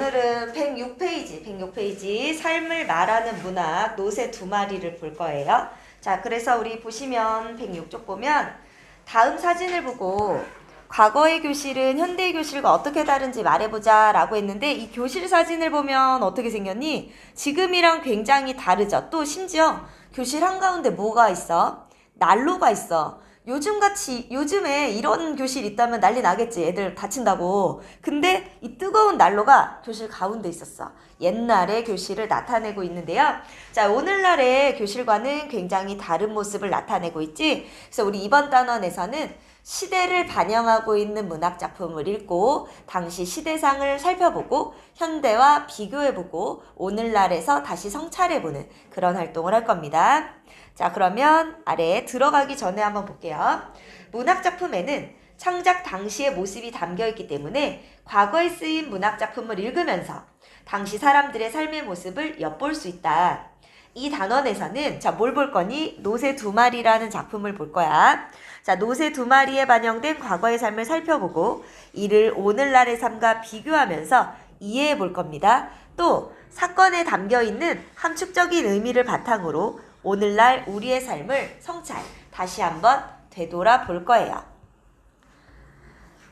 오늘은 106페이지 삶을 말하는 문학 노새 두 마리를 볼 거예요. 자, 그래서 우리 보시면 106쪽 보면 다음 사진을 보고 과거의 교실은 현대의 교실과 어떻게 다른지 말해보자 라고 했는데 이 교실 사진을 보면 어떻게 생겼니? 지금이랑 굉장히 다르죠. 또 심지어 교실 한가운데 뭐가 있어? 난로가 있어. 요즘에 이런 교실 있다면 난리 나겠지. 애들 다친다고. 근데 이 뜨거운 난로가 교실 가운데 있었어. 옛날의 교실을 나타내고 있는데요. 자, 오늘날의 교실과는 굉장히 다른 모습을 나타내고 있지. 그래서 우리 이번 단원에서는 시대를 반영하고 있는 문학작품을 읽고 당시 시대상을 살펴보고 현대와 비교해보고 오늘날에서 다시 성찰해보는 그런 활동을 할 겁니다. 자, 그러면 아래에 들어가기 전에 한번 볼게요. 문학작품에는 창작 당시의 모습이 담겨있기 때문에 과거에 쓰인 문학작품을 읽으면서 당시 사람들의 삶의 모습을 엿볼 수 있다. 이 단원에서는 자, 뭘 볼 거니? 노새 두 마리라는 작품을 볼 거야. 자, 노새 두 마리에 반영된 과거의 삶을 살펴보고 이를 오늘날의 삶과 비교하면서 이해해 볼 겁니다. 또 사건에 담겨있는 함축적인 의미를 바탕으로 오늘날 우리의 삶을 성찰, 다시 한번 되돌아 볼 거예요.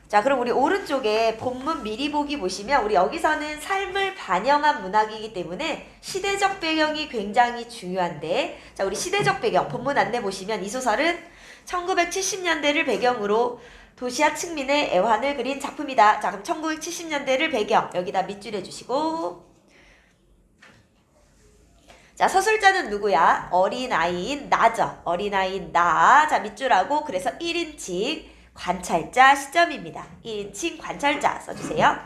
자, 그럼 우리 오른쪽에 본문 미리 보기 보시면 우리 여기서는 삶을 반영한 문학이기 때문에 시대적 배경이 굉장히 중요한데 자, 우리 시대적 배경 본문 안내 보시면 이 소설은 1970년대를 배경으로 도시와 측민의 애환을 그린 작품이다. 자, 그럼 1970년대를 배경 여기다 밑줄 해주시고 자, 서술자는 누구야? 어린아이인 나죠. 어린아이인 나. 자, 밑줄하고 그래서 1인칭 관찰자 시점입니다. 1인칭 관찰자 써주세요.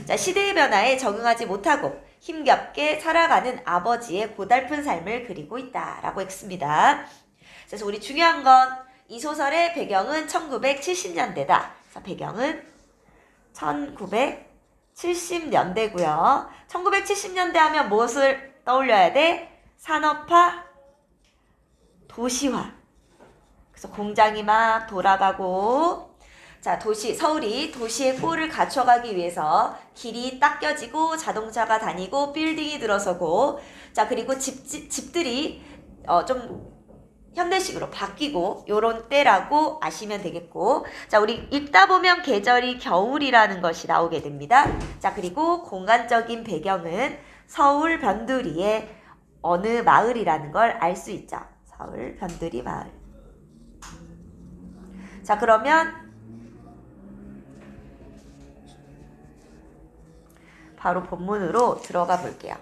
자, 시대의 변화에 적응하지 못하고 힘겹게 살아가는 아버지의 고달픈 삶을 그리고 있다. 라고 했습니다. 그래서 우리 중요한 건 이 소설의 배경은 1970년대다. 그래서 배경은 1970년대고요. 1970년대 하면 무엇을 떠올려야 돼? 산업화, 도시화. 그래서 공장이 막 돌아가고 자, 서울이 도시의 꼴을 갖춰가기 위해서 길이 닦여지고 자동차가 다니고 빌딩이 들어서고 자, 그리고 집들이 좀 현대식으로 바뀌고 요런 때라고 아시면 되겠고 자, 우리 읽다 보면 계절이 겨울이라는 것이 나오게 됩니다. 자, 그리고 공간적인 배경은 서울 변두리의 어느 마을이라는 걸 알 수 있죠. 서울 변두리 마을. 자, 그러면 바로 본문으로 들어가 볼게요.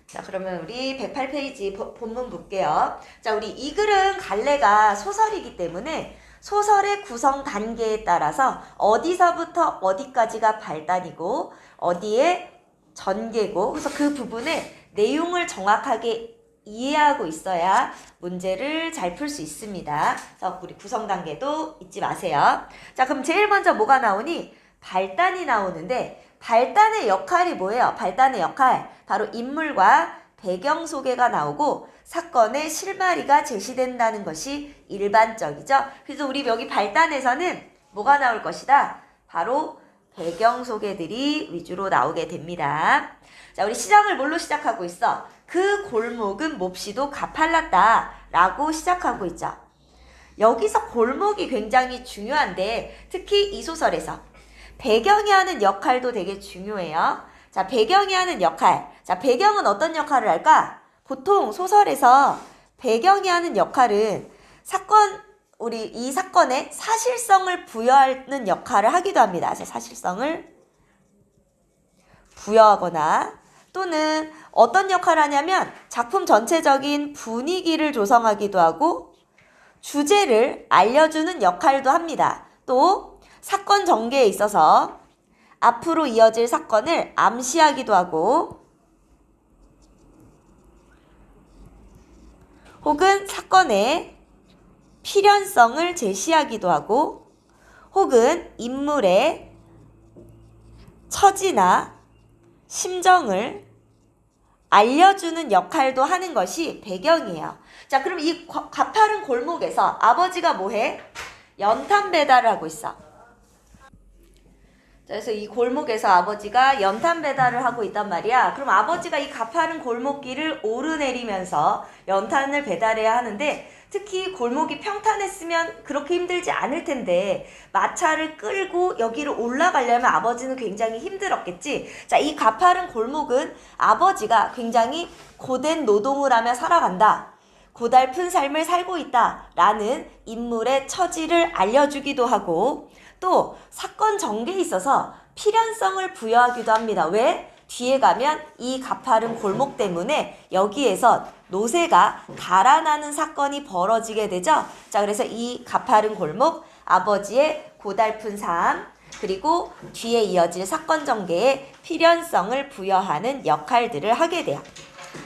자, 그러면 우리 108페이지 본문 볼게요. 자, 우리 이 글은 갈래가 소설이기 때문에 소설의 구성 단계에 따라서 어디서부터 어디까지가 발단이고 어디에 전개고 그래서 그 부분의 내용을 정확하게 이해하고 있어야 문제를 잘 풀 수 있습니다. 그래서 우리 구성 단계도 잊지 마세요. 자, 그럼 제일 먼저 뭐가 나오니? 발단이 나오는데 발단의 역할이 뭐예요? 발단의 역할 바로 인물과 배경 소개가 나오고 사건의 실마리가 제시된다는 것이 일반적이죠. 그래서 우리 여기 발단에서는 뭐가 나올 것이다? 바로 배경 소개들이 위주로 나오게 됩니다. 자, 우리 시작을 뭘로 시작하고 있어? 그 골목은 몹시도 가팔랐다 라고 시작하고 있죠. 여기서 골목이 굉장히 중요한데 특히 이 소설에서 배경이 하는 역할도 되게 중요해요. 자, 배경이 하는 역할. 자, 배경은 어떤 역할을 할까? 보통 소설에서 배경이 하는 역할은 우리 이 사건에 사실성을 부여하는 역할을 하기도 합니다. 자, 사실성을 부여하거나 또는 어떤 역할을 하냐면 작품 전체적인 분위기를 조성하기도 하고 주제를 알려주는 역할도 합니다. 또 사건 전개에 있어서 앞으로 이어질 사건을 암시하기도 하고 혹은 사건의 필연성을 제시하기도 하고 혹은 인물의 처지나 심정을 알려주는 역할도 하는 것이 배경이에요. 자, 그럼 이 가파른 골목에서 아버지가 뭐해? 연탄 배달을 하고 있어. 그래서 이 골목에서 아버지가 연탄 배달을 하고 있단 말이야. 그럼 아버지가 이 가파른 골목길을 오르내리면서 연탄을 배달해야 하는데 특히 골목이 평탄했으면 그렇게 힘들지 않을 텐데 마차를 끌고 여기를 올라가려면 아버지는 굉장히 힘들었겠지. 자, 이 가파른 골목은 아버지가 굉장히 고된 노동을 하며 살아간다. 고달픈 삶을 살고 있다라는 인물의 처지를 알려주기도 하고 또 사건 전개에 있어서 필연성을 부여하기도 합니다. 왜? 뒤에 가면 이 가파른 골목 때문에 여기에서 노새가 달아나는 사건이 벌어지게 되죠. 자, 그래서 이 가파른 골목, 아버지의 고달픈 삶, 그리고 뒤에 이어질 사건 전개에 필연성을 부여하는 역할들을 하게 돼요.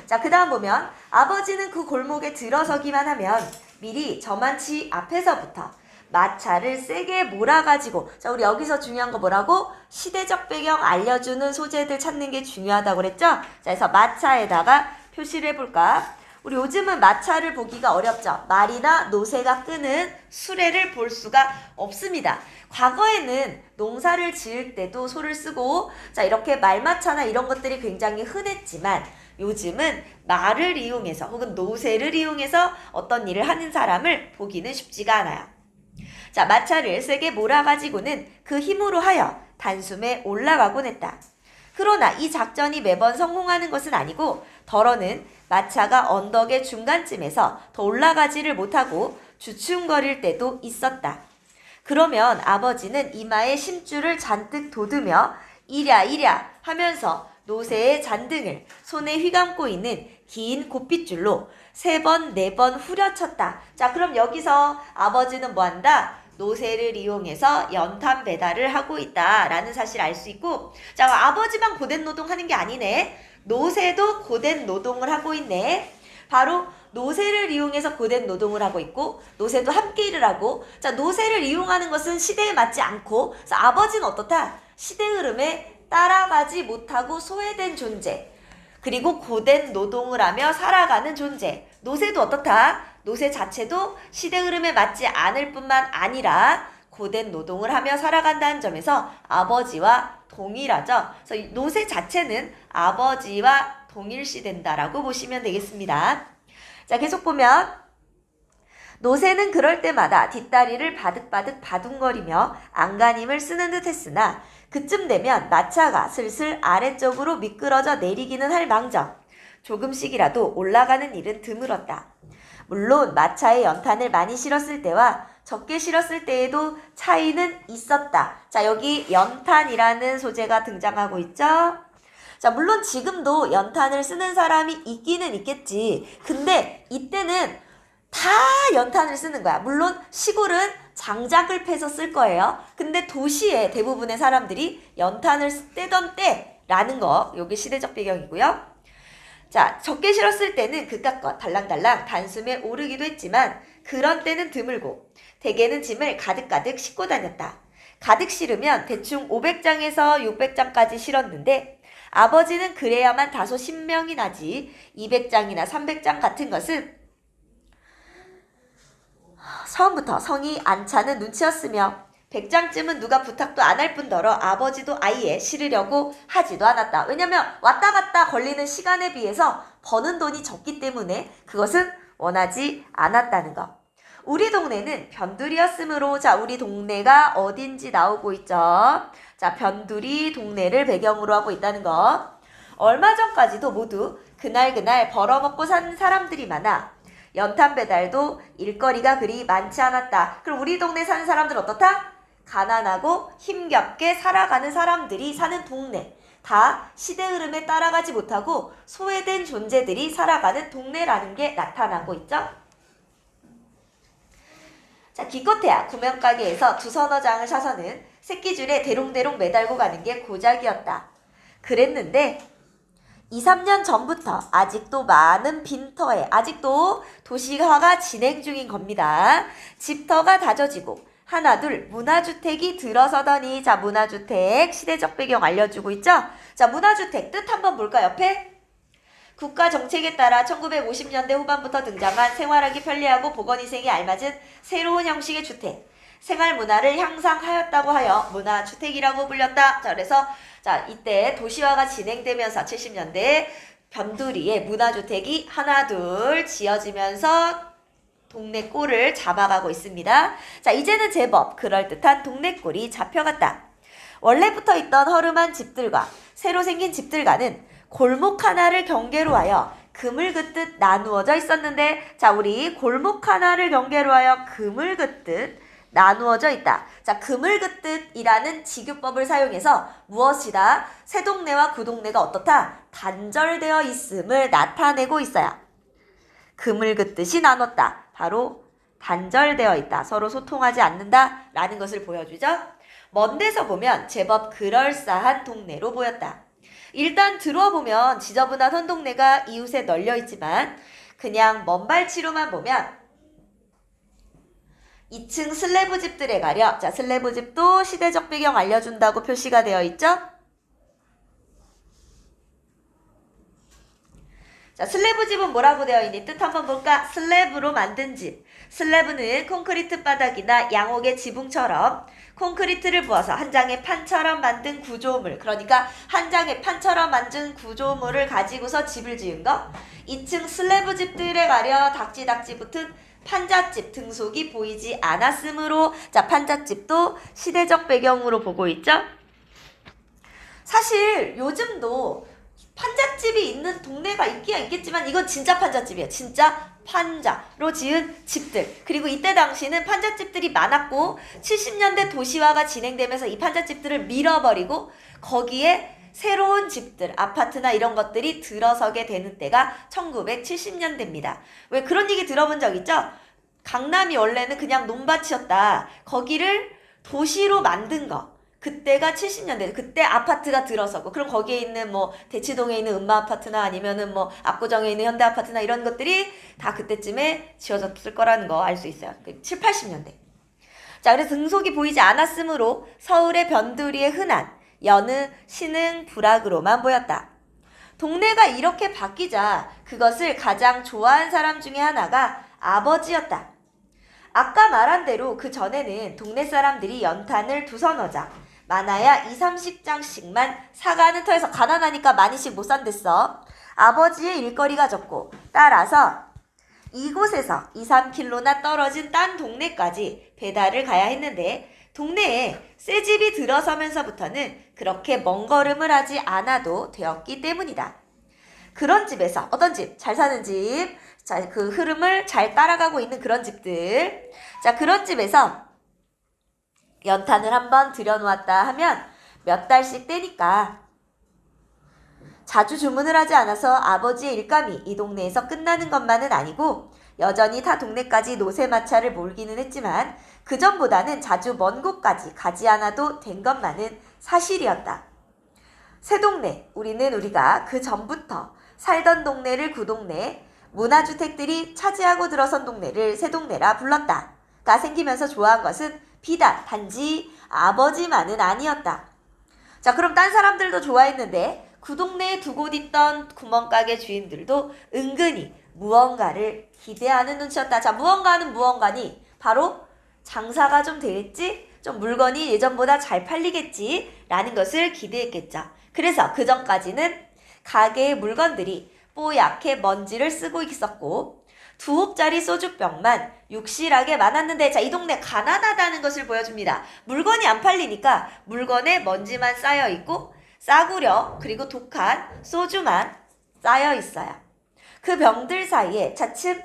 자, 그 다음 보면 아버지는 그 골목에 들어서기만 하면 미리 저만치 앞에서부터 마차를 세게 몰아가지고, 자, 우리 여기서 중요한 거 뭐라고? 시대적 배경 알려주는 소재들 찾는 게 중요하다고 그랬죠? 자, 그래서 마차에다가 표시를 해볼까? 우리 요즘은 마차를 보기가 어렵죠. 말이나 노새가 끄는 수레를 볼 수가 없습니다. 과거에는 농사를 지을 때도 소를 쓰고, 자, 이렇게 말마차나 이런 것들이 굉장히 흔했지만 요즘은 말을 이용해서 혹은 노새를 이용해서 어떤 일을 하는 사람을 보기는 쉽지가 않아요. 자, 마차를 세게 몰아가지고는 그 힘으로 하여 단숨에 올라가곤 했다. 그러나 이 작전이 매번 성공하는 것은 아니고 덜어는 마차가 언덕의 중간쯤에서 더 올라가지를 못하고 주춤거릴 때도 있었다. 그러면 아버지는 이마에 심줄을 잔뜩 돋으며 이랴 이랴 하면서 노새의 잔등을 손에 휘감고 있는 긴 곱빗줄로 3번, 4번 후려쳤다. 자, 그럼 여기서 아버지는 뭐한다? 노새를 이용해서 연탄 배달을 하고 있다라는 사실을 알 수 있고, 자, 아버지만 고된 노동하는 게 아니네. 노새도 고된 노동을 하고 있네. 바로 노새를 이용해서 고된 노동을 하고 있고 노새도 함께 일을 하고, 자, 노새를 이용하는 것은 시대에 맞지 않고, 그래서 아버지는 어떻다? 시대 흐름에 따라가지 못하고 소외된 존재, 그리고 고된 노동을 하며 살아가는 존재. 노새도 어떻다? 노새 자체도 시대 흐름에 맞지 않을 뿐만 아니라 고된 노동을 하며 살아간다는 점에서 아버지와 동일하죠. 그래서 노새 자체는 아버지와 동일시된다라고 보시면 되겠습니다. 자, 계속 보면 노새는 그럴 때마다 뒷다리를 바득바득 바둥거리며 안간힘을 쓰는 듯 했으나 그쯤 되면 마차가 슬슬 아래쪽으로 미끄러져 내리기는 할 망정 조금씩이라도 올라가는 일은 드물었다. 물론 마차에 연탄을 많이 실었을 때와 적게 실었을 때에도 차이는 있었다. 자, 여기 연탄이라는 소재가 등장하고 있죠. 자, 물론 지금도 연탄을 쓰는 사람이 있기는 있겠지. 근데 이때는 다 연탄을 쓰는 거야. 물론 시골은 장작을 패서 쓸 거예요. 근데 도시의 대부분의 사람들이 연탄을 떼던 때라는 거, 여기 시대적 배경이고요. 자, 적게 실었을 때는 그깟 달랑달랑 단숨에 오르기도 했지만 그런 때는 드물고 대개는 짐을 가득가득 싣고 다녔다. 가득 실으면 대충 500장에서 600장까지 실었는데 아버지는 그래야만 다소 신명이 나지 200장이나 300장 같은 것은 처음부터 성이 안 차는 눈치였으며 100장쯤은 누가 부탁도 안 할 뿐더러 아버지도 아예 실으려고 하지도 않았다. 왜냐면 왔다 갔다 걸리는 시간에 비해서 버는 돈이 적기 때문에 그것은 원하지 않았다는 것. 우리 동네는 변두리였으므로, 자, 우리 동네가 어딘지 나오고 있죠. 자, 변두리 동네를 배경으로 하고 있다는 것. 얼마 전까지도 모두 그날 벌어먹고 사는 사람들이 많아 연탄 배달도 일거리가 그리 많지 않았다. 그럼 우리 동네 사는 사람들은 어떻다? 가난하고 힘겹게 살아가는 사람들이 사는 동네. 다 시대 흐름에 따라가지 못하고 소외된 존재들이 살아가는 동네라는 게 나타나고 있죠. 자, 기껏해야 구명가게에서 두서너 장을 사서는 새끼줄에 대롱대롱 매달고 가는 게 고작이었다. 그랬는데 2, 3년 전부터 아직도 많은 빈터에 아직도 도시화가 진행 중인 겁니다. 집터가 다져지고 하나둘 문화주택이 들어서더니, 자, 문화주택 시대적 배경 알려주고 있죠. 자, 문화주택 뜻 한번 볼까 옆에? 국가 정책에 따라 1950년대 후반부터 등장한 생활하기 편리하고 보건위생에 알맞은 새로운 형식의 주택. 생활 문화를 향상하였다고 하여 문화주택이라고 불렸다. 자, 그래서 자, 이때 도시화가 진행되면서 70년대에 변두리에 문화주택이 하나 둘 지어지면서 동네 꼴을 잡아가고 있습니다. 자, 이제는 제법 그럴듯한 동네 꼴이 잡혀갔다. 원래부터 있던 허름한 집들과 새로 생긴 집들과는 골목 하나를 경계로 하여 금을 긋듯 나누어져 있었는데, 자, 우리 골목 하나를 경계로 하여 금을 긋듯 나누어져 있다. 자, 금을 긋듯이라는 직유법을 사용해서 무엇이다? 새 동네와 구 동네가 어떻다? 단절되어 있음을 나타내고 있어요. 금을 긋듯이 나눴다. 바로 단절되어 있다. 서로 소통하지 않는다 라는 것을 보여주죠. 먼 데서 보면 제법 그럴싸한 동네로 보였다. 일단 들어보면 지저분한 헌 동네가 이웃에 널려 있지만 그냥 먼발치로만 보면 2층 슬래브 집들에 가려, 자, 슬래브 집도 시대적 배경 알려준다고 표시가 되어 있죠? 자, 슬래브 집은 뭐라고 되어 있니? 뜻 한번 볼까? 슬래브로 만든 집. 슬래브는 콘크리트 바닥이나 양옥의 지붕처럼 콘크리트를 부어서 한 장의 판처럼 만든 구조물, 그러니까 한 장의 판처럼 만든 구조물을 가지고서 집을 지은 거. 2층 슬래브 집들에 가려 닥지닥지 붙은 판잣집 등속이 보이지 않았으므로, 자, 판잣집도 시대적 배경으로 보고 있죠? 사실 요즘도 판잣집이 있는 동네가 있기야 있겠지만 이건 진짜 판잣집이에요. 진짜 판자로 지은 집들. 그리고 이때 당시는 판잣집들이 많았고 70년대 도시화가 진행되면서 이 판잣집들을 밀어버리고 거기에 새로운 집들, 아파트나 이런 것들이 들어서게 되는 때가 1970년대입니다. 왜 그런 얘기 들어본 적 있죠? 강남이 원래는 그냥 논밭이었다. 거기를 도시로 만든 거. 그때가 70년대, 그때 아파트가 들어서고, 그럼 거기에 있는 뭐 대치동에 있는 음마 아파트나 아니면은 뭐 압구정에 있는 현대 아파트나 이런 것들이 다 그때쯤에 지어졌을 거라는 거 알 수 있어요. 7, 80년대. 자, 그래서 등속이 보이지 않았으므로 서울의 변두리에 흔한 여느 신흥 부락으로만 보였다. 동네가 이렇게 바뀌자 그것을 가장 좋아한 사람 중에 하나가 아버지였다. 아까 말한 대로 그 전에는 동네 사람들이 연탄을 두서너 장, 많아야 2, 30장씩만 사가는 터에서 가난하니까 많이씩 못 산댔어. 아버지의 일거리가 적고 따라서 이곳에서 2, 3km나 떨어진 딴 동네까지 배달을 가야 했는데 동네에 새 집이 들어서면서부터는 그렇게 먼 걸음을 하지 않아도 되었기 때문이다. 그런 집에서 어떤 집? 잘 사는 집, 자, 그 흐름을 잘 따라가고 있는 그런 집들. 자, 그런 집에서 연탄을 한번 들여놓았다 하면 몇 달씩 떼니까 자주 주문을 하지 않아서 아버지의 일감이 이 동네에서 끝나는 것만은 아니고 여전히 타 동네까지 노새마차를 몰기는 했지만 그전보다는 자주 먼 곳까지 가지 않아도 된 것만은 사실이었다. 새 동네, 우리가 그 전부터 살던 동네를 구동네, 문화주택들이 차지하고 들어선 동네를 새 동네라 불렀다가 생기면서 좋아한 것은 비단 단지 아버지만은 아니었다. 자, 그럼 딴 사람들도 좋아했는데 그 동네에 두 곳 있던 구멍가게 주인들도 은근히 무언가를 기대하는 눈치였다. 자, 무언가는 무언가니 바로 장사가 좀 되겠지? 좀 물건이 예전보다 잘 팔리겠지? 라는 것을 기대했겠죠. 그래서 그 전까지는 가게의 물건들이 뽀얗게 먼지를 쓰고 있었고 2홉짜리 소주병만 육실하게 많았는데, 자, 이 동네 가난하다는 것을 보여줍니다. 물건이 안 팔리니까 물건에 먼지만 쌓여 있고 싸구려 그리고 독한 소주만 쌓여 있어요. 그 병들 사이에 차츰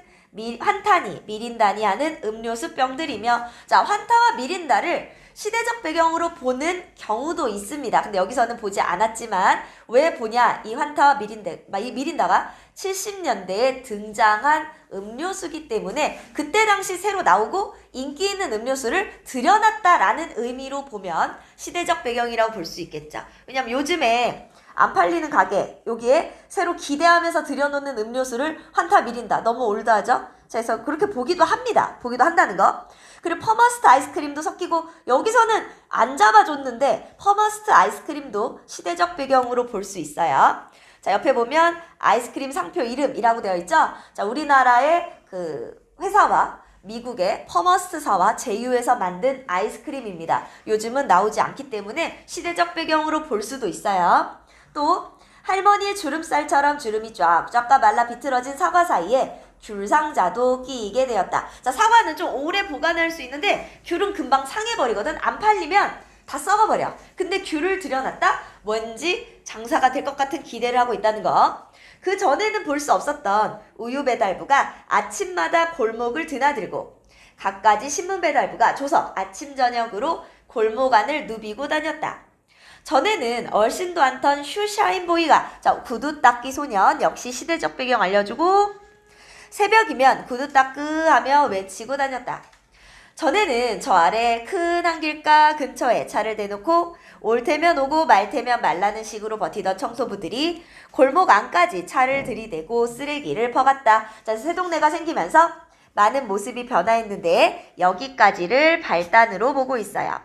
환타니, 미린다니 하는 음료수 병들이며, 자, 환타와 미린다를 시대적 배경으로 보는 경우도 있습니다. 근데 여기서는 보지 않았지만 왜 보냐? 이 환타와 이 미린다가 70년대에 등장한 음료수기 때문에 그때 당시 새로 나오고 인기 있는 음료수를 들여놨다라는 의미로 보면 시대적 배경이라고 볼 수 있겠죠. 왜냐면 요즘에 안 팔리는 가게, 여기에 새로 기대하면서 들여놓는 음료수를 환타 미린다. 너무 올드하죠? 자, 그래서 그렇게 보기도 합니다. 보기도 한다는 거. 그리고 퍼머스트 아이스크림도 섞이고, 여기서는 안 잡아줬는데 퍼머스트 아이스크림도 시대적 배경으로 볼 수 있어요. 자, 옆에 보면 아이스크림 상표 이름이라고 되어 있죠? 자, 우리나라의 그 회사와 미국의 퍼머스사와 제휴해서 만든 아이스크림입니다. 요즘은 나오지 않기 때문에 시대적 배경으로 볼 수도 있어요. 또 할머니의 주름살처럼 주름이 쫙쫙 말라 비틀어진 사과 사이에 귤상자도 끼이게 되었다. 자, 사과는 좀 오래 보관할 수 있는데 귤은 금방 상해버리거든. 안 팔리면 다 썩어버려. 근데 귤을 들여놨다? 뭔지 장사가 될 것 같은 기대를 하고 있다는 거. 그 전에는 볼 수 없었던 우유 배달부가 아침마다 골목을 드나들고 갖가지 신문 배달부가 조석 아침 저녁으로 골목 안을 누비고 다녔다. 전에는 얼씬도 않던 슈샤인보이가 자 구두 닦기 소년 역시 시대적 배경 알려주고 새벽이면 구두 닦으하며 외치고 다녔다. 전에는 저 아래 큰 한 길가 근처에 차를 대놓고 올 테면 오고 말 테면 말라는 식으로 버티던 청소부들이 골목 안까지 차를 들이대고 쓰레기를 퍼갔다. 자, 새 동네가 생기면서 많은 모습이 변화했는데 여기까지를 발단으로 보고 있어요.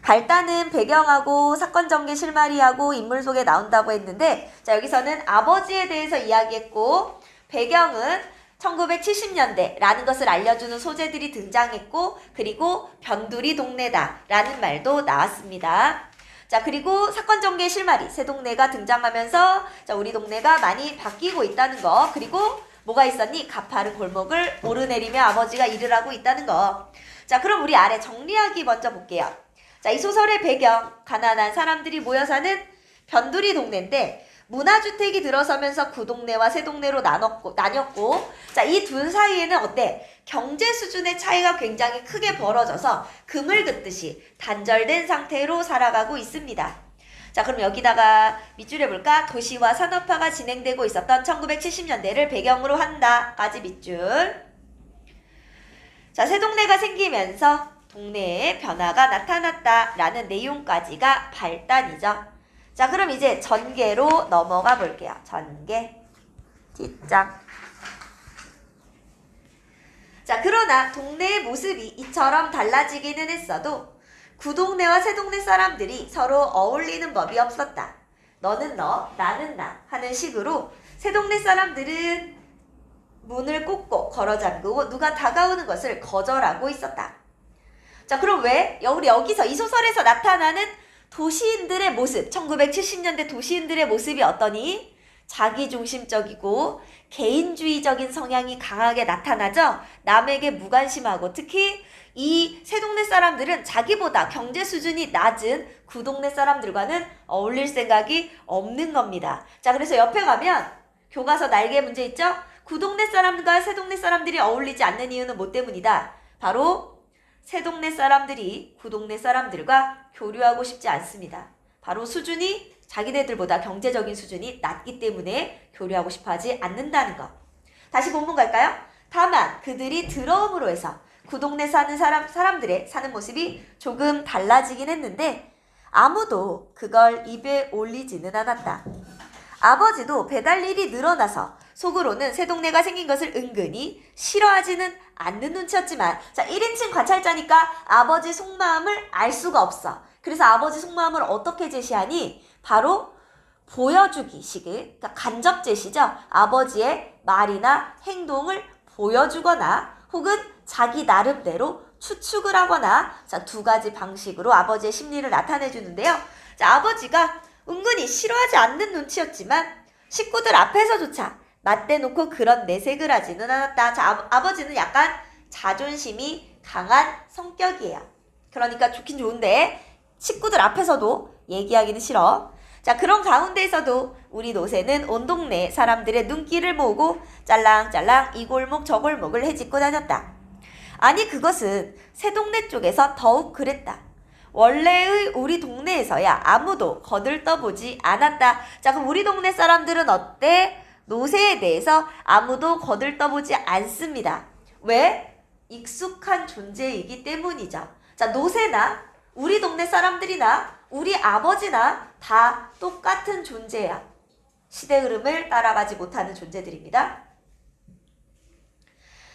발단은 배경하고 사건 전개 실마리하고 인물 속에 나온다고 했는데 자 여기서는 아버지에 대해서 이야기했고 배경은 1970년대라는 것을 알려주는 소재들이 등장했고 그리고 변두리 동네다라는 말도 나왔습니다. 자 그리고 사건 전개 실마리 새 동네가 등장하면서 자 우리 동네가 많이 바뀌고 있다는 거 그리고 뭐가 있었니? 가파른 골목을 오르내리며 아버지가 일을 하고 있다는 거. 자 그럼 우리 아래 정리하기 먼저 볼게요. 자, 이 소설의 배경, 가난한 사람들이 모여 사는 변두리 동네인데 문화주택이 들어서면서 구동네와 새동네로 나뉘었고 자, 이 둘 사이에는 어때? 경제 수준의 차이가 굉장히 크게 벌어져서 금을 긋듯이 단절된 상태로 살아가고 있습니다. 자, 그럼 여기다가 밑줄 해볼까? 도시화 산업화가 진행되고 있었던 1970년대를 배경으로 한다까지 밑줄. 자, 새동네가 생기면서 동네에 변화가 나타났다라는 내용까지가 발단이죠. 자, 그럼 이제 전개로 넘어가 볼게요. 전개, 뒷장. 자, 그러나 동네의 모습이 이처럼 달라지기는 했어도 구동네와 새동네 사람들이 서로 어울리는 법이 없었다. 너는 너, 나는 나 하는 식으로 새동네 사람들은 문을 꼭꼭 걸어 잠그고 누가 다가오는 것을 거절하고 있었다. 자, 그럼 왜? 우리 여기서 이 소설에서 나타나는 도시인들의 모습, 1970년대 도시인들의 모습이 어떠니? 자기중심적이고 개인주의적인 성향이 강하게 나타나죠? 남에게 무관심하고 특히 이 새동네 사람들은 자기보다 경제 수준이 낮은 구동네 사람들과는 어울릴 생각이 없는 겁니다. 자, 그래서 옆에 가면 교과서 날개 문제 있죠? 구동네 사람과 새동네 사람들이 어울리지 않는 이유는 뭐 때문이다? 바로 새동네 사람들이 구동네 사람들과 교류하고 싶지 않습니다. 바로 수준이 자기네들보다 경제적인 수준이 낮기 때문에 교류하고 싶어 하지 않는다는 거. 다시 본문 갈까요? 다만 그들이 들어옴으로 해서 구동네 사는 사람들의 사는 모습이 조금 달라지긴 했는데 아무도 그걸 입에 올리지는 않았다. 아버지도 배달 일이 늘어나서 속으로는 새동네가 생긴 것을 은근히 싫어하지는 않는 눈치였지만 자 1인칭 관찰자니까 아버지 속마음을 알 수가 없어. 그래서 아버지 속마음을 어떻게 제시하니? 바로 보여주기 식을 그러니까 간접 제시죠. 아버지의 말이나 행동을 보여주거나 혹은 자기 나름대로 추측을 하거나 자 두 가지 방식으로 아버지의 심리를 나타내 주는데요. 자 아버지가 은근히 싫어하지 않는 눈치였지만 식구들 앞에서조차 맞대놓고 그런 내색을 하지는 않았다. 자, 아버지는 약간 자존심이 강한 성격이에요. 그러니까 좋긴 좋은데 식구들 앞에서도 얘기하기는 싫어. 자, 그런 가운데에서도 우리 노새는 온 동네 사람들의 눈길을 모으고 짤랑짤랑 이 골목 저 골목을 헤집고 다녔다. 아니 그것은 새동네 쪽에서 더욱 그랬다. 원래의 우리 동네에서야 아무도 거들떠보지 않았다. 자, 그럼 우리 동네 사람들은 어때? 노새에 대해서 아무도 거들떠보지 않습니다. 왜? 익숙한 존재이기 때문이죠. 자, 노새나 우리 동네 사람들이나 우리 아버지나 다 똑같은 존재야. 시대 흐름을 따라가지 못하는 존재들입니다.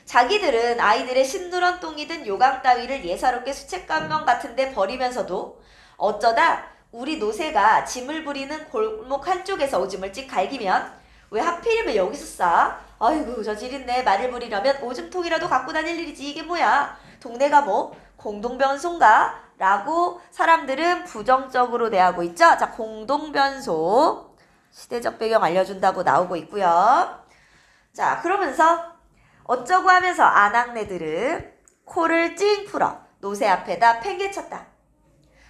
자기들은 아이들의 신누런 똥이든 요강 따위를 예사롭게 수채감명 같은 데 버리면서도 어쩌다 우리 노새가 짐을 부리는 골목 한쪽에서 오줌을 찍 갈기면 왜 하필이면 여기서 싸? 아이고 저질있네. 말을 부리려면 오줌통이라도 갖고 다닐 일이지. 이게 뭐야? 동네가 뭐 공동변소인가? 라고 사람들은 부정적으로 대하고 있죠. 자, 공동변소. 시대적 배경 알려준다고 나오고 있고요. 자, 그러면서 어쩌고 하면서 아낙네들은 코를 찡 풀어 노새 앞에다 팽개쳤다.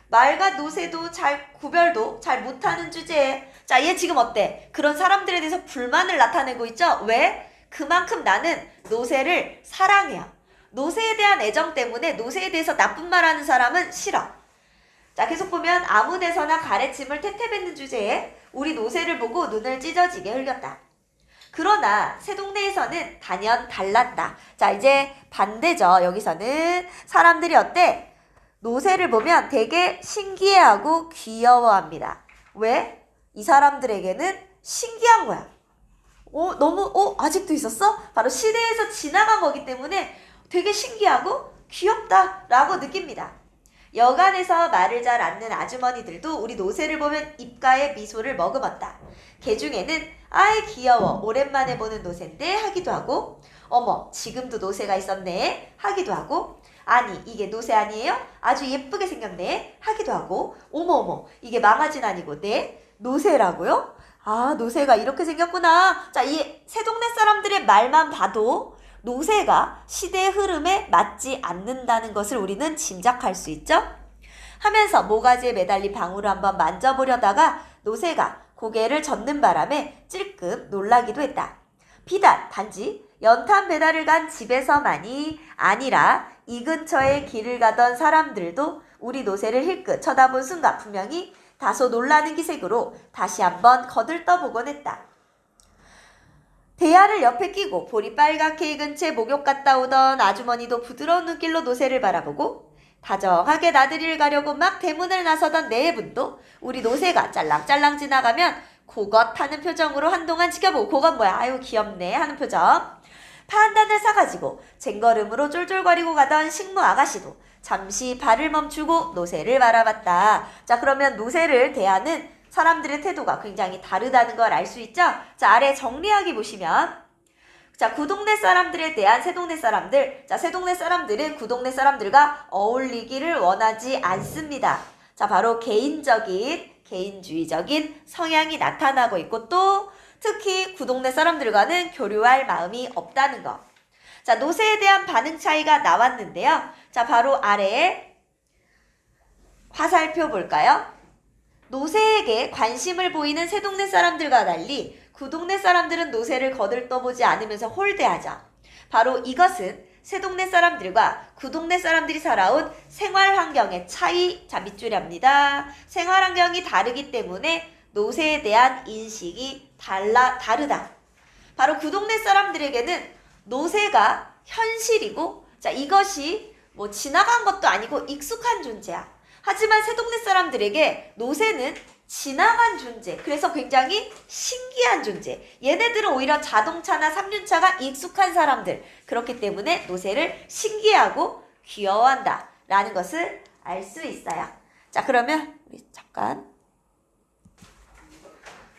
말과 노새도 잘 구별도 잘 못하는 주제에 자, 얘 지금 어때? 그런 사람들에 대해서 불만을 나타내고 있죠? 왜? 그만큼 나는 노새를 사랑해요. 노새에 대한 애정 때문에 노새에 대해서 나쁜 말하는 사람은 싫어. 자, 계속 보면 아무 데서나 가래침을 태태뱉는 주제에 우리 노새를 보고 눈을 찢어지게 흘렸다. 그러나 새동네에서는 단연 달랐다. 자, 이제 반대죠. 여기서는 사람들이 어때? 노새를 보면 되게 신기해하고 귀여워합니다. 왜? 이 사람들에게는 신기한 거야. 너무 아직도 있었어? 바로 시대에서 지나간 거기 때문에 되게 신기하고 귀엽다라고 느낍니다. 여간에서 말을 잘 않는 아주머니들도 우리 노새를 보면 입가에 미소를 머금었다. 개 중에는 아이 귀여워 오랜만에 보는 노새인데 하기도 하고 어머 지금도 노새가 있었네 하기도 하고 아니 이게 노새 아니에요? 아주 예쁘게 생겼네 하기도 하고 어머 이게 망아진 아니고 네? 노새라고요? 아 노새가 이렇게 생겼구나. 자, 이 새동네 사람들의 말만 봐도 노새가 시대의 흐름에 맞지 않는다는 것을 우리는 짐작할 수 있죠? 하면서 모가지에 매달린 방울을 한번 만져보려다가 노새가 고개를 젓는 바람에 찔끔 놀라기도 했다. 비단 단지 연탄 배달을 간 집에서만이 아니라 이 근처에 길을 가던 사람들도 우리 노새를 힐끗 쳐다본 순간 분명히 다소 놀라는 기색으로 다시 한번 거들떠보곤 했다. 대야를 옆에 끼고 볼이 빨갛게 익은 채 목욕 갔다 오던 아주머니도 부드러운 눈길로 노새를 바라보고 다정하게 나들이를 가려고 막 대문을 나서던 네 분도 우리 노새가 짤랑짤랑 지나가면 고것하는 표정으로 한동안 지켜보고 고것 뭐야 아유 귀엽네 하는 표정. 파 한 단을 싸가지고 쟁걸음으로 쫄쫄거리고 가던 식무 아가씨도 잠시 발을 멈추고 노새를 바라봤다. 자, 그러면 노새를 대하는 사람들의 태도가 굉장히 다르다는 걸 알 수 있죠? 자, 아래 정리하기 보시면 자, 구동네 사람들에 대한 새동네 사람들. 자, 새동네 사람들은 구동네 사람들과 어울리기를 원하지 않습니다. 자, 바로 개인주의적인 성향이 나타나고 있고 또 특히 구동네 사람들과는 교류할 마음이 없다는 것. 자, 노새에 대한 반응 차이가 나왔는데요. 자, 바로 아래에 화살표 볼까요? 노새에게 관심을 보이는 새동네 사람들과 달리 구동네 사람들은 노새를 거들떠보지 않으면서 홀대하죠. 바로 이것은 새동네 사람들과 구동네 사람들이 살아온 생활 환경의 차이, 자 밑줄입니다. 생활 환경이 다르기 때문에 노새에 대한 인식이 다르다. 바로 구동네 사람들에게는 노새가 현실이고 자 이것이 뭐 지나간 것도 아니고 익숙한 존재야. 하지만 새동네 사람들에게 노새는 지나간 존재, 그래서 굉장히 신기한 존재. 얘네들은 오히려 자동차나 3륜차가 익숙한 사람들. 그렇기 때문에 노새를 신기하고 귀여워한다 라는 것을 알 수 있어요. 자, 그러면 우리 잠깐.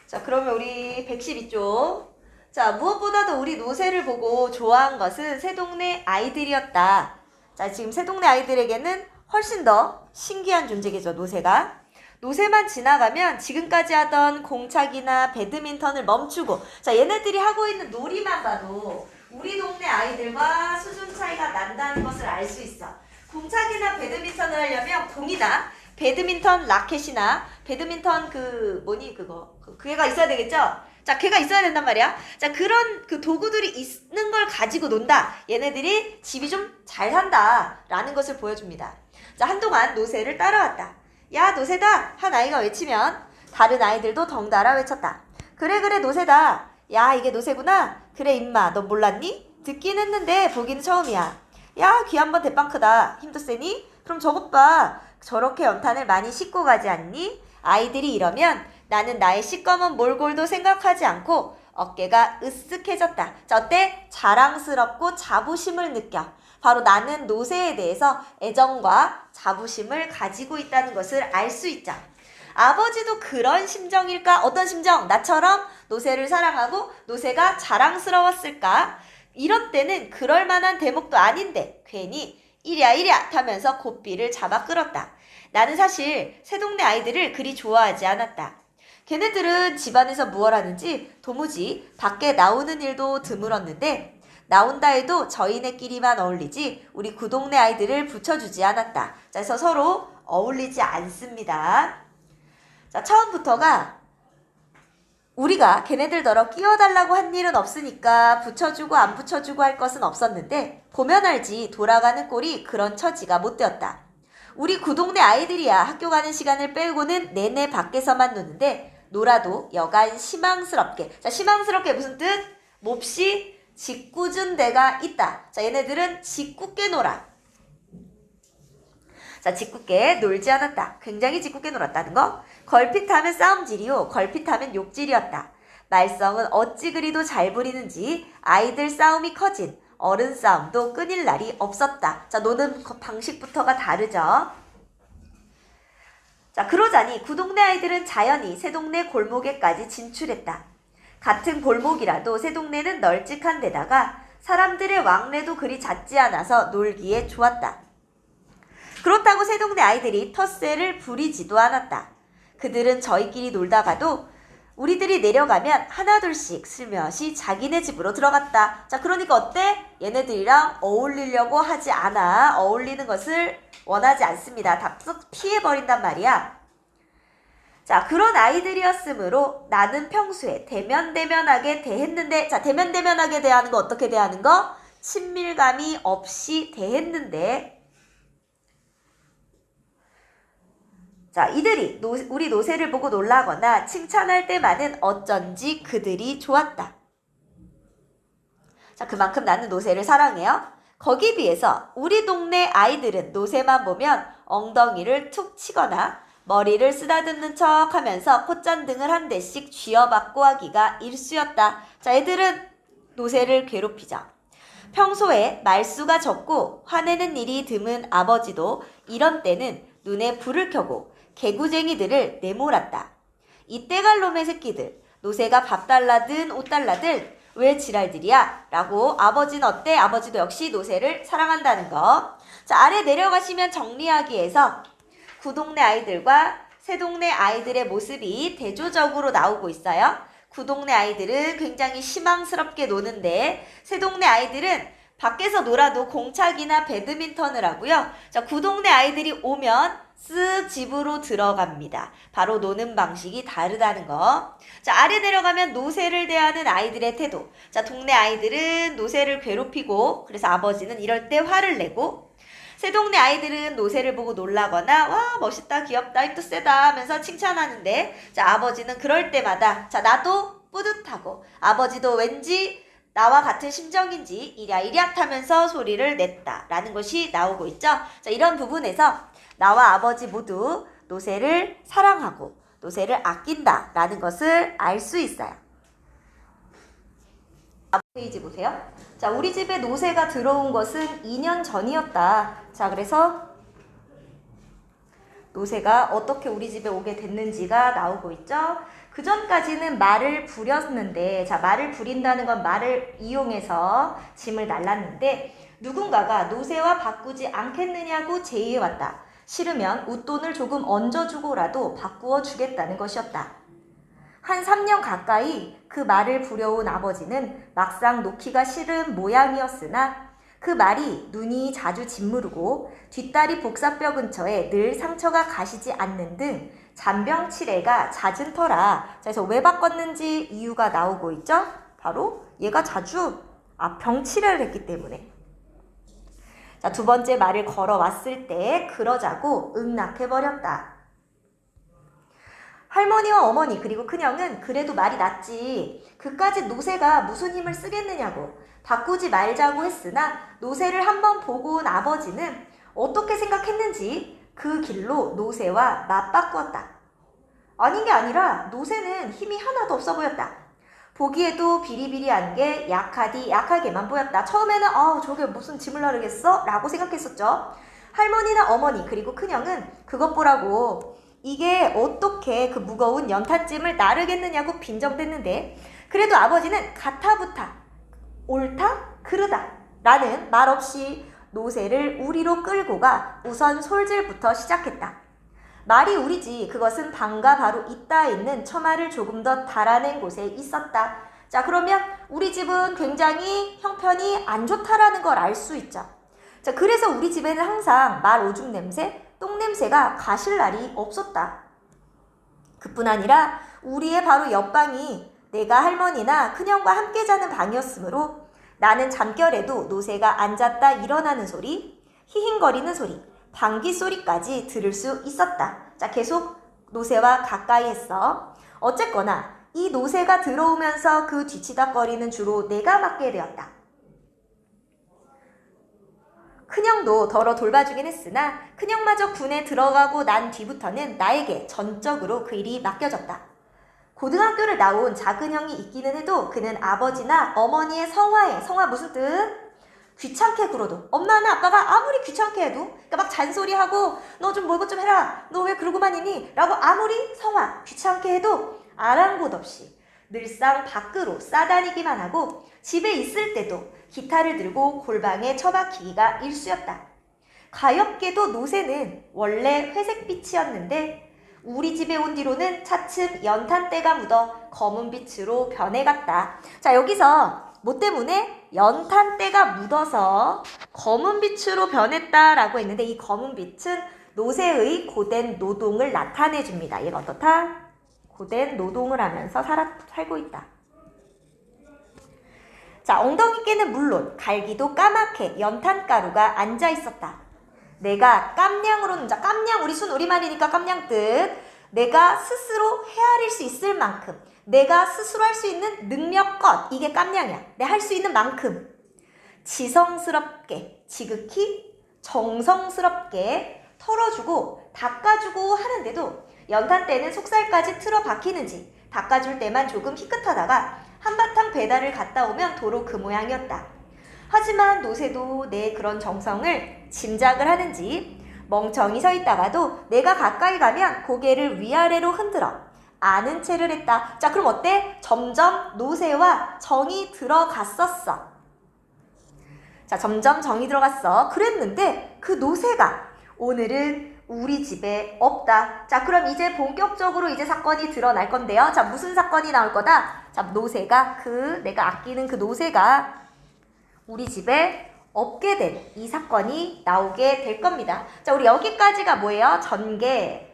자, 그러면 우리 112쪽. 자, 무엇보다도 우리 노새를 보고 좋아한 것은 새동네 아이들이었다. 자, 지금 새동네 아이들에게는 훨씬 더 신기한 존재겠죠, 노새가. 노새만 지나가면 지금까지 하던 공차기나 배드민턴을 멈추고 자 얘네들이 하고 있는 놀이만 봐도 우리 동네 아이들과 수준 차이가 난다는 것을 알 수 있어. 공차기나 배드민턴을 하려면 공이나 배드민턴 라켓이나 배드민턴 그게가 있어야 되겠죠? 자, 걔가 있어야 된단 말이야. 자, 그런 그 도구들이 있는 걸 가지고 논다. 얘네들이 집이 좀 잘 산다 라는 것을 보여줍니다. 자, 한동안 노새를 따라왔다. 야 노새다 한 아이가 외치면 다른 아이들도 덩달아 외쳤다. 그래 노새다. 야 이게 노새구나. 그래 임마 넌 몰랐니? 듣긴 했는데 보기는 처음이야. 야 귀 한번 대빵 크다. 힘도 세니? 그럼 저것 봐. 저렇게 연탄을 많이 싣고 가지 않니? 아이들이 이러면 나는 나의 시꺼먼 몰골도 생각하지 않고 어깨가 으쓱해졌다. 자 어때? 자랑스럽고 자부심을 느껴. 바로 나는 노새에 대해서 애정과 자부심을 가지고 있다는 것을 알 수 있죠. 아버지도 그런 심정일까? 어떤 심정? 나처럼 노새를 사랑하고 노새가 자랑스러웠을까? 이런 때는 그럴 만한 대목도 아닌데 괜히 이랴 하면서 고삐를 잡아 끌었다. 나는 사실 새동네 아이들을 그리 좋아하지 않았다. 걔네들은 집안에서 무얼 하는지 도무지 밖에 나오는 일도 드물었는데 나온다 해도 저희네끼리만 어울리지 우리 구동네 아이들을 붙여주지 않았다. 자, 그래서 서로 어울리지 않습니다. 자, 처음부터가 우리가 걔네들더러 끼워달라고 한 일은 없으니까 붙여주고 안 붙여주고 할 것은 없었는데 보면 알지 돌아가는 꼴이 그런 처지가 못 되었다. 우리 구동네 아이들이야 학교 가는 시간을 빼고는 내내 밖에서만 노는데 놀아도 여간 희망스럽게. 자, 희망스럽게 무슨 뜻? 몹시 짓궂은 데가 있다. 자, 얘네들은 짓궂게 놀아. 자, 짓궂게 놀지 않았다. 굉장히 짓궂게 놀았다는 거. 걸핏하면 싸움질이요. 걸핏하면 욕질이었다. 말썽은 어찌 그리도 잘 부리는지 아이들 싸움이 커진 어른 싸움도 끊일 날이 없었다. 자, 노는 방식부터가 다르죠. 자, 그러자니 구동네 아이들은 자연히 새동네 골목에까지 진출했다. 같은 골목이라도 새동네는 널찍한 데다가 사람들의 왕래도 그리 잦지 않아서 놀기에 좋았다. 그렇다고 새동네 아이들이 텃세를 부리지도 않았다. 그들은 저희끼리 놀다가도 우리들이 내려가면 하나둘씩 슬며시 자기네 집으로 들어갔다. 자, 그러니까 어때? 얘네들이랑 어울리려고 하지 않아. 어울리는 것을 원하지 않습니다. 다 피해버린단 말이야. 자, 그런 아이들이었으므로 나는 평소에 대면대면하게 대했는데, 자, 대면대면하게 대하는 거 어떻게 대하는 거? 친밀감이 없이 대했는데, 자, 이들이 우리 노새를 보고 놀라거나 칭찬할 때만은 어쩐지 그들이 좋았다. 자, 그만큼 나는 노새를 사랑해요. 거기에 비해서 우리 동네 아이들은 노새만 보면 엉덩이를 툭 치거나 머리를 쓰다듬는 척 하면서 콧잔등을 한 대씩 쥐어받고 하기가 일쑤였다. 자, 애들은 노새를 괴롭히죠. 평소에 말수가 적고 화내는 일이 드문 아버지도 이런 때는 눈에 불을 켜고 개구쟁이들을 내몰았다. 이때 갈 놈의 새끼들, 노새가 밥 달라든 옷 달라든 왜 지랄들이야? 라고 아버지는 어때? 아버지도 역시 노새를 사랑한다는 거. 자, 아래 내려가시면 정리하기 위해서 구동네 아이들과 새동네 아이들의 모습이 대조적으로 나오고 있어요. 구동네 아이들은 굉장히 희망스럽게 노는데 새동네 아이들은 밖에서 놀아도 공차기나 배드민턴을 하고요. 자, 구동네 아이들이 오면 쓱 집으로 들어갑니다. 바로 노는 방식이 다르다는 거. 자, 아래 내려가면 노새를 대하는 아이들의 태도. 자, 동네 아이들은 노새를 괴롭히고 그래서 아버지는 이럴 때 화를 내고 새동네 아이들은 노새를 보고 놀라거나 와 멋있다 귀엽다 힘도 세다 하면서 칭찬하는데 자, 아버지는 그럴 때마다 자, 나도 뿌듯하고 아버지도 왠지 나와 같은 심정인지 이랴이랴 하면서 소리를 냈다 라는 것이 나오고 있죠. 자, 이런 부분에서 나와 아버지 모두 노새를 사랑하고 노새를 아낀다 라는 것을 알 수 있어요. 페이지 보세요. 자, 우리 집에 노새가 들어온 것은 2년 전이었다. 자, 그래서 노새가 어떻게 우리 집에 오게 됐는지가 나오고 있죠. 그 전까지는 말을 부렸는데, 자, 말을 부린다는 건 말을 이용해서 짐을 날랐는데 누군가가 노새와 바꾸지 않겠느냐고 제의해왔다. 싫으면 웃돈을 조금 얹어주고라도 바꾸어 주겠다는 것이었다. 한 3년 가까이 그 말을 부려온 아버지는 막상 놓기가 싫은 모양이었으나 그 말이 눈이 자주 짓무르고 뒷다리 복사뼈 근처에 늘 상처가 가시지 않는 등 잔병치레가 잦은 터라. 그래서 왜 바꿨는지 이유가 나오고 있죠. 바로 얘가 자주 병치레를 했기 때문에. 자, 두 번째 말을 걸어왔을 때 그러자고 응낙해버렸다. 할머니와 어머니 그리고 큰형은 그래도 말이 낫지. 그까짓 노새가 무슨 힘을 쓰겠느냐고 바꾸지 말자고 했으나 노새를 한번 보고 온 아버지는 어떻게 생각했는지 그 길로 노새와 맞바꾸었다. 아닌 게 아니라 노새는 힘이 하나도 없어 보였다. 보기에도 비리비리한 게 약하게만 보였다. 처음에는 저게 무슨 짐을 나르겠어? 라고 생각했었죠. 할머니나 어머니 그리고 큰형은 그것 보라고 이게 어떻게 그 무거운 연탄찜을 나르겠느냐고 빈정댔는데 그래도 아버지는 가타부타, 옳다, 그르다 라는 말 없이 노새를 우리로 끌고 가 우선 솔질부터 시작했다. 말이 우리지 그것은 방과 바로 이따에 있는 처마를 조금 더 달아낸 곳에 있었다. 자, 그러면 우리 집은 굉장히 형편이 안 좋다라는 걸 알 수 있죠. 자, 그래서 우리 집에는 항상 말 오줌 냄새, 똥 냄새가 가실 날이 없었다. 그뿐 아니라 우리의 바로 옆방이 내가 할머니나 큰형과 함께 자는 방이었으므로 나는 잠결에도 노새가 앉았다 일어나는 소리, 히힝거리는 소리, 방귀 소리까지 들을 수 있었다. 자, 계속 노새와 가까이 했어. 어쨌거나 이 노새가 들어오면서 그 뒤치다거리는 주로 내가 맡게 되었다. 큰형도 덜어 돌봐주긴 했으나 큰형마저 군에 들어가고 난 뒤부터는 나에게 전적으로 그 일이 맡겨졌다. 고등학교를 나온 작은 형이 있기는 해도 그는 아버지나 어머니의 성화 무슨 뜻? 귀찮게 굴어도 엄마나 아빠가 아무리 귀찮게 해도 그러니까 막 잔소리하고 너 좀 뭐 이것 좀 해라 너 왜 그러고만 있니? 라고 아무리 성화 귀찮게 해도 아랑곳 없이 늘상 밖으로 싸다니기만 하고 집에 있을 때도 기타를 들고 골방에 처박히기가 일쑤였다. 가엾게도 노새는 원래 회색빛이었는데 우리 집에 온 뒤로는 차츰 연탄때가 묻어 검은 빛으로 변해갔다. 자, 여기서 뭐 때문에? 연탄때가 묻어서 검은 빛으로 변했다라고 했는데 이 검은 빛은 노새의 고된 노동을 나타내 줍니다. 얘가 어떻다? 고된 노동을 하면서 살고 있다. 자, 엉덩이께는 물론 갈기도 까맣게 연탄가루가 앉아 있었다. 내가 깜냥으로는 자, 깜냥 우리 순 우리말이니까 깜냥 뜻. 내가 스스로 헤아릴 수 있을 만큼 내가 스스로 할 수 있는 능력껏 이게 깜냥이야. 내가 할 수 있는 만큼 지성스럽게 지극히 정성스럽게 털어주고 닦아주고 하는데도 연탄때는 속살까지 틀어 박히는지 닦아줄 때만 조금 희끗하다가 한바탕 배달을 갔다 오면 도로 그 모양이었다. 하지만 노새도 내 그런 정성을 짐작을 하는지 멍청이 서 있다가도 내가 가까이 가면 고개를 위아래로 흔들어 아는 체를 했다. 자, 그럼 어때? 점점 노새와 정이 들어갔었어. 자, 점점 정이 들어갔어. 그랬는데 그 노새가 오늘은 우리 집에 없다. 자, 그럼 이제 본격적으로 이제 사건이 드러날 건데요. 자, 무슨 사건이 나올 거다? 자, 노새가 내가 아끼는 그 노새가 우리 집에 없게 된 이 사건이 나오게 될 겁니다. 자, 우리 여기까지가 뭐예요? 전개.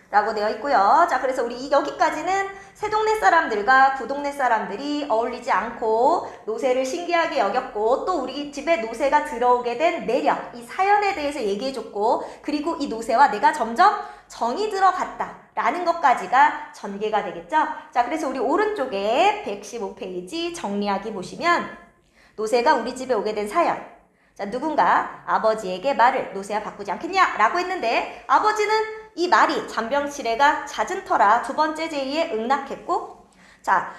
라고 되어 있고요. 자, 그래서 우리 여기까지는 새 동네 사람들과 구 동네 사람들이 어울리지 않고 노새를 신기하게 여겼고 또 우리 집에 노새가 들어오게 된 내력, 이 사연에 대해서 얘기해줬고 그리고 이 노새와 내가 점점 정이 들어갔다 라는 것까지가 전개가 되겠죠. 자, 그래서 우리 오른쪽에 115페이지 정리하기 보시면 노새가 우리 집에 오게 된 사연. 자, 누군가 아버지에게 말을 노새야 바꾸지 않겠냐 라고 했는데 아버지는 이 말이 잔병치레가 잦은 터라 두 번째 제의에 응낙했고 자,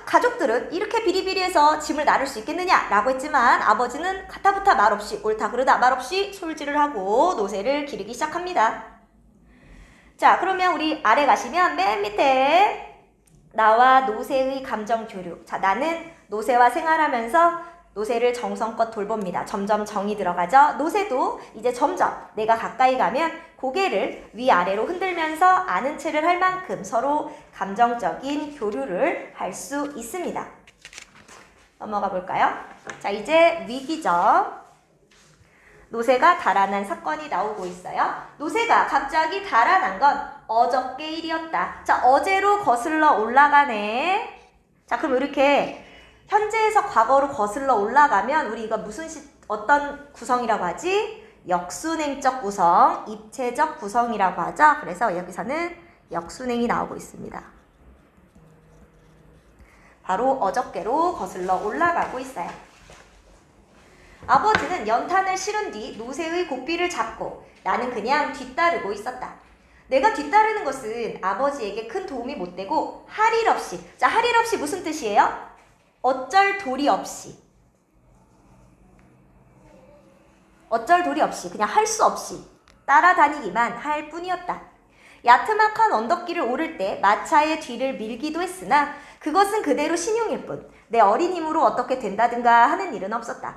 가족들은 이렇게 비리비리해서 짐을 나를 수 있겠느냐 라고 했지만 아버지는 가타부타 말 없이 옳다 그르다 말 없이 솔질을 하고 노새를 기르기 시작합니다. 자, 그러면 우리 아래 가시면 맨 밑에 나와 노새의 감정 교류. 자, 나는 노새와 생활하면서 노새를 정성껏 돌봅니다. 점점 정이 들어가죠. 노새도 이제 점점 내가 가까이 가면 고개를 위아래로 흔들면서 아는 체를 할 만큼 서로 감정적인 교류를 할 수 있습니다. 넘어가 볼까요? 자, 이제 위기죠. 노새가 달아난 사건이 나오고 있어요. 노새가 갑자기 달아난 건 어저께 일이었다. 자, 어제로 거슬러 올라가네. 자, 그럼 이렇게 현재에서 과거로 거슬러 올라가면 우리 이거 어떤 구성이라고 하지? 역순행적 구성, 입체적 구성이라고 하죠. 그래서 여기서는 역순행이 나오고 있습니다. 바로 어저께로 거슬러 올라가고 있어요. 아버지는 연탄을 실은 뒤 노새의 고삐를 잡고 나는 그냥 뒤따르고 있었다. 내가 뒤따르는 것은 아버지에게 큰 도움이 못 되고 할 일 없이. 자, 할 일 없이 무슨 뜻이에요? 어쩔 도리 없이. 어쩔 도리 없이 그냥 할 수 없이 따라다니기만 할 뿐이었다. 야트막한 언덕길을 오를 때 마차의 뒤를 밀기도 했으나 그것은 그대로 신용일 뿐 내 어린 힘으로 어떻게 된다든가 하는 일은 없었다.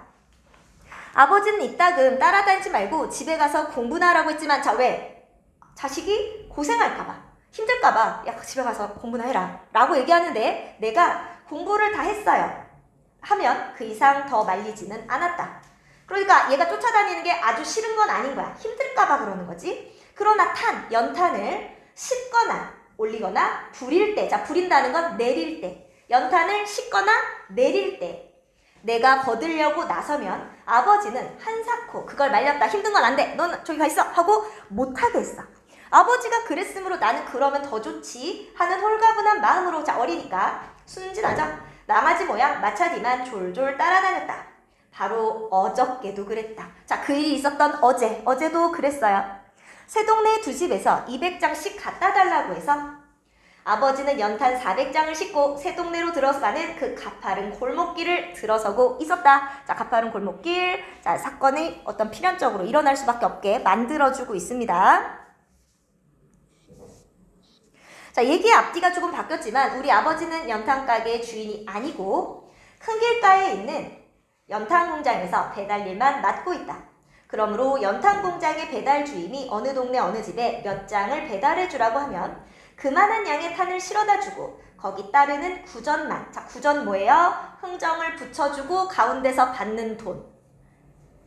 아버지는 이따금 따라다니지 말고 집에 가서 공부나 하라고 했지만 자 왜? 자식이 고생할까봐 힘들까봐 야 집에 가서 공부나 해라 라고 얘기하는데 내가 공부를 다 했어요 하면 그 이상 더 말리지는 않았다. 그러니까 얘가 쫓아다니는 게 아주 싫은 건 아닌 거야. 힘들까봐 그러는 거지. 그러나 연탄을 싣거나 올리거나 부릴 때, 자 부린다는 건 내릴 때, 연탄을 싣거나 내릴 때 내가 거들려고 나서면 아버지는 한사코 그걸 말렸다. 힘든 건 안 돼. 넌 저기 가 있어 하고 못하게 했어. 아버지가 그랬으므로 나는 그러면 더 좋지 하는 홀가분한 마음으로 자 어리니까 순진하죠. 낭아지 모양 마차 뒤만 졸졸 따라다녔다. 바로 어저께도 그랬다. 자, 그 일이 있었던 어제도 그랬어요. 새 동네 두 집에서 200장씩 갖다 달라고 해서 아버지는 연탄 400장을 싣고 새 동네로 들어가는 그 가파른 골목길을 들어서고 있었다. 자, 가파른 골목길. 자, 사건이 어떤 필연적으로 일어날 수밖에 없게 만들어주고 있습니다. 자, 얘기의 앞뒤가 조금 바뀌었지만 우리 아버지는 연탄 가게의 주인이 아니고 큰 길가에 있는 연탄 공장에서 배달 일만 맡고 있다. 그러므로 연탄 공장의 배달 주임이 어느 동네 어느 집에 몇 장을 배달해 주라고 하면 그만한 양의 탄을 실어다 주고 거기 따르는 구전만. 자, 구전 뭐예요? 흥정을 붙여주고 가운데서 받는 돈.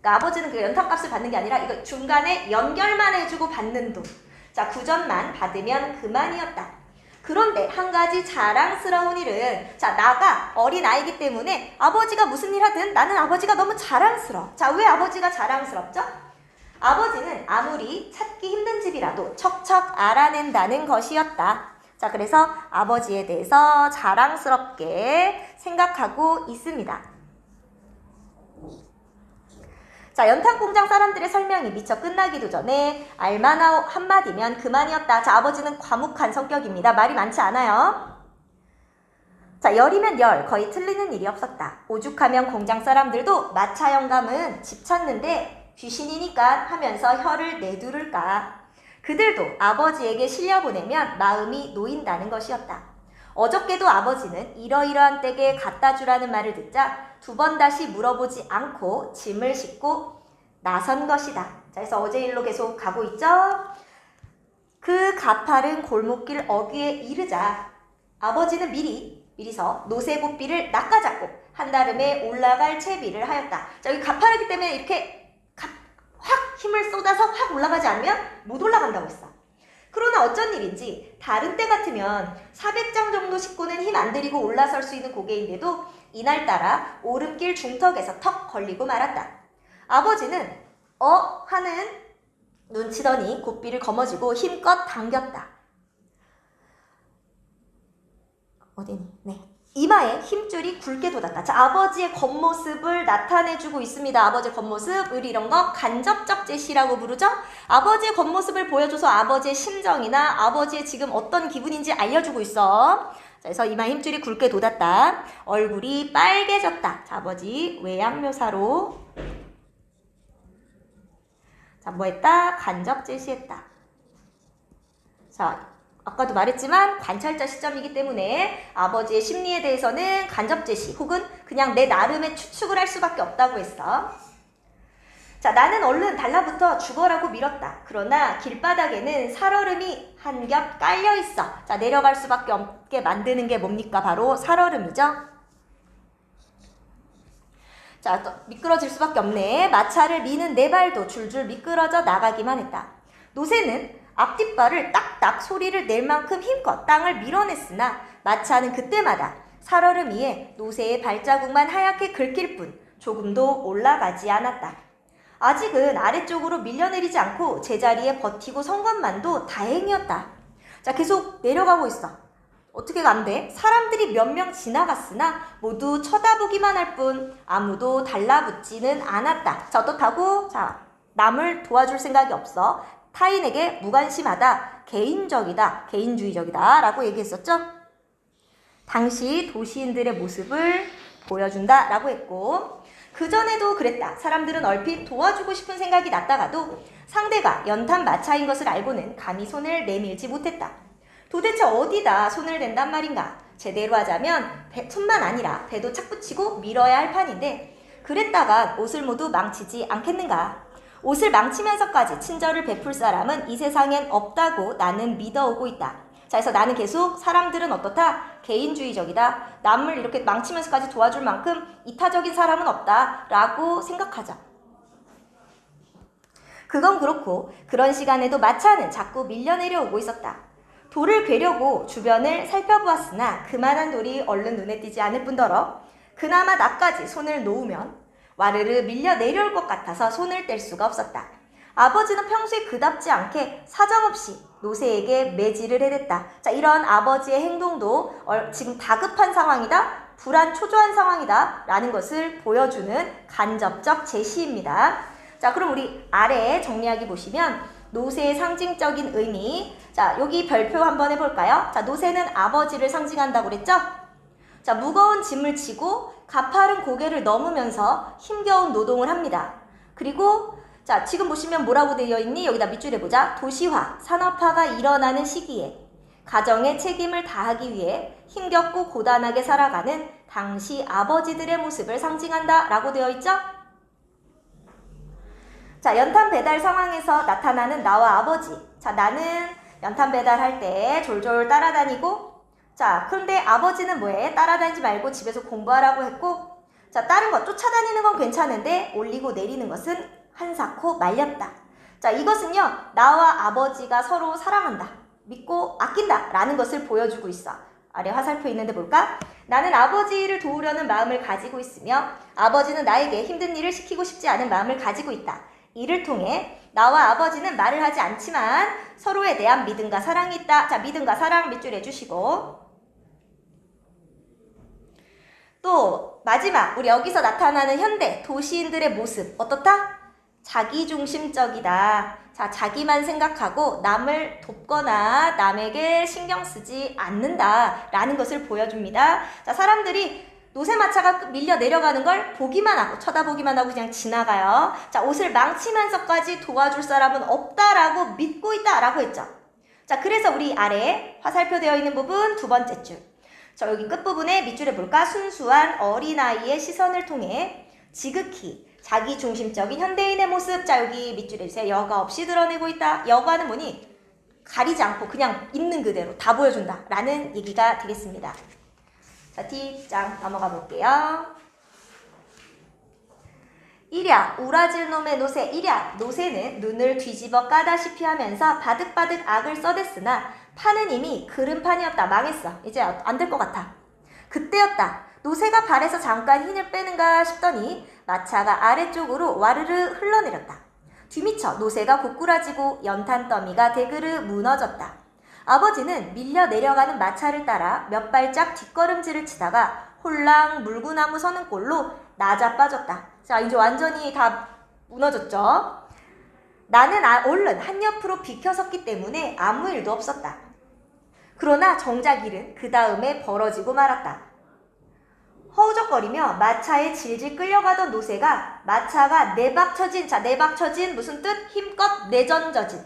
그러니까 아버지는 그 연탄값을 받는 게 아니라 이거 중간에 연결만 해주고 받는 돈. 자, 구전만 받으면 그만이었다. 그런데 한 가지 자랑스러운 일은 자 나가 어린아이기 때문에 아버지가 무슨 일 하든 나는 아버지가 너무 자랑스러워. 자, 왜 아버지가 자랑스럽죠? 아버지는 아무리 찾기 힘든 집이라도 척척 알아낸다는 것이었다. 자, 그래서 아버지에 대해서 자랑스럽게 생각하고 있습니다. 자, 연탄공장 사람들의 설명이 미처 끝나기도 전에 알만하오 한마디면 그만이었다. 자, 아버지는 과묵한 성격입니다. 말이 많지 않아요. 자, 열이면 열, 거의 틀리는 일이 없었다. 오죽하면 공장 사람들도 마차 영감은 집 찾는데 귀신이니까 하면서 혀를 내두를까. 그들도 아버지에게 실려보내면 마음이 놓인다는 것이었다. 어저께도 아버지는 이러이러한 댁에 갖다 주라는 말을 듣자 두 번 다시 물어보지 않고 짐을 싣고 나선 것이다. 자, 그래서 어제 일로 계속 가고 있죠? 그 가파른 골목길 어귀에 이르자 아버지는 미리서 노새고삐를 낚아잡고 한다름에 올라갈 채비를 하였다. 자, 여기 가파르기 때문에 이렇게 확 힘을 쏟아서 확 올라가지 않으면 못 올라간다고 했어. 그러나 어쩐 일인지 다른 때 같으면 400장 정도 싣고는 힘 안 들이고 올라설 수 있는 고개인데도 이날따라 오름길 중턱에서 턱 걸리고 말았다. 아버지는 하는 눈치더니 고삐를 거머쥐고 힘껏 당겼다. 어디니? 네. 이마에 힘줄이 굵게 돋았다. 자, 아버지의 겉모습을 나타내주고 있습니다. 아버지의 겉모습, 우리 이런 거 간접적 제시라고 부르죠? 아버지의 겉모습을 보여줘서 아버지의 심정이나 아버지의 지금 어떤 기분인지 알려주고 있어. 자, 그래서 이마에 힘줄이 굵게 돋았다. 얼굴이 빨개졌다. 자, 아버지 외양묘사로 자, 뭐 했다? 간접 제시했다. 자, 아까도 말했지만 관찰자 시점이기 때문에 아버지의 심리에 대해서는 간접 제시 혹은 그냥 내 나름의 추측을 할 수밖에 없다고 했어. 자, 나는 얼른 달라붙어 죽어라고 밀었다. 그러나 길바닥에는 살얼음이 한 겹 깔려 있어. 자, 내려갈 수밖에 없게 만드는 게 뭡니까? 바로 살얼음이죠. 자, 또 미끄러질 수밖에 없네. 마차를 미는 네 발도 줄줄 미끄러져 나가기만 했다. 노새는 앞뒷발을 딱딱 소리를 낼 만큼 힘껏 땅을 밀어냈으나 마차는 그때마다 살얼음 위에 노새의 발자국만 하얗게 긁힐 뿐 조금도 올라가지 않았다. 아직은 아래쪽으로 밀려내리지 않고 제자리에 버티고 선 것만도 다행이었다. 자, 계속 내려가고 있어. 어떻게 간대? 사람들이 몇 명 지나갔으나 모두 쳐다보기만 할 뿐 아무도 달라붙지는 않았다. 자, 어떻다고? 자, 남을 도와줄 생각이 없어. 타인에게 무관심하다, 개인적이다, 개인주의적이다 라고 얘기했었죠. 당시 도시인들의 모습을 보여준다 라고 했고 그전에도 그랬다. 사람들은 얼핏 도와주고 싶은 생각이 났다가도 상대가 연탄 마차인 것을 알고는 감히 손을 내밀지 못했다. 도대체 어디다 손을 댄단 말인가? 제대로 하자면 손만 아니라 배도 착붙이고 밀어야 할 판인데 그랬다가 옷을 모두 망치지 않겠는가? 옷을 망치면서까지 친절을 베풀 사람은 이 세상엔 없다고 나는 믿어오고 있다. 자, 그래서 나는 계속 사람들은 어떻다? 개인주의적이다. 남을 이렇게 망치면서까지 도와줄 만큼 이타적인 사람은 없다. 라고 생각하자. 그건 그렇고 그런 시간에도 마차는 자꾸 밀려 내려오고 있었다. 돌을 괴려고 주변을 살펴보았으나 그만한 돌이 얼른 눈에 띄지 않을 뿐더러 그나마 나까지 손을 놓으면 와르르 밀려 내려올 것 같아서 손을 뗄 수가 없었다. 아버지는 평소에 그답지 않게 사정없이 노새에게 매질을 해댔다. 자, 이런 아버지의 행동도 지금 다급한 상황이다, 불안 초조한 상황이다 라는 것을 보여주는 간접적 제시입니다. 자, 그럼 우리 아래에 정리하기 보시면 노새의 상징적인 의미, 자, 여기 별표 한번 해볼까요? 자, 노새는 아버지를 상징한다고 그랬죠? 자, 무거운 짐을 지고 가파른 고개를 넘으면서 힘겨운 노동을 합니다. 그리고 자, 지금 보시면 뭐라고 되어 있니? 여기다 밑줄에 보자. 도시화, 산업화가 일어나는 시기에 가정의 책임을 다하기 위해 힘겹고 고단하게 살아가는 당시 아버지들의 모습을 상징한다 라고 되어 있죠? 자, 연탄 배달 상황에서 나타나는 나와 아버지. 자, 나는 연탄 배달할 때 졸졸 따라다니고, 자, 그런데 아버지는 뭐해? 따라다니지 말고 집에서 공부하라고 했고, 자, 다른 것 쫓아다니는 건 괜찮은데 올리고 내리는 것은 한사코 말렸다. 자, 이것은요, 나와 아버지가 서로 사랑한다, 믿고 아낀다 라는 것을 보여주고 있어. 아래 화살표 있는데 볼까? 나는 아버지를 도우려는 마음을 가지고 있으며 아버지는 나에게 힘든 일을 시키고 싶지 않은 마음을 가지고 있다. 이를 통해 나와 아버지는 말을 하지 않지만 서로에 대한 믿음과 사랑이 있다. 자, 믿음과 사랑 밑줄 해주시고, 또 마지막 우리 여기서 나타나는 현대 도시인들의 모습 어떻다? 자기중심적이다. 자, 자기만 생각하고 남을 돕거나 남에게 신경 쓰지 않는다 라는 것을 보여줍니다. 자, 사람들이 노새마차가 밀려 내려가는 걸 보기만 하고 쳐다보기만 하고 그냥 지나가요. 자, 옷을 망치면서까지 도와줄 사람은 없다라고 믿고 있다라고 했죠. 자, 그래서 우리 아래에 화살표 되어 있는 부분 두 번째 줄, 자, 여기 끝부분에 밑줄에 볼까? 순수한 어린아이의 시선을 통해 지극히 자기중심적인 현대인의 모습. 자, 여기 밑줄에 주세요. 여과 없이 드러내고 있다. 여과는 뭐니? 가리지 않고 그냥 있는 그대로 다 보여준다 라는 얘기가 되겠습니다. 자, D장 넘어가 볼게요. 이랴 우라질 놈의 노새. 이랴 노새는 눈을 뒤집어 까다시피 하면서 바득바득 악을 써댔으나 판은 이미 그른판이었다. 망했어. 이제 안 될 것 같아. 그때였다. 노새가 발에서 잠깐 힘을 빼는가 싶더니 마차가 아래쪽으로 와르르 흘러내렸다. 뒤미쳐 노새가 고꾸라지고 연탄 더미가 대그르 무너졌다. 아버지는 밀려 내려가는 마차를 따라 몇 발짝 뒷걸음질을 치다가 홀랑 물구나무 서는 꼴로 나자빠졌다. 자, 이제 완전히 다 무너졌죠? 나는 얼른 한옆으로 비켜섰기 때문에 아무 일도 없었다. 그러나 정작 일은 그 다음에 벌어지고 말았다. 허우적거리며 마차에 질질 끌려가던 노새가 마차가 내박쳐진, 자, 내박쳐진 무슨 뜻? 힘껏 내던져진.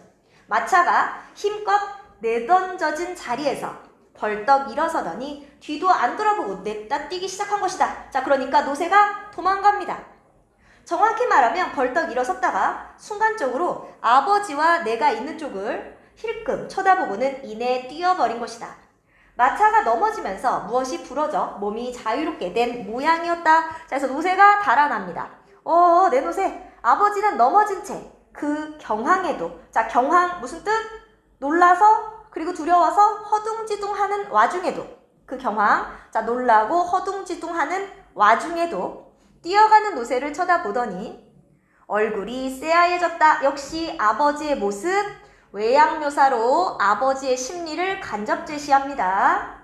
마차가 힘껏 내던져진 자리에서 벌떡 일어서더니 뒤도 안 돌아보고 냅다 뛰기 시작한 것이다. 자, 그러니까 노새가 도망갑니다. 정확히 말하면 벌떡 일어섰다가 순간적으로 아버지와 내가 있는 쪽을 힐끔 쳐다보고는 이내 뛰어버린 것이다. 마차가 넘어지면서 무엇이 부러져 몸이 자유롭게 된 모양이었다. 자, 그래서 노새가 달아납니다. 내 노새. 아버지는 넘어진 채 그 경황에도, 자, 경황 무슨 뜻? 놀라서 그리고 두려워서 허둥지둥하는 와중에도, 그 경황, 자, 놀라고 허둥지둥하는 와중에도 뛰어가는 노새를 쳐다보더니 얼굴이 새하얘졌다. 역시 아버지의 모습, 외양묘사로 아버지의 심리를 간접 제시합니다.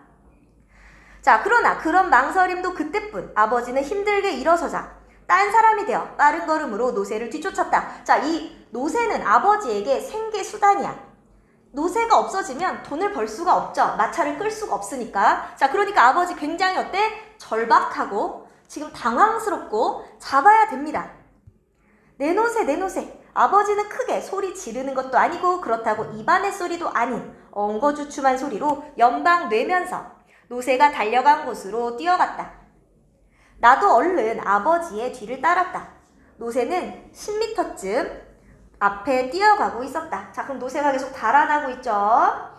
자, 그러나 그런 망설임도 그때뿐. 아버지는 힘들게 일어서자 딴 사람이 되어 빠른 걸음으로 노새를 뒤쫓았다. 자, 이 노새는 아버지에게 생계수단이야. 노새가 없어지면 돈을 벌 수가 없죠. 마차를 끌 수가 없으니까. 자, 그러니까 아버지 굉장히 어때? 절박하고 지금 당황스럽고 잡아야 됩니다. 내놓으세 내놓으세. 아버지는 크게 소리 지르는 것도 아니고 그렇다고 입안의 소리도 아닌 엉거주춤한 소리로 연방뇌면서 노새가 달려간 곳으로 뛰어갔다. 나도 얼른 아버지의 뒤를 따랐다. 노새는 10m쯤 앞에 뛰어가고 있었다. 자, 그럼 노새가 계속 달아나고 있죠.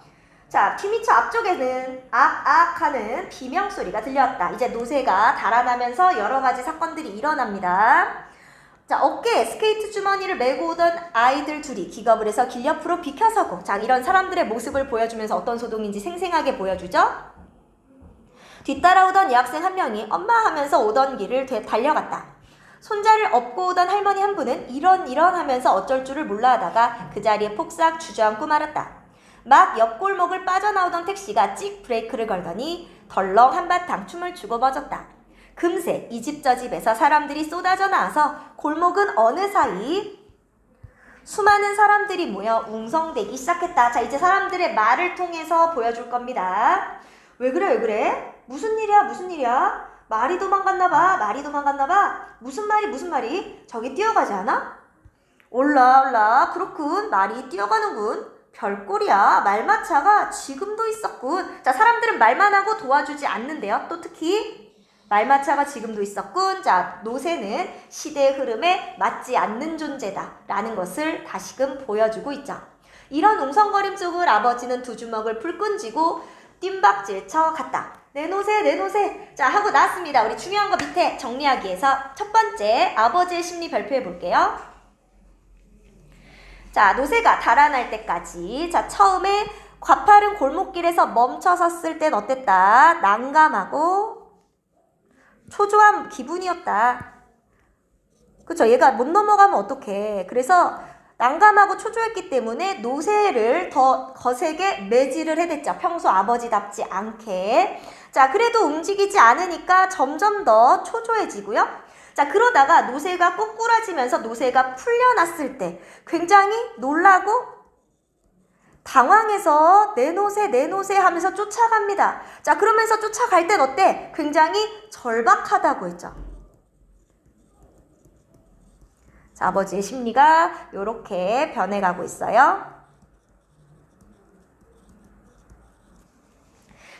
자, 뒤미처 앞쪽에는 악악 하는 비명소리가 들려왔다. 이제 노새가 달아나면서 여러 가지 사건들이 일어납니다. 자, 어깨에 스케이트 주머니를 메고 오던 아이들 둘이 기겁을 해서 길 옆으로 비켜서고, 자, 이런 사람들의 모습을 보여주면서 어떤 소동인지 생생하게 보여주죠. 뒤따라오던 여학생 한 명이 엄마 하면서 오던 길을 달려갔다. 손자를 업고 오던 할머니 한 분은 이런 하면서 어쩔 줄을 몰라 하다가 그 자리에 폭삭 주저앉고 말았다. 막 옆골목을 빠져나오던 택시가 찍 브레이크를 걸더니 덜렁 한바탕 춤을 추고 멎었다. 금세 이 집 저 집에서 사람들이 쏟아져 나와서 골목은 어느 사이 수많은 사람들이 모여 웅성대기 시작했다. 자, 이제 사람들의 말을 통해서 보여줄 겁니다. 왜 그래 왜 그래? 무슨 일이야? 말이 도망갔나 봐. 무슨 말이? 저기 뛰어가지 않아? 올라 그렇군. 말이 뛰어가는군. 별꼴이야. 말마차가 지금도 있었군. 자, 사람들은 말만 하고 도와주지 않는데요. 또 특히 말마차가 지금도 있었군. 자, 노새는 시대의 흐름에 맞지 않는 존재다 라는 것을 다시금 보여주고 있죠. 이런 웅성거림 속을 아버지는 두 주먹을 불끈 쥐고 뜀박질 쳐 갔다. 내놓으세. 자, 하고 나왔습니다. 우리 중요한 거 밑에 정리하기 위해서 첫 번째 아버지의 심리 발표해 볼게요. 자, 노새가 달아날 때까지. 자, 처음에 가파른 골목길에서 멈춰 섰을 땐 어땠다? 난감하고 초조한 기분이었다. 그쵸? 얘가 못 넘어가면 어떡해. 그래서 난감하고 초조했기 때문에 노새를 더 거세게 매질을 해댔죠. 평소 아버지답지 않게. 자, 그래도 움직이지 않으니까 점점 더 초조해지고요. 자, 그러다가 노새가 꼬꾸라지면서 노새가 풀려났을 때 굉장히 놀라고 당황해서 내놓으세 하면서 쫓아갑니다. 자, 그러면서 쫓아갈 땐 어때? 굉장히 절박하다고 했죠. 자, 아버지의 심리가 이렇게 변해가고 있어요.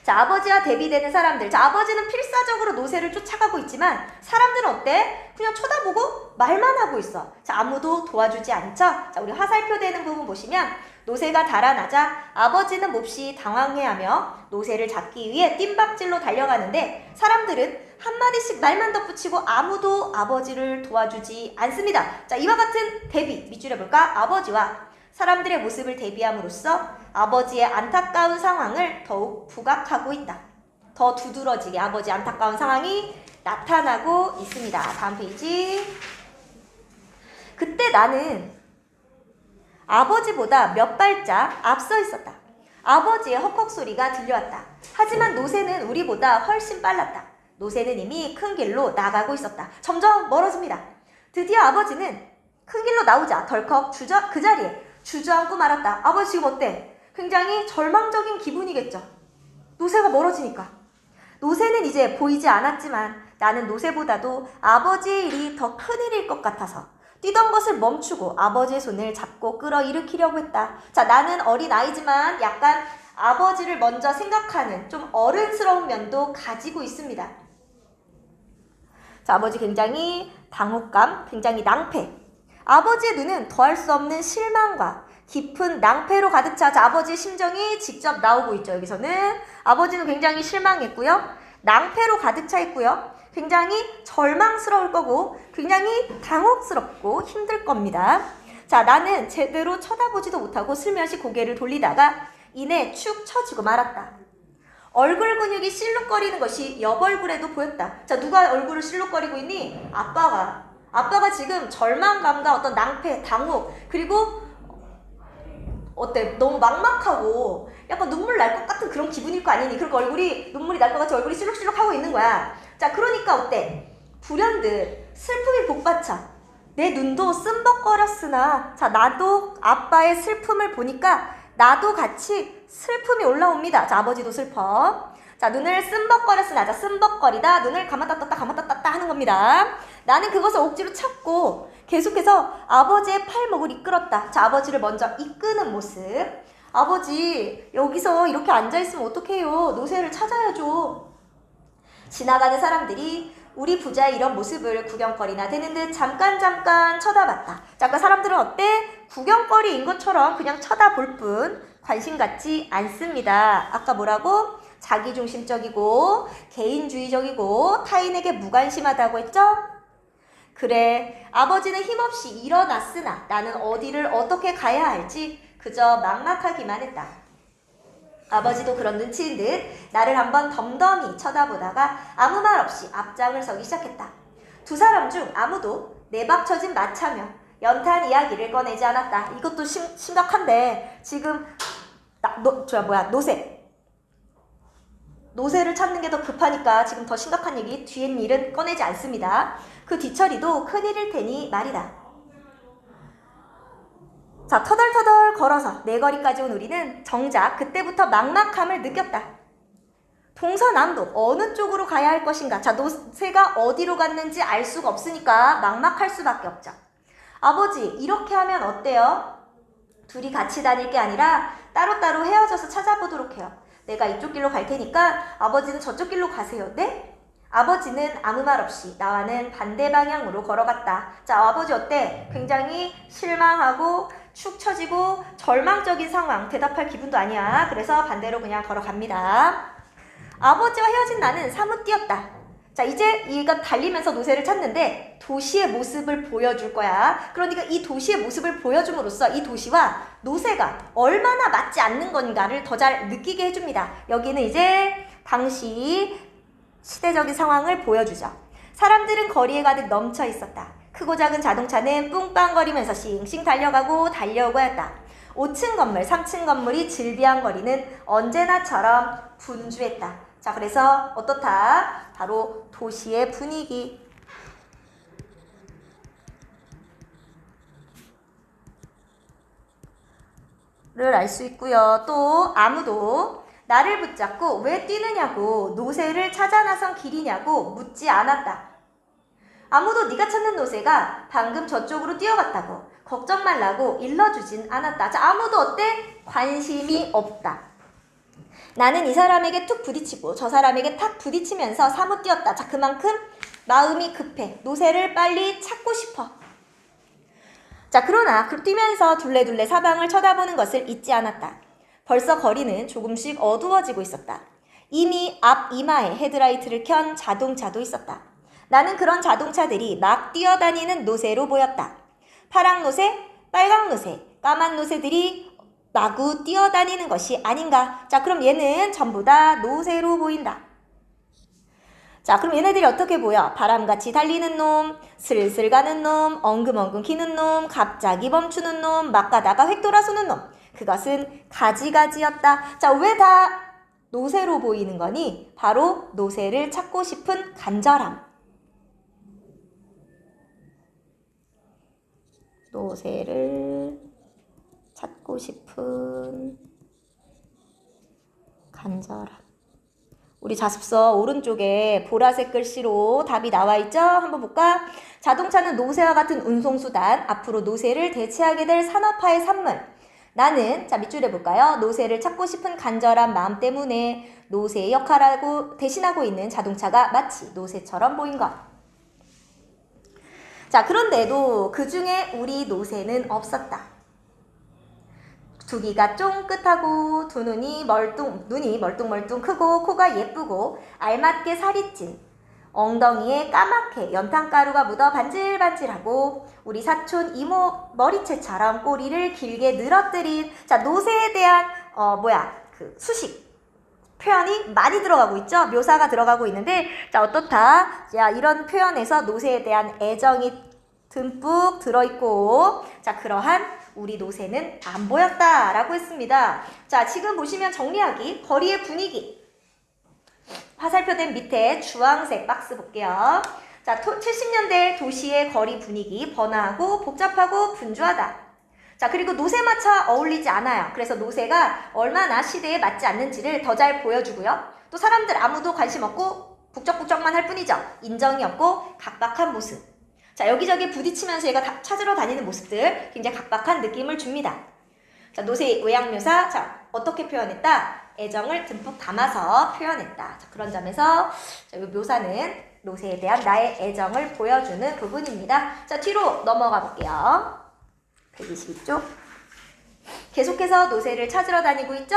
자, 아버지와 대비되는 사람들. 자, 아버지는 필사적으로 노새를 쫓아가고 있지만 사람들은 어때? 그냥 쳐다보고 말만 하고 있어. 자, 아무도 도와주지 않죠? 자, 우리 화살표 되는 부분 보시면 노새가 달아나자 아버지는 몹시 당황해하며 노새를 잡기 위해 뜀박질로 달려가는데 사람들은 한마디씩 말만 덧붙이고 아무도 아버지를 도와주지 않습니다. 자, 이와 같은 대비, 밑줄에 볼까? 아버지와 사람들의 모습을 대비함으로써 아버지의 안타까운 상황을 더욱 부각하고 있다. 더 두드러지게 아버지의 안타까운 상황이 나타나고 있습니다. 다음 페이지. 그때 나는 아버지보다 몇 발짝 앞서 있었다. 아버지의 헉헉 소리가 들려왔다. 하지만 노새는 우리보다 훨씬 빨랐다. 노새는 이미 큰 길로 나가고 있었다. 점점 멀어집니다. 드디어 아버지는 큰 길로 나오자 덜컥 그 자리에 주저앉고 말았다. 아버지 지금 어때? 굉장히 절망적인 기분이겠죠. 노새가 멀어지니까. 노새는 이제 보이지 않았지만 나는 노새보다도 아버지의 일이 더 큰일일 것 같아서 뛰던 것을 멈추고 아버지의 손을 잡고 끌어일으키려고 했다. 자, 나는 어린아이지만 약간 아버지를 먼저 생각하는 좀 어른스러운 면도 가지고 있습니다. 자, 아버지 굉장히 당혹감, 굉장히 낭패. 아버지의 눈은 더할 수 없는 실망과 깊은 낭패로 가득 차. 자, 아버지의 심정이 직접 나오고 있죠. 여기서는 아버지는 굉장히 실망했고요. 낭패로 가득 차 있고요. 굉장히 절망스러울 거고 굉장히 당혹스럽고 힘들 겁니다. 자, 나는 제대로 쳐다보지도 못하고 슬며시 고개를 돌리다가 이내 축 처지고 말았다. 얼굴 근육이 실룩거리는 것이 옆 얼굴에도 보였다. 자, 누가 얼굴을 실룩거리고 있니? 아빠가 지금 절망감과 어떤 낭패, 당혹, 그리고 어때? 너무 막막하고 약간 눈물 날 것 같은 그런 기분일 거 아니니? 그러니까 눈물이 날 것 같이 얼굴이 실룩실룩하고 있는 거야. 자, 그러니까 어때? 불현듯 슬픔이 복받쳐. 내 눈도 쓴벅거렸으나 자, 나도 아빠의 슬픔을 보니까 나도 같이 슬픔이 올라옵니다. 자, 아버지도 슬퍼. 자, 눈을 쓴벅거렸으나, 자, 쓴벅거리다, 눈을 감았다 떴다 감았다 떴다 하는 겁니다. 나는 그것을 억지로 참고 계속해서 아버지의 팔목을 이끌었다. 자, 아버지를 먼저 이끄는 모습. 아버지, 여기서 이렇게 앉아있으면 어떡해요? 노새를 찾아야죠. 지나가는 사람들이 우리 부자의 이런 모습을 구경거리나 되는 듯 잠깐 쳐다봤다. 자, 그 사람들은 어때? 구경거리인 것처럼 그냥 쳐다볼 뿐 관심 갖지 않습니다. 아까 뭐라고? 자기중심적이고 개인주의적이고 타인에게 무관심하다고 했죠? 그래, 아버지는 힘없이 일어났으나 나는 어디를 어떻게 가야 할지 그저 막막하기만 했다. 아버지도 그런 눈치인 듯 나를 한번 덤덤히 쳐다보다가 아무 말 없이 앞장을 서기 시작했다. 두 사람 중 아무도 내박쳐진 마차며 연탄 이야기를 꺼내지 않았다. 이것도 심각한데 지금 노새를 찾는 게 더 급하니까 지금 더 심각한 얘기 뒤엔 일은 꺼내지 않습니다. 그 뒤처리도 큰일일 테니 말이다. 자, 터덜터덜 걸어서 내 거리까지 온 우리는 정작 그때부터 막막함을 느꼈다. 동서남북 어느 쪽으로 가야 할 것인가. 자, 노새가 어디로 갔는지 알 수가 없으니까 막막할 수밖에 없죠. 아버지, 이렇게 하면 어때요? 둘이 같이 다닐 게 아니라 따로따로 헤어져서 찾아보도록 해요. 내가 이쪽 길로 갈 테니까 아버지는 저쪽 길로 가세요. 네? 아버지는 아무 말 없이 나와는 반대 방향으로 걸어갔다. 자, 아버지 어때? 굉장히 실망하고 축 처지고 절망적인 상황. 대답할 기분도 아니야. 그래서 반대로 그냥 걸어갑니다. 아버지와 헤어진 나는 사뭇 뛰었다. 자, 이제 이가 달리면서 노새를 찾는데 도시의 모습을 보여줄 거야. 그러니까 이 도시의 모습을 보여줌으로써 이 도시와 노새가 얼마나 맞지 않는 건가를 더 잘 느끼게 해줍니다. 여기는 이제 당시 시대적인 상황을 보여주죠. 사람들은 거리에 가득 넘쳐 있었다. 크고 작은 자동차는 뿡빵거리면서 싱싱 달려가고 달려오고 했다. 5층 건물, 3층 건물이 질비한 거리는 언제나처럼 분주했다. 자, 그래서 어떻다? 바로 도시의 분위기를 알 수 있고요. 또 아무도 나를 붙잡고 왜 뛰느냐고 노새를 찾아 나선 길이냐고 묻지 않았다. 아무도 네가 찾는 노새가 방금 저쪽으로 뛰어갔다고 걱정 말라고 일러주진 않았다. 자, 아무도 어때? 관심이 없다. 나는 이 사람에게 툭 부딪히고 저 사람에게 탁 부딪히면서 사뭇 뛰었다. 자, 그만큼 마음이 급해. 노새를 빨리 찾고 싶어. 자, 그러나 뛰면서 둘레둘레 사방을 쳐다보는 것을 잊지 않았다. 벌써 거리는 조금씩 어두워지고 있었다. 이미 앞 이마에 헤드라이트를 켠 자동차도 있었다. 나는 그런 자동차들이 막 뛰어다니는 노새로 보였다. 파랑 노새, 빨강 노새, 까만 노새들이 마구 뛰어다니는 것이 아닌가. 자, 그럼 얘는 전부 다 노새로 보인다. 자, 그럼 얘네들이 어떻게 보여? 바람같이 달리는 놈, 슬슬 가는 놈, 엉금엉금 기는 놈, 갑자기 멈추는 놈, 막 가다가 획 돌아서는 놈. 그것은 가지가지였다. 자, 왜 다 노새로 보이는 거니? 바로 노새를 찾고 싶은 간절함. 노새를 찾고 싶은 간절함. 우리 자습서 오른쪽에 보라색 글씨로 답이 나와 있죠? 한번 볼까? 자동차는 노새와 같은 운송수단, 앞으로 노새를 대체하게 될 산업화의 산물. 나는, 자, 밑줄에 볼까요? 노새를 찾고 싶은 간절한 마음 때문에 노새의 역할을 대신하고 있는 자동차가 마치 노새처럼 보인 것. 자, 그런데도 그 중에 우리 노새는 없었다. 두 귀가 쫑긋하고 눈이 멀뚱멀뚱 크고 코가 예쁘고 알맞게 살이 찐 엉덩이에 까맣게 연탄가루가 묻어 반질반질하고 우리 사촌 이모 머리채처럼 꼬리를 길게 늘어뜨린 자 노새에 대한 수식 표현이 많이 들어가고 있죠. 묘사가 들어가고 있는데 자 어떻다? 자 이런 표현에서 노새에 대한 애정이 듬뿍 들어있고 자 그러한 우리 노새는 안 보였다라고 했습니다. 자 지금 보시면 정리하기 거리의 분위기 화살표된 밑에 주황색 박스 볼게요. 자 70년대 도시의 거리 분위기 번화하고 복잡하고 분주하다. 자, 그리고 노새마차 어울리지 않아요. 그래서 노새가 얼마나 시대에 맞지 않는지를 더 잘 보여주고요. 또 사람들 아무도 관심 없고 북적북적만 할 뿐이죠. 인정이 없고 각박한 모습. 자, 여기저기 부딪히면서 얘가 찾으러 다니는 모습들 굉장히 각박한 느낌을 줍니다. 자, 노새 외양묘사. 자, 어떻게 표현했다? 애정을 듬뿍 담아서 표현했다. 자, 그런 점에서 자, 이 묘사는 노새에 대한 나의 애정을 보여주는 부분입니다. 자, 뒤로 넘어가 볼게요. 122쪽. 계속해서 노새를 찾으러 다니고 있죠?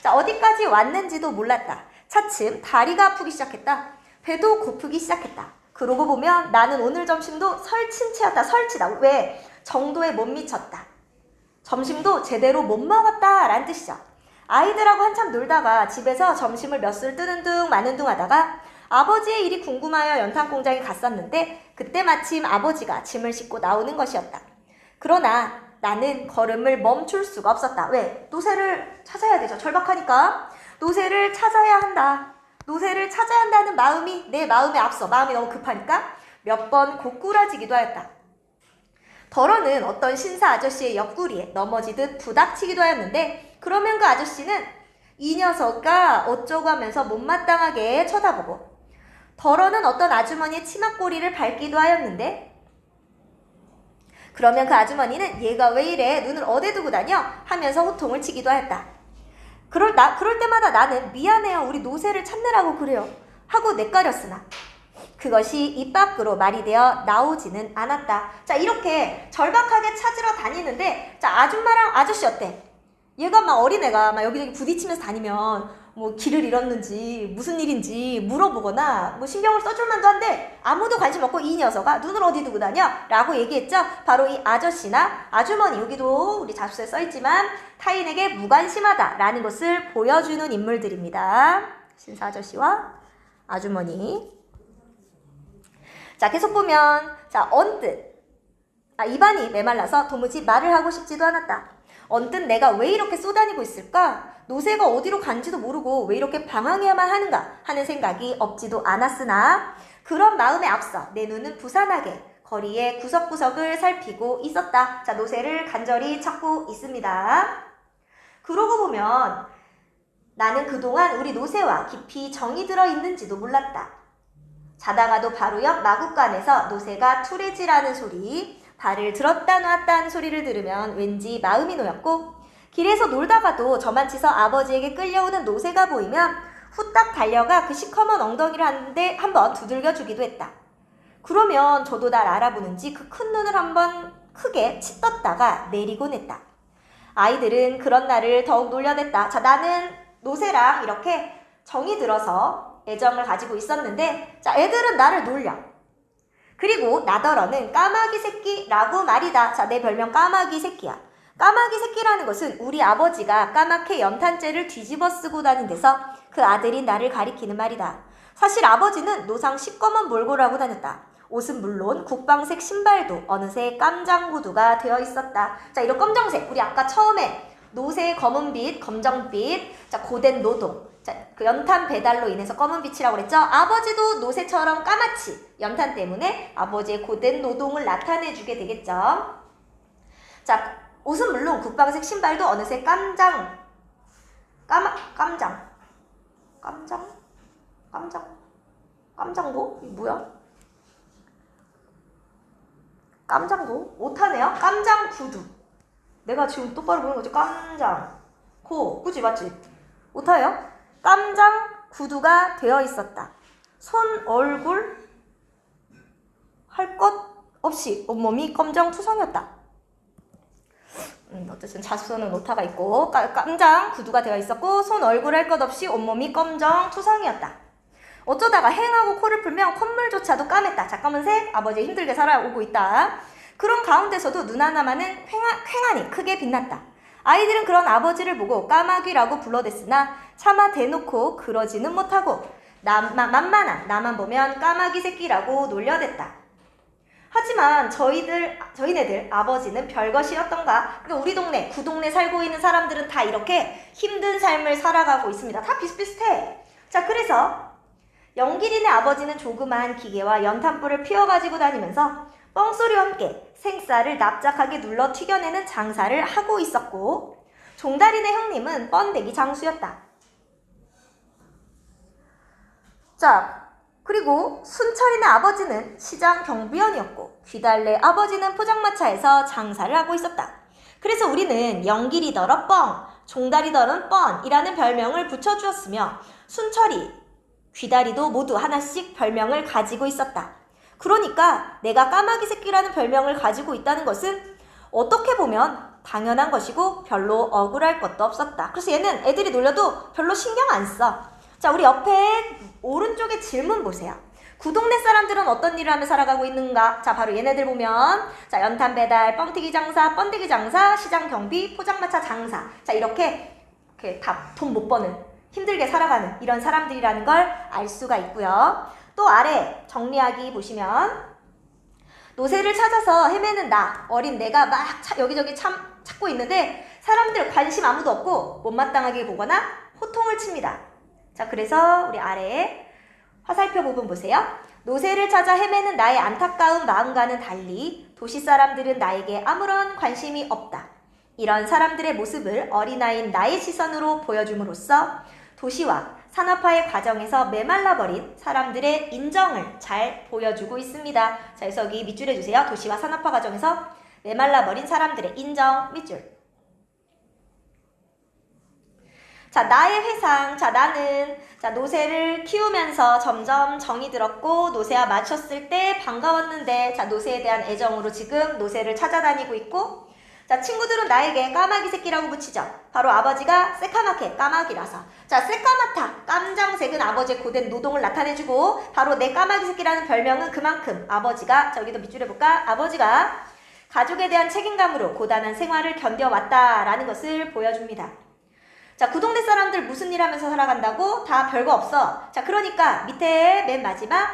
자, 어디까지 왔는지도 몰랐다. 차츰 다리가 아프기 시작했다. 배도 고프기 시작했다. 그러고 보면 나는 오늘 점심도 설친 채였다. 설치다. 왜? 정도에 못 미쳤다. 점심도 제대로 못 먹었다 라는 뜻이죠. 아이들하고 한참 놀다가 집에서 점심을 몇 술 뜨는 둥 마는 둥 하다가 아버지의 일이 궁금하여 연탄 공장에 갔었는데 그때 마침 아버지가 짐을 싣고 나오는 것이었다. 그러나 나는 걸음을 멈출 수가 없었다. 왜? 노새를 찾아야 되죠. 절박하니까. 노새를 찾아야 한다. 노새를 찾아야 한다는 마음이 내 마음에 앞서 마음이 너무 급하니까 몇 번 고꾸라지기도 하였다. 덜어는 어떤 신사 아저씨의 옆구리에 넘어지듯 부닥치기도 하였는데 그러면 그 아저씨는 이 녀석아 어쩌고 하면서 못마땅하게 쳐다보고 덜어는 어떤 아주머니의 치마꼬리를 밟기도 하였는데 그러면 그 아주머니는 얘가 왜 이래 눈을 어디 두고 다녀 하면서 호통을 치기도 하였다. 그럴 때마다 나는 미안해요 우리 노새를 찾느라고 그래요 하고 내까렸으나 그것이 입 밖으로 말이 되어 나오지는 않았다. 자, 이렇게 절박하게 찾으러 다니는데 자, 아줌마랑 아저씨 어때? 얘가 막 어린애가 막 여기저기 부딪히면서 다니면 뭐 길을 잃었는지 무슨 일인지 물어보거나 뭐 신경을 써줄 만도 한데 아무도 관심 없고 이 녀석아 눈을 어디 두고 다녀? 라고 얘기했죠. 바로 이 아저씨나 아주머니 여기도 우리 자소서에 써있지만 타인에게 무관심하다 라는 것을 보여주는 인물들입니다. 신사 아저씨와 아주머니. 자, 계속 보면 자, 언뜻 입안이 메말라서 도무지 말을 하고 싶지도 않았다. 언뜻 내가 왜 이렇게 쏘다니고 있을까? 노새가 어디로 간지도 모르고 왜 이렇게 방황해야만 하는가 하는 생각이 없지도 않았으나 그런 마음에 앞서 내 눈은 부산하게 거리의 구석구석을 살피고 있었다. 자, 노새를 간절히 찾고 있습니다. 그러고 보면 나는 그동안 우리 노새와 깊이 정이 들어 있는지도 몰랐다. 자다가도 바로 옆 마구간에서 노새가 투레질하는 소리, 발을 들었다 놨다 하는 소리를 들으면 왠지 마음이 놓였고 길에서 놀다가도 저만치서 아버지에게 끌려오는 노새가 보이면 후딱 달려가 그 시커먼 엉덩이를 한번 두들겨 주기도 했다. 그러면 저도 날 알아보는지 그 큰 눈을 한번 크게 치떴다가 내리곤 했다. 아이들은 그런 나를 더욱 놀려댔다. 자, 나는 노새랑 이렇게 정이 들어서 애정을 가지고 있었는데 자, 애들은 나를 놀려. 그리고 나더러는 까마귀 새끼라고 말이다. 자, 내 별명 까마귀 새끼야. 까마귀 새끼라는 것은 우리 아버지가 까맣게 연탄재를 뒤집어 쓰고 다닌 데서 그 아들인 나를 가리키는 말이다. 사실 아버지는 노상 시꺼먼 몰골을 하고 다녔다. 옷은 물론 국방색 신발도 어느새 깜장 구두가 되어 있었다. 자, 이런 검정색. 우리 아까 처음에 노새 검은빛, 검정빛, 자, 고된 노동. 자, 그 연탄 배달로 인해서 검은빛이라고 그랬죠? 아버지도 노새처럼 까맣지. 연탄 때문에 아버지의 고된 노동을 나타내주게 되겠죠. 자, 옷은 물론 국방색 신발도 어느새 깜장고? 이게 뭐야? 깜장고? 오타네요? 깜장 구두. 내가 지금 똑바로 보는 거지? 깜장고. 그치, 맞지? 오타예요? 깜장 구두가 되어 있었다. 손, 얼굴 할 것 없이 온몸이 검정투성이었다. 어쨌든 자수서는 오타가 있고 깜장 구두가 되어 있었고 손, 얼굴 할 것 없이 온몸이 검정투성이었다. 어쩌다가 행하고 코를 풀면 콧물조차도 까맸다. 자, 검은색 아버지 힘들게 살아오고 있다. 그런 가운데서도 눈 하나만은 퀭하니 크게 빛났다. 아이들은 그런 아버지를 보고 까마귀라고 불러댔으나 차마 대놓고 그러지는 못하고 만만한 나만 보면 까마귀 새끼라고 놀려댔다. 하지만 저희네들 아버지는 별것이었던가. 그러니까 우리 동네, 구 동네 살고 있는 사람들은 다 이렇게 힘든 삶을 살아가고 있습니다. 다 비슷비슷해. 자, 그래서 영길이네 아버지는 조그만 기계와 연탄불을 피워가지고 다니면서 뻥소리와 함께 생쌀을 납작하게 눌러 튀겨내는 장사를 하고 있었고 종다리네 형님은 번데기 장수였다. 자, 그리고 순철이네 아버지는 시장 경비원이었고 귀달래 아버지는 포장마차에서 장사를 하고 있었다. 그래서 우리는 영길이더러 뻥, 종다리더러 뻔이라는 별명을 붙여주었으며 순철이, 귀다리도 모두 하나씩 별명을 가지고 있었다. 그러니까 내가 까마귀 새끼라는 별명을 가지고 있다는 것은 어떻게 보면 당연한 것이고 별로 억울할 것도 없었다. 그래서 얘는 애들이 놀려도 별로 신경 안 써. 자, 우리 옆에 오른쪽에 질문 보세요. 구동네 사람들은 어떤 일을 하며 살아가고 있는가? 자, 바로 얘네들 보면 자, 연탄 배달, 뻥튀기 장사, 번데기 장사, 시장 경비, 포장마차 장사. 자, 이렇게 다 돈 못 버는, 힘들게 살아가는 이런 사람들이라는 걸 알 수가 있고요. 또 아래 정리하기 보시면 노새를 찾아서 헤매는 나, 어린 내가 막 여기저기 찾고 있는데 사람들 관심 아무도 없고 못마땅하게 보거나 호통을 칩니다. 자, 그래서 우리 아래에 화살표 부분 보세요. 노새를 찾아 헤매는 나의 안타까운 마음과는 달리 도시 사람들은 나에게 아무런 관심이 없다. 이런 사람들의 모습을 어린아이인 나의 시선으로 보여줌으로써 도시와 산업화의 과정에서 메말라버린 사람들의 인정을 잘 보여주고 있습니다. 자, 그래서 여기 밑줄에 주세요. 도시와 산업화 과정에서 메말라버린 사람들의 인정, 밑줄. 자, 나의 회상. 자, 나는 노새를 키우면서 점점 정이 들었고 노새와 맞췄을 때 반가웠는데 자, 노새에 대한 애정으로 지금 노새를 찾아다니고 있고 자, 친구들은 나에게 까마귀 새끼라고 붙이죠. 바로 아버지가 새까맣게 까마귀라서. 자, 새까맣다. 깜장색은 아버지의 고된 노동을 나타내주고 바로 내 까마귀 새끼라는 별명은 그만큼 아버지가, 자, 여기도 밑줄에 볼까? 아버지가 가족에 대한 책임감으로 고단한 생활을 견뎌왔다라는 것을 보여줍니다. 자, 구동네 사람들 무슨 일 하면서 살아간다고? 다 별거 없어. 자, 그러니까 밑에 맨 마지막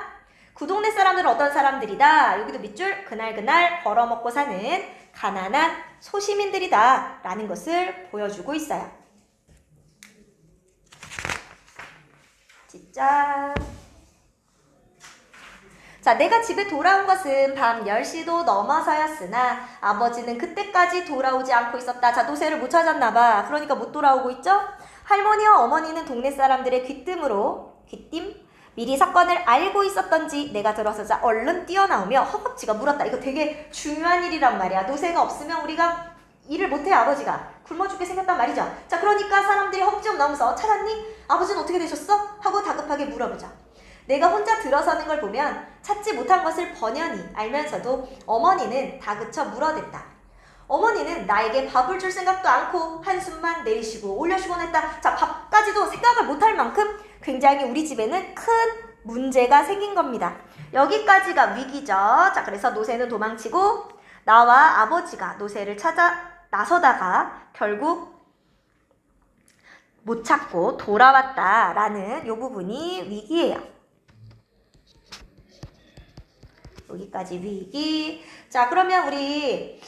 구동네 사람들은 어떤 사람들이다. 여기도 밑줄 그날 벌어먹고 사는 가난한 소시민들이다 라는 것을 보여주고 있어요. 진짜. 자, 내가 집에 돌아온 것은 밤 10시도 넘어서였으나 아버지는 그때까지 돌아오지 않고 있었다. 자, 노새를 못 찾았나봐. 그러니까 못 돌아오고 있죠? 할머니와 어머니는 동네 사람들의 귀띔? 미리 사건을 알고 있었던지 내가 들어서자 얼른 뛰어나오며 허겁지겁 물었다. 이거 되게 중요한 일이란 말이야. 노새가 없으면 우리가 일을 못해. 아버지가 굶어 죽게 생겼단 말이죠. 자, 그러니까 사람들이 허겁지겁 나오면서 찾았니? 아버지는 어떻게 되셨어? 하고 다급하게 물어보자. 내가 혼자 들어서는 걸 보면 찾지 못한 것을 번연히 알면서도 어머니는 다그쳐 물어댔다. 어머니는 나에게 밥을 줄 생각도 않고 한숨만 내쉬고 올려주곤 했다. 자, 밥까지도 생각을 못할 만큼 굉장히 우리 집에는 큰 문제가 생긴 겁니다. 여기까지가 위기죠. 자, 그래서 노새는 도망치고 나와 아버지가 노새를 찾아 나서다가 결국 못 찾고 돌아왔다라는 이 부분이 위기예요. 여기까지 위기. 자, 그러면 우리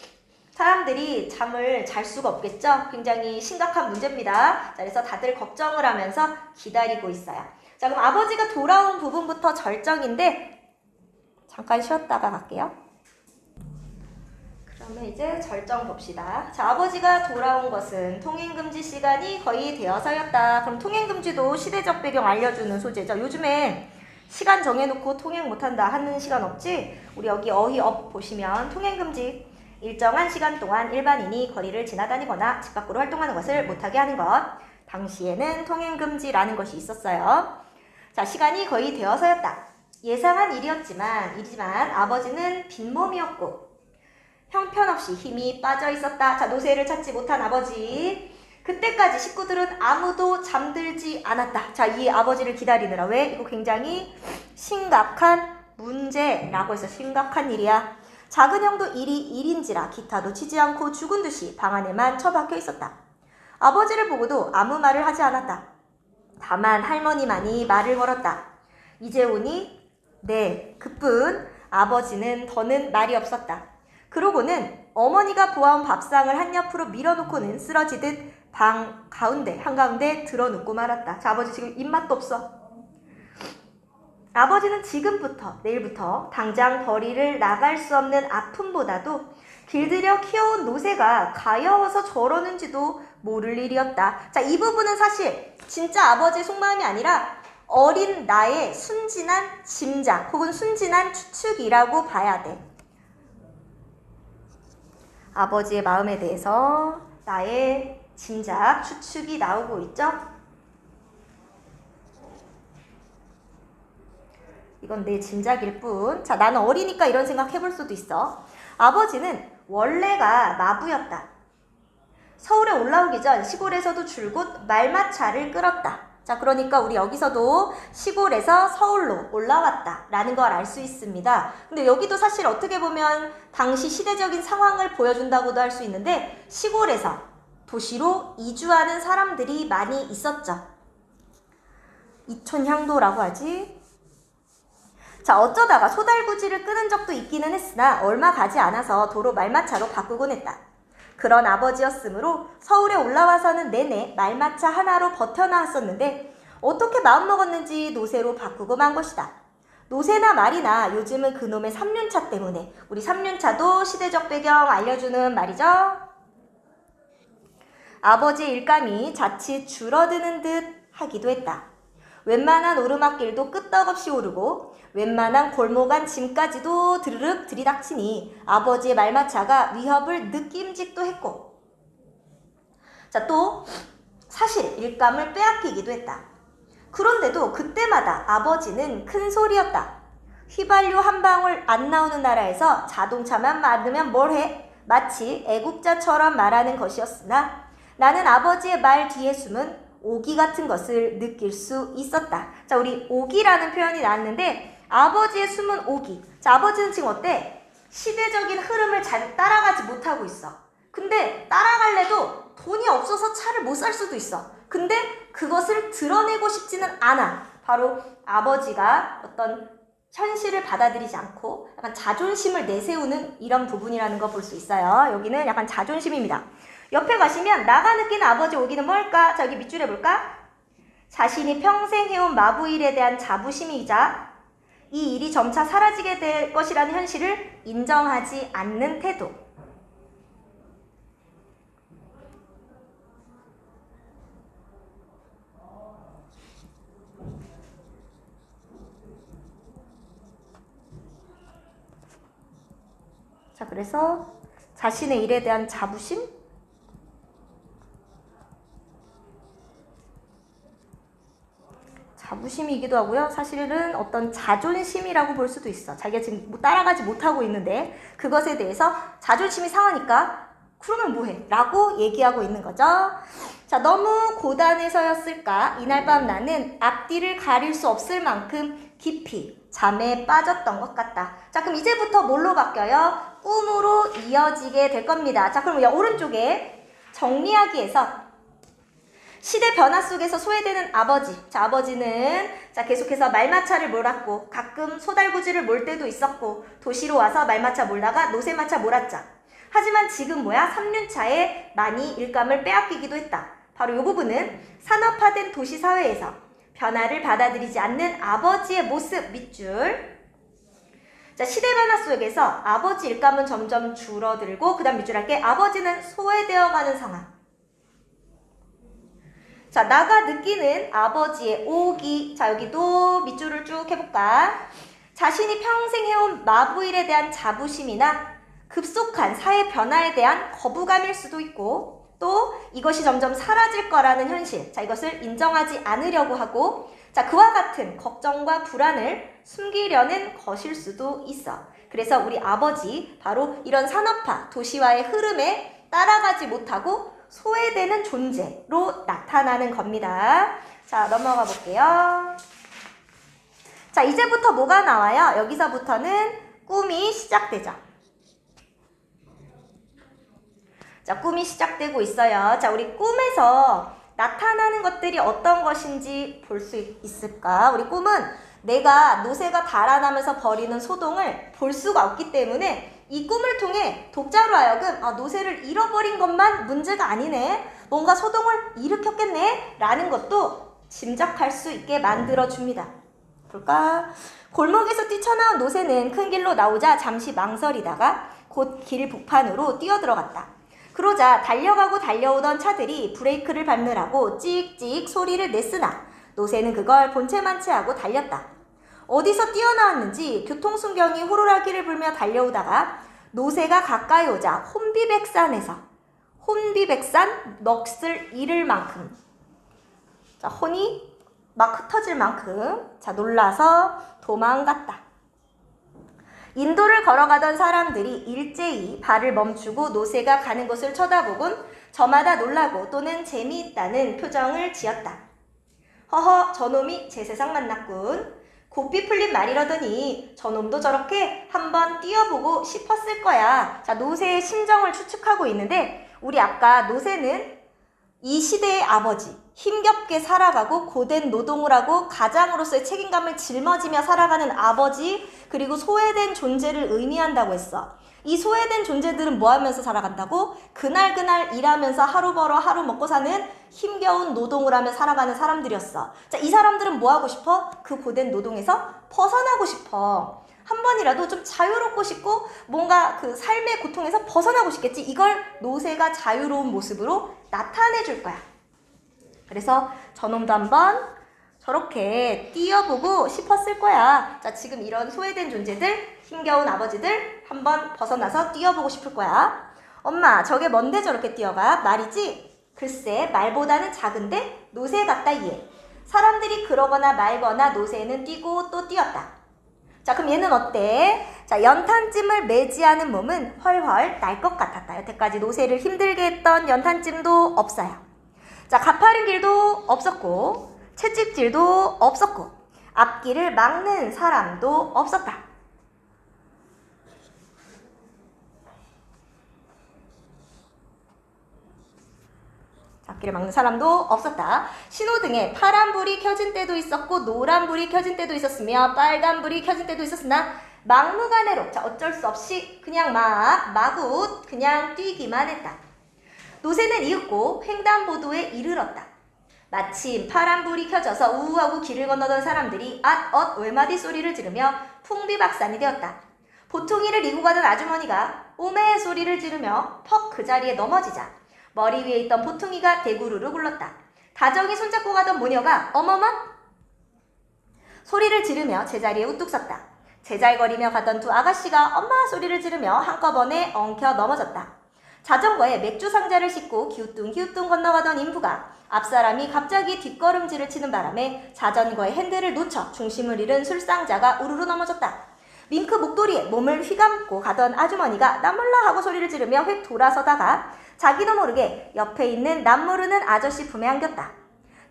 사람들이 잠을 잘 수가 없겠죠? 굉장히 심각한 문제입니다. 자, 그래서 다들 걱정을 하면서 기다리고 있어요. 자, 그럼 아버지가 돌아온 부분부터 절정인데 잠깐 쉬었다가 갈게요. 그러면 이제 절정 봅시다. 자, 아버지가 돌아온 것은 통행금지 시간이 거의 되어서였다. 그럼 통행금지도 시대적 배경 알려주는 소재죠. 요즘에 시간 정해놓고 통행 못한다 하는 시간 없지? 우리 여기 어휘업 보시면 통행금지. 일정한 시간 동안 일반인이 거리를 지나다니거나 집 밖으로 활동하는 것을 못하게 하는 것. 당시에는 통행금지라는 것이 있었어요. 자, 시간이 거의 되어서였다. 예상한 일이지만 아버지는 빈몸이었고 형편없이 힘이 빠져 있었다. 자, 노새를 찾지 못한 아버지. 그때까지 식구들은 아무도 잠들지 않았다. 자, 이 아버지를 기다리느라. 왜? 이거 굉장히 심각한 문제라고 해서 심각한 일이야. 작은 형도 일이 일인지라 기타도 치지 않고 죽은 듯이 방 안에만 처박혀 있었다. 아버지를 보고도 아무 말을 하지 않았다. 다만 할머니만이 말을 걸었다. 이제 오니? 네, 그뿐. 아버지는 더는 말이 없었다. 그러고는 어머니가 보아온 밥상을 한옆으로 밀어놓고는 쓰러지듯 방 한가운데 들어눕고 말았다. 자, 아버지 지금 입맛도 없어. 아버지는 지금부터, 내일부터 당장 벌이를 나갈 수 없는 아픔보다도 길들여 키워온 노새가 가여워서 저러는지도 모를 일이었다. 자, 이 부분은 사실 진짜 아버지의 속마음이 아니라 어린 나의 순진한 짐작 혹은 순진한 추측이라고 봐야 돼. 아버지의 마음에 대해서 나의 짐작, 추측이 나오고 있죠? 이건 내 짐작일 뿐. 자, 나는 어리니까 이런 생각 해볼 수도 있어. 아버지는 원래가 마부였다. 서울에 올라오기 전 시골에서도 줄곧 말마차를 끌었다. 자, 그러니까 우리 여기서도 시골에서 서울로 올라왔다 라는 걸 알 수 있습니다. 근데 여기도 사실 어떻게 보면 당시 시대적인 상황을 보여준다고도 할 수 있는데 시골에서 도시로 이주하는 사람들이 많이 있었죠. 이촌향도라고 하지. 자, 어쩌다가 소달구지를 끄는 적도 있기는 했으나 얼마 가지 않아서 도로 말마차로 바꾸곤 했다. 그런 아버지였으므로 서울에 올라와서는 내내 말마차 하나로 버텨나왔었는데 어떻게 마음먹었는지 노새로 바꾸고 만 것이다. 노새나 말이나 요즘은 그놈의 3륜차 때문에, 우리 3륜차도 시대적 배경 알려주는 말이죠. 아버지의 일감이 자칫 줄어드는 듯 하기도 했다. 웬만한 오르막길도 끄떡없이 오르고 웬만한 골목안 짐까지도 드르륵 들이닥치니 아버지의 말마차가 위협을 느낌직도 했고, 자, 또 사실 일감을 빼앗기기도 했다. 그런데도 그때마다 아버지는 큰 소리였다. 휘발유 한 방울 안 나오는 나라에서 자동차만 많으면 뭘 해? 마치 애국자처럼 말하는 것이었으나 나는 아버지의 말 뒤에 숨은 오기 같은 것을 느낄 수 있었다. 자, 우리 오기라는 표현이 나왔는데 아버지의 숨은 오기. 자, 아버지는 지금 어때? 시대적인 흐름을 잘 따라가지 못하고 있어. 근데 따라갈래도 돈이 없어서 차를 못 살 수도 있어. 근데 그것을 드러내고 싶지는 않아. 바로 아버지가 어떤 현실을 받아들이지 않고 약간 자존심을 내세우는 이런 부분이라는 거 볼 수 있어요. 여기는 약간 자존심입니다. 옆에 가시면 나가 느끼는 아버지 오기는 뭘까? 자, 여기 밑줄에 볼까? 자신이 평생 해온 마부 일에 대한 자부심이자 이 일이 점차 사라지게 될 것이라는 현실을 인정하지 않는 태도. 자, 그래서 자신의 일에 대한 자부심? 자부심이기도 하고요. 사실은 어떤 자존심이라고 볼 수도 있어. 자기가 지금 따라가지 못하고 있는데 그것에 대해서 자존심이 상하니까 그러면 뭐해? 라고 얘기하고 있는 거죠. 자, 너무 고단해서였을까? 이날 밤 나는 앞뒤를 가릴 수 없을 만큼 깊이 잠에 빠졌던 것 같다. 자, 그럼 이제부터 뭘로 바뀌어요? 꿈으로 이어지게 될 겁니다. 자, 그럼 오른쪽에 정리하기에서 시대 변화 속에서 소외되는 아버지. 자, 아버지는 계속해서 말마차를 몰았고 가끔 소달구지를 몰 때도 있었고 도시로 와서 말마차 몰다가 노새마차 몰았죠. 하지만 지금 뭐야? 3륜차에 많이 일감을 빼앗기기도 했다. 바로 이 부분은 산업화된 도시 사회에서 변화를 받아들이지 않는 아버지의 모습 밑줄. 자, 시대 변화 속에서 아버지 일감은 점점 줄어들고 그 다음 밑줄 할게. 아버지는 소외되어가는 상황. 자, 나가 느끼는 아버지의 오기. 자, 여기도 밑줄을 쭉 해볼까? 자신이 평생 해온 마부일에 대한 자부심이나 급속한 사회 변화에 대한 거부감일 수도 있고 또 이것이 점점 사라질 거라는 현실. 자, 이것을 인정하지 않으려고 하고 자, 그와 같은 걱정과 불안을 숨기려는 것일 수도 있어. 그래서 우리 아버지 바로 이런 산업화, 도시화의 흐름에 따라가지 못하고 소외되는 존재로 나타나는 겁니다. 자, 넘어가 볼게요. 자, 이제부터 뭐가 나와요? 여기서부터는 꿈이 시작되죠. 자, 꿈이 시작되고 있어요. 자, 우리 꿈에서 나타나는 것들이 어떤 것인지 볼 수 있을까? 우리 꿈은 내가 노새가 달아나면서 벌이는 소동을 볼 수가 없기 때문에 이 꿈을 통해 독자로 하여금 노새를 잃어버린 것만 문제가 아니네, 뭔가 소동을 일으켰겠네 라는 것도 짐작할 수 있게 만들어줍니다. 볼까? 골목에서 뛰쳐나온 노새는 큰 길로 나오자 잠시 망설이다가 곧 길 복판으로 뛰어들어갔다. 그러자 달려가고 달려오던 차들이 브레이크를 밟느라고 찍찍 소리를 냈으나 노새는 그걸 본체만치 하고 달렸다. 어디서 뛰어나왔는지 교통순경이 호루라기를 불며 달려오다가 노새가 가까이 오자 혼비백산 넋을 잃을 만큼, 자, 혼이 막 흩어질 만큼, 자, 놀라서 도망갔다. 인도를 걸어가던 사람들이 일제히 발을 멈추고 노새가 가는 곳을 쳐다보곤 저마다 놀라고 또는 재미있다는 표정을 지었다. 허허, 저놈이 제 세상 만났군. 고삐 풀린 말이라더니 저놈도 저렇게 한번 뛰어보고 싶었을 거야. 자, 노새의 심정을 추측하고 있는데, 우리 아까 노새는 이 시대의 아버지, 힘겹게 살아가고 고된 노동을 하고 가장으로서의 책임감을 짊어지며 살아가는 아버지, 그리고 소외된 존재를 의미한다고 했어. 이 소외된 존재들은 뭐 하면서 살아간다고? 그날 일하면서 하루 벌어 하루 먹고 사는 힘겨운 노동을 하며 살아가는 사람들이었어. 자, 이 사람들은 뭐 하고 싶어? 그 고된 노동에서 벗어나고 싶어. 한 번이라도 좀 자유롭고 싶고 뭔가 그 삶의 고통에서 벗어나고 싶겠지. 이걸 노새가 자유로운 모습으로 나타내 줄 거야. 그래서 저놈도 한번 저렇게 뛰어보고 싶었을 거야. 자, 지금 이런 소외된 존재들, 힘겨운 아버지들 한번 벗어나서 뛰어보고 싶을 거야. 엄마, 저게 뭔데 저렇게 뛰어가? 말이지? 글쎄, 말보다는 작은데 노새 같다 얘. 사람들이 그러거나 말거나 노새는 뛰고 또 뛰었다. 자, 그럼 얘는 어때? 자, 연탄찜을 매지하는 몸은 훨훨 날 것 같았다. 여태까지 노새를 힘들게 했던 연탄찜도 없어요. 자, 가파른 길도 없었고 채찍질도 없었고 앞길을 막는 사람도 없었다. 앞길을 막는 사람도 없었다. 신호등에 파란불이 켜진 때도 있었고 노란불이 켜진 때도 있었으며 빨간불이 켜진 때도 있었으나 막무가내로, 자, 어쩔 수 없이 그냥 마구 그냥 뛰기만 했다. 노새는 이윽고 횡단보도에 이르렀다. 마침 파란불이 켜져서 우우하고 길을 건너던 사람들이 앗 외마디 소리를 지르며 풍비박산이 되었다. 보통이를 이고 가던 아주머니가 오메 소리를 지르며 퍽 그 자리에 넘어지자 머리 위에 있던 보통이가 대구르르 굴렀다. 다정히 손잡고 가던 모녀가 어머머 소리를 지르며 제자리에 우뚝 섰다. 제잘거리며 가던 두 아가씨가 엄마 소리를 지르며 한꺼번에 엉켜 넘어졌다. 자전거에 맥주 상자를 싣고 기우뚱 건너가던 인부가 앞사람이 갑자기 뒷걸음질을 치는 바람에 자전거의 핸들을 놓쳐 중심을 잃은 술상자가 우르르 넘어졌다. 밍크 목도리에 몸을 휘감고 가던 아주머니가 남몰라 하고 소리를 지르며 휙 돌아서다가 자기도 모르게 옆에 있는 남모르는 아저씨 품에 안겼다.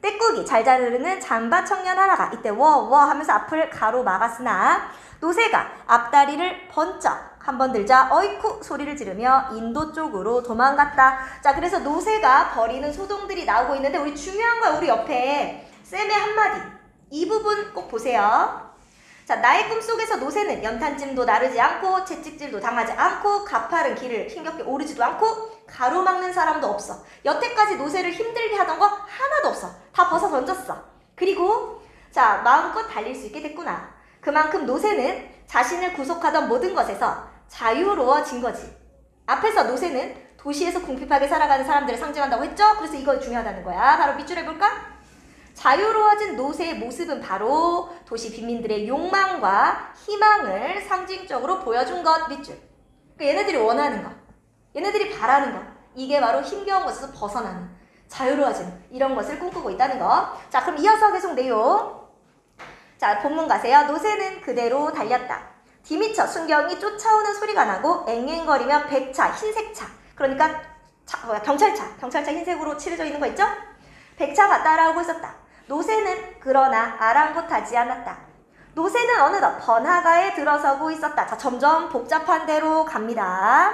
떼꾸기 잘 자르는 잠바 청년 하나가 이때 워워 하면서 앞을 가로막았으나 노새가 앞다리를 번쩍 한번 들자 어이쿠 소리를 지르며 인도 쪽으로 도망갔다. 자, 그래서 노새가 벌이는 소동들이 나오고 있는데 우리 중요한 거야. 우리 옆에 쌤의 한마디, 이 부분 꼭 보세요. 자, 나의 꿈속에서 노새는 연탄찜도 나르지 않고 채찍질도 당하지 않고 가파른 길을 힘겹게 오르지도 않고 가로막는 사람도 없어. 여태까지 노새를 힘들게 하던 거 하나도 없어. 다 벗어 던졌어. 그리고 자, 마음껏 달릴 수 있게 됐구나. 그만큼 노새는 자신을 구속하던 모든 것에서 자유로워진 거지. 앞에서 노새는 도시에서 궁핍하게 살아가는 사람들을 상징한다고 했죠? 그래서 이거 중요하다는 거야. 바로 밑줄 해볼까? 자유로워진 노새의 모습은 바로 도시 빈민들의 욕망과 희망을 상징적으로 보여준 것. 밑줄. 그러니까 얘네들이 원하는 거, 얘네들이 바라는 거, 이게 바로 힘겨운 것에서 벗어나는, 자유로워지는 이런 것을 꿈꾸고 있다는 거. 자, 그럼 이어서 계속 내용. 자, 본문 가세요. 노새는 그대로 달렸다. 뒤미처 순경이 쫓아오는 소리가 나고 앵앵거리며 백차, 흰색 차, 그러니까 경찰차 흰색으로 칠해져 있는 거 있죠? 백차가 따라오고 있었다. 노새는 그러나 아랑곳하지 않았다. 노새는 어느덧 번화가에 들어서고 있었다. 자, 점점 복잡한 데로 갑니다.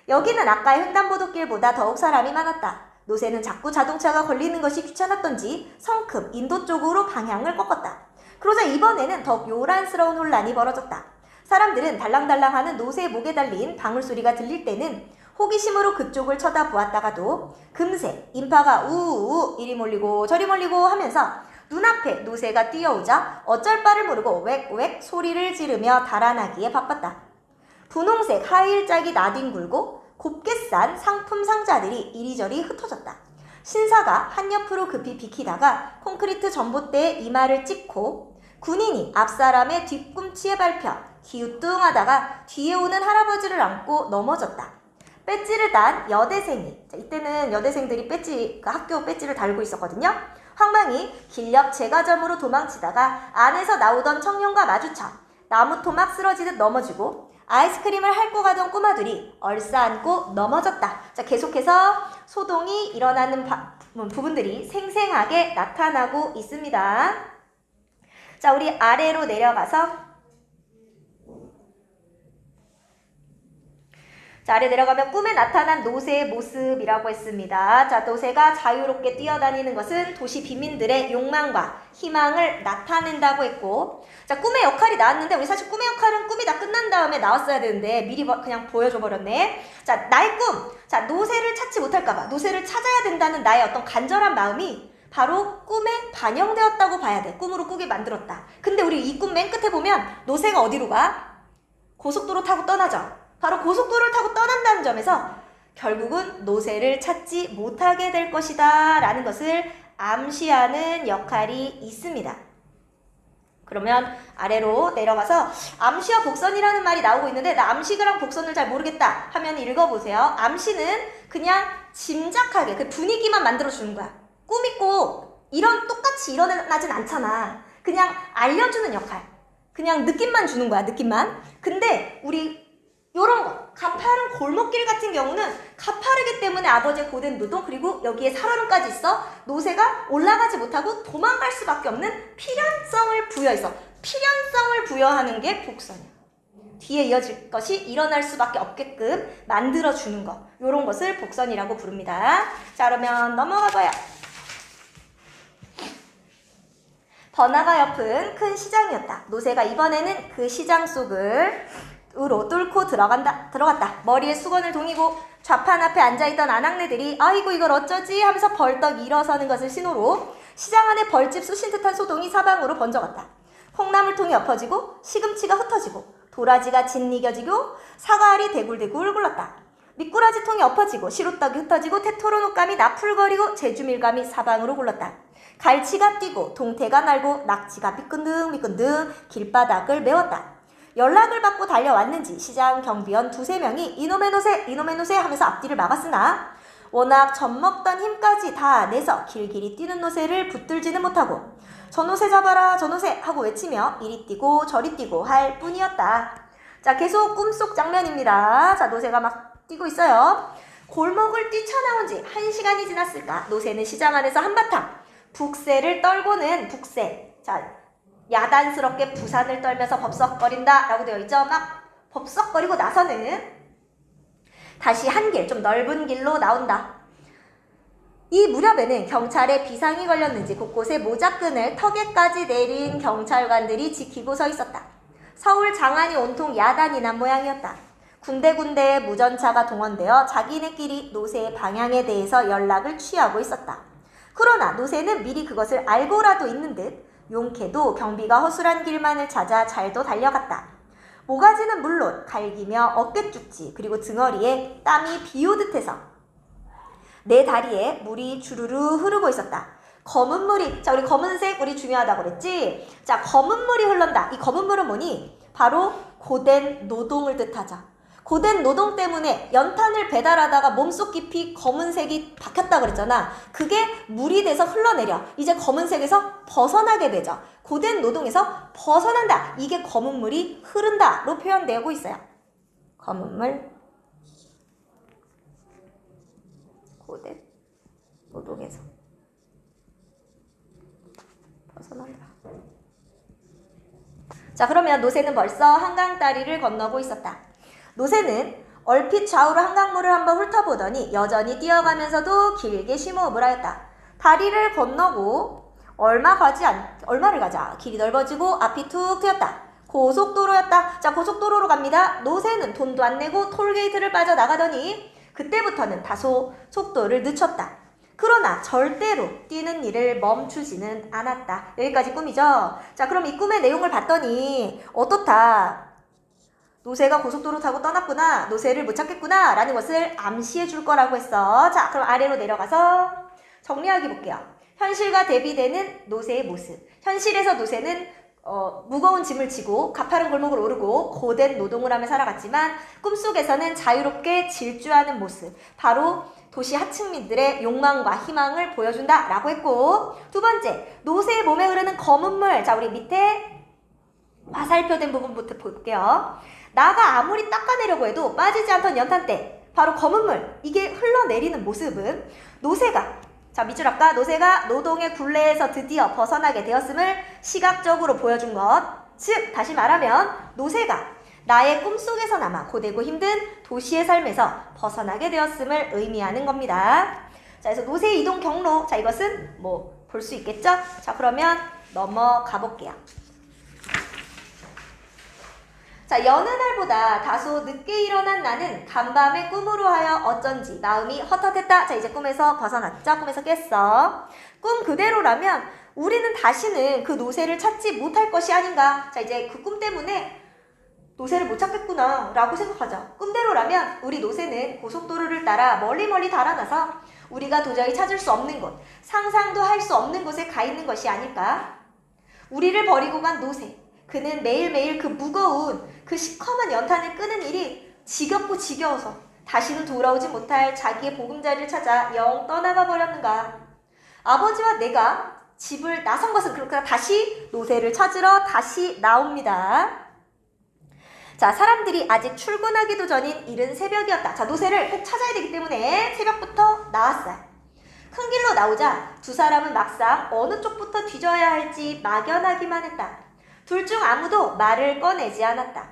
여기는 아까의 횡단보도길보다 더욱 사람이 많았다. 노새는 자꾸 자동차가 걸리는 것이 귀찮았던지 성큼 인도 쪽으로 방향을 꺾었다. 그러자 이번에는 더욱 요란스러운 혼란이 벌어졌다. 사람들은 달랑달랑하는 노새 목에 달린 방울소리가 들릴 때는 호기심으로 그쪽을 쳐다보았다가도 금세 인파가 우우우 이리 몰리고 저리 몰리고 하면서 눈앞에 노새가 뛰어오자 어쩔 바를 모르고 웩웩 소리를 지르며 달아나기에 바빴다. 분홍색 하일짝이 나뒹굴고 곱게 싼 상품 상자들이 이리저리 흩어졌다. 신사가 한옆으로 급히 비키다가 콘크리트 전봇대에 이마를 찍고 군인이 앞사람의 뒤꿈치에 밟혀 기우뚱하다가 뒤에 오는 할아버지를 안고 넘어졌다. 배지를 단 여대생이, 이때는 여대생들이 배지, 학교 배지를 달고 있었거든요. 황망이 길옆 제과점으로 도망치다가 안에서 나오던 청년과 마주쳐 나무 토막 쓰러지듯 넘어지고 아이스크림을 핥고 가던 꼬마들이 얼싸안고 넘어졌다. 자, 계속해서 소동이 일어나는 부분들이 생생하게 나타나고 있습니다. 자, 우리 아래로 내려가서 자, 아래 내려가면 꿈에 나타난 노새의 모습이라고 했습니다. 자, 노새가 자유롭게 뛰어다니는 것은 도시 빈민들의 욕망과 희망을 나타낸다고 했고, 자, 꿈의 역할이 나왔는데 우리 사실 꿈의 역할은 꿈이 다 끝난 다음에 나왔어야 되는데 미리 그냥 보여줘 버렸네. 자, 나의 꿈. 자, 노새를 찾지 못할까봐 노새를 찾아야 된다는 나의 어떤 간절한 마음이 바로 꿈에 반영되었다고 봐야 돼. 꿈으로 꾸게 만들었다. 근데 우리 이 꿈 맨 끝에 보면 노새가 어디로 가? 고속도로 타고 떠나죠. 바로 고속도로를 타고 떠난다는 점에서 결국은 노새를 찾지 못하게 될 것이다 라는 것을 암시하는 역할이 있습니다. 그러면 아래로 내려가서 암시와 복선이라는 말이 나오고 있는데 나 암시랑 복선을 잘 모르겠다 하면 읽어보세요. 암시는 그냥 짐작하게 그 분위기만 만들어주는 거야. 꿈이 꼭 똑같이 일어나진 않잖아. 그냥 알려주는 역할. 그냥 느낌만 주는 거야. 느낌만. 근데 우리 요런 거, 가파른 골목길 같은 경우는 가파르기 때문에 아버지의 고된 노동, 그리고 여기에 살얼음까지 있어 노새가 올라가지 못하고 도망갈 수밖에 없는 필연성을 부여해서 필연성을 부여하는 게 복선이야. 뒤에 이어질 것이 일어날 수밖에 없게끔 만들어주는 거, 요런 것을 복선이라고 부릅니다. 자, 그러면 넘어가봐요. 번화가 옆은 큰 시장이었다. 노새가 이번에는 그 시장 속을 으로 뚫고 들어갔다. 머리에 수건을 동이고 좌판 앞에 앉아있던 아낙네들이 아이고 이걸 어쩌지 하면서 벌떡 일어서는 것을 신호로 시장 안에 벌집 쑤신 듯한 소동이 사방으로 번져갔다. 콩나물통이 엎어지고 시금치가 흩어지고 도라지가 짓이겨지고 사과알이 대굴대굴 굴렀다. 미꾸라지통이 엎어지고 시루떡이 흩어지고 테토로노감이 나풀거리고 제주밀감이 사방으로 굴렀다. 갈치가 뛰고 동태가 날고 낙지가 미끈둥미끈둥 길바닥을 메웠다. 연락을 받고 달려왔는지 시장 경비원 2-3명이 이놈의 노새 하면서 앞뒤를 막았으나 워낙 젖먹던 힘까지 다 내서 길길이 뛰는 노새를 붙들지는 못하고 저 노새 잡아라 저 노새 하고 외치며 이리 뛰고 저리 뛰고 할 뿐이었다. 자, 계속 꿈속 장면입니다. 자, 노새가 막 뛰고 있어요. 골목을 뛰쳐나온 지 1시간이 지났을까 노새는 시장 안에서 한바탕 북새를 떨고는 북새. 자, 야단스럽게 부산을 떨면서 법석거린다 라고 되어 있죠. 막 법석거리고 나서는 다시 한 길, 좀 넓은 길로 나온다. 이 무렵에는 경찰에 비상이 걸렸는지 곳곳에 모자끈을 턱에까지 내린 경찰관들이 지키고 서 있었다. 서울 장안이 온통 야단이 난 모양이었다. 군데군데 무전차가 동원되어 자기네끼리 노새의 방향에 대해서 연락을 취하고 있었다. 그러나 노새는 미리 그것을 알고라도 있는 듯 용케도 경비가 허술한 길만을 찾아 잘도 달려갔다. 모가지는 물론 갈기며 어깨쭉지 그리고 등허리에 땀이 비오듯 해서 내 다리에 물이 주르르 흐르고 있었다. 검은 물이, 자, 우리 검은색 우리 중요하다고 그랬지? 자, 검은 물이 흐른다. 이 검은 물은 뭐니? 바로 고된 노동을 뜻하죠. 고된 노동 때문에 연탄을 배달하다가 몸속 깊이 검은색이 박혔다 그랬잖아. 그게 물이 돼서 흘러내려. 이제 검은색에서 벗어나게 되죠. 고된 노동에서 벗어난다. 이게 검은 물이 흐른다로 표현되고 있어요. 검은 물, 고된 노동에서 벗어난다. 자, 그러면 노새는 벌써 한강 다리를 건너고 있었다. 노새는 얼핏 좌우로 한강물을 한번 훑어보더니 여전히 뛰어가면서도 길게 심호흡을 하였다. 다리를 건너고 얼마를 가자. 길이 넓어지고 앞이 툭 트였다. 고속도로였다. 자, 고속도로로 갑니다. 노새는 돈도 안 내고 톨게이트를 빠져나가더니 그때부터는 다소 속도를 늦췄다. 그러나 절대로 뛰는 일을 멈추지는 않았다. 여기까지 꿈이죠. 자, 그럼 이 꿈의 내용을 봤더니 어떻다? 노새가 고속도로 타고 떠났구나. 노새를 못 찾겠구나. 라는 것을 암시해 줄 거라고 했어. 자, 그럼 아래로 내려가서 정리하기 볼게요. 현실과 대비되는 노새의 모습. 현실에서 노새는 무거운 짐을 지고 가파른 골목을 오르고 고된 노동을 하며 살아갔지만 꿈속에서는 자유롭게 질주하는 모습. 바로 도시 하층민들의 욕망과 희망을 보여준다 라고 했고, 두 번째, 노새의 몸에 흐르는 검은 물. 자, 우리 밑에 화살표된 부분부터 볼게요. 나가 아무리 닦아내려고 해도 빠지지 않던 연탄대, 바로 검은 물, 이게 흘러내리는 모습은 노새가, 자, 밑줄 할까? 노새가 노동의 굴레에서 드디어 벗어나게 되었음을 시각적으로 보여준 것. 즉, 다시 말하면 노새가 나의 꿈속에서나마 고되고 힘든 도시의 삶에서 벗어나게 되었음을 의미하는 겁니다. 자, 그래서 노새 이동 경로. 자, 이것은 뭐 볼 수 있겠죠? 자, 그러면 넘어가 볼게요. 자, 여느 날보다 다소 늦게 일어난 나는 간밤의 꿈으로 하여 어쩐지 마음이 헛헛했다. 자, 이제 꿈에서 벗어났죠? 꿈에서 깼어. 꿈 그대로라면 우리는 다시는 그 노새를 찾지 못할 것이 아닌가. 자, 이제 그 꿈 때문에 노새를 못 찾겠구나 라고 생각하자. 꿈대로라면 우리 노새는 고속도로를 따라 멀리 달아나서 우리가 도저히 찾을 수 없는 곳, 상상도 할 수 없는 곳에 가 있는 것이 아닐까. 우리를 버리고 간 노새, 그는 매일매일 그 무거운 그 시커먼 연탄을 끄는 일이 지겹고 지겨워서 다시는 돌아오지 못할 자기의 보금자리를 찾아 영 떠나가 버렸는가. 아버지와 내가 집을 나선 것은 그렇게 다시 노새를 찾으러 다시 나옵니다. 자, 사람들이 아직 출근하기도 전인 이른 새벽이었다. 자, 노새를 꼭 찾아야 되기 때문에 새벽부터 나왔어요. 큰 길로 나오자 두 사람은 막상 어느 쪽부터 뒤져야 할지 막연하기만 했다. 둘 중 아무도 말을 꺼내지 않았다.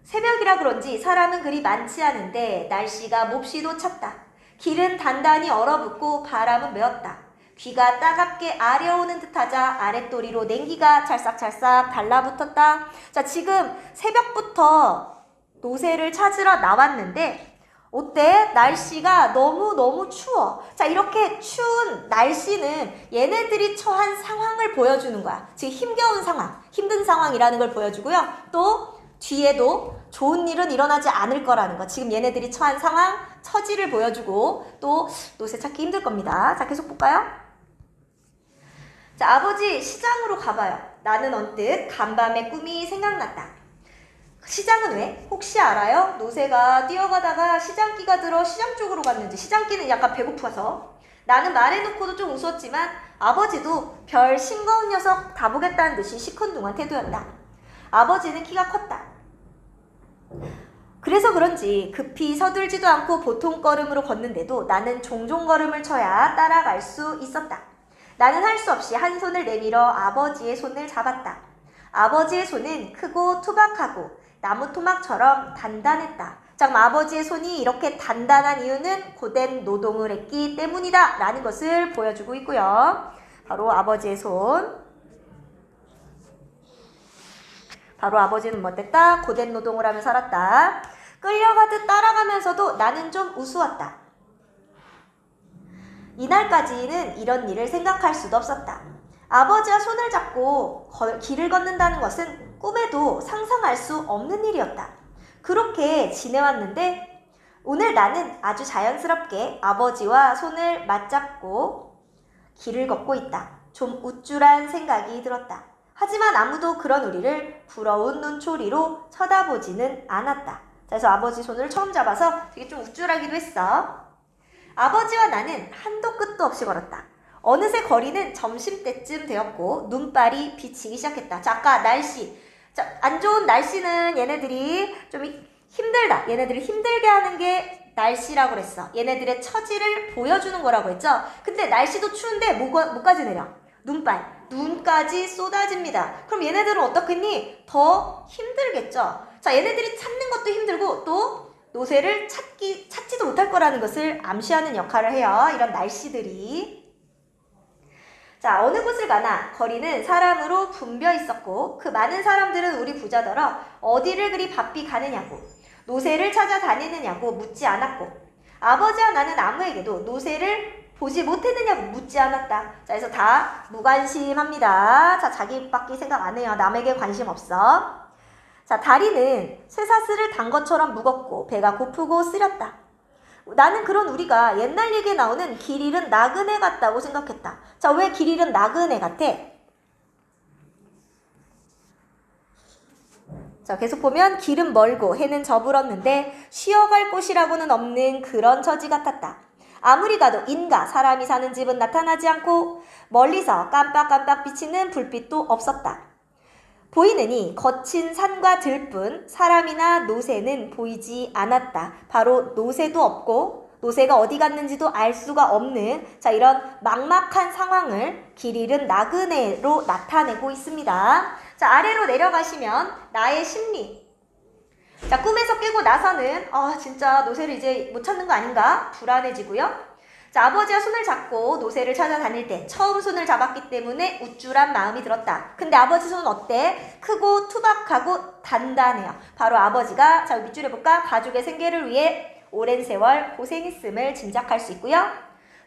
새벽이라 그런지 사람은 그리 많지 않은데 날씨가 몹시도 찼다. 길은 단단히 얼어붙고 바람은 메었다. 귀가 따갑게 아려오는 듯하자 아랫도리로 냉기가 찰싹찰싹 달라붙었다. 자, 지금 새벽부터 노새를 찾으러 나왔는데 어때? 날씨가 너무너무 추워. 자, 이렇게 추운 날씨는 얘네들이 처한 상황을 보여주는 거야. 지금 힘겨운 상황, 힘든 상황이라는 걸 보여주고요. 또 뒤에도 좋은 일은 일어나지 않을 거라는 거. 지금 얘네들이 처한 상황, 처지를 보여주고 또 노새 찾기 힘들 겁니다. 자, 계속 볼까요? 자, 아버지 시장으로 가봐요. 나는 언뜻 간밤의 꿈이 생각났다. 시장은 왜? 혹시 알아요? 노새가 뛰어가다가 시장기가 들어 시장 쪽으로 갔는지. 시장기는 약간 배고파서. 나는 말해놓고도 좀 웃었지만 아버지도 별 싱거운 녀석 다 보겠다는 듯이 시큰둥한 태도였다. 아버지는 키가 컸다. 그래서 그런지 급히 서둘지도 않고 보통 걸음으로 걷는데도 나는 종종 걸음을 쳐야 따라갈 수 있었다. 나는 할 수 없이 한 손을 내밀어 아버지의 손을 잡았다. 아버지의 손은 크고 투박하고 나무 토막처럼 단단했다. 자, 그럼 아버지의 손이 이렇게 단단한 이유는 고된 노동을 했기 때문이다 라는 것을 보여주고 있고요. 바로 아버지의 손. 바로 아버지는 어땠다? 고된 노동을 하며 살았다. 끌려가듯 따라가면서도 나는 좀 우스웠다. 이날까지는 이런 일을 생각할 수도 없었다. 아버지와 손을 잡고 길을 걷는다는 것은 꿈에도 상상할 수 없는 일이었다. 그렇게 지내왔는데 오늘 나는 아주 자연스럽게 아버지와 손을 맞잡고 길을 걷고 있다. 좀 우쭐한 생각이 들었다. 하지만 아무도 그런 우리를 부러운 눈초리로 쳐다보지는 않았다. 그래서 아버지 손을 처음 잡아서 되게 좀 우쭐하기도 했어. 아버지와 나는 한도 끝도 없이 걸었다. 어느새 거리는 점심때쯤 되었고 눈발이 비치기 시작했다. 자, 아까 날씨. 자, 안 좋은 날씨는 얘네들이 좀 힘들다. 얘네들을 힘들게 하는 게 날씨라고 그랬어. 얘네들의 처지를 보여주는 거라고 했죠. 근데 날씨도 추운데 뭐까지 내려? 눈발. 눈까지 쏟아집니다. 그럼 얘네들은 어떻겠니? 더 힘들겠죠. 자, 얘네들이 찾는 것도 힘들고 또 노새를 찾지도 못할 거라는 것을 암시하는 역할을 해요. 이런 날씨들이. 자, 어느 곳을 가나 거리는 사람으로 붐벼 있었고 그 많은 사람들은 우리 부자더러 어디를 그리 바삐 가느냐고 노새를 찾아다니느냐고 묻지 않았고 아버지와 나는 아무에게도 노새를 보지 못했느냐 묻지 않았다. 자, 그래서 다 무관심합니다. 자, 자기밖에 생각 안 해요. 남에게 관심 없어. 자, 다리는 쇠사슬을 단 것처럼 무겁고 배가 고프고 쓰렸다. 나는 그런 우리가 옛날 얘기에 나오는 길 잃은 나그네 같다고 생각했다. 자, 왜 길 잃은 나그네 같아? 자, 계속 보면 길은 멀고 해는 저물었는데 쉬어갈 곳이라고는 없는 그런 처지 같았다. 아무리 가도 인가 사람이 사는 집은 나타나지 않고 멀리서 깜빡깜빡 비치는 불빛도 없었다. 보이느니 거친 산과 들뿐 사람이나 노새는 보이지 않았다. 바로 노새도 없고 노새가 어디 갔는지도 알 수가 없는 자 이런 막막한 상황을 길 잃은 나그네로 나타내고 있습니다. 자, 아래로 내려가시면 나의 심리. 자, 꿈에서 깨고 나서는 진짜 노새를 이제 못 찾는 거 아닌가 불안해지고요. 자, 아버지와 손을 잡고 노새를 찾아다닐 때 처음 손을 잡았기 때문에 우쭐한 마음이 들었다. 근데 아버지 손은 어때? 크고 투박하고 단단해요. 바로 아버지가 자 밑줄에 볼까? 가족의 생계를 위해 오랜 세월 고생했음을 짐작할 수 있고요.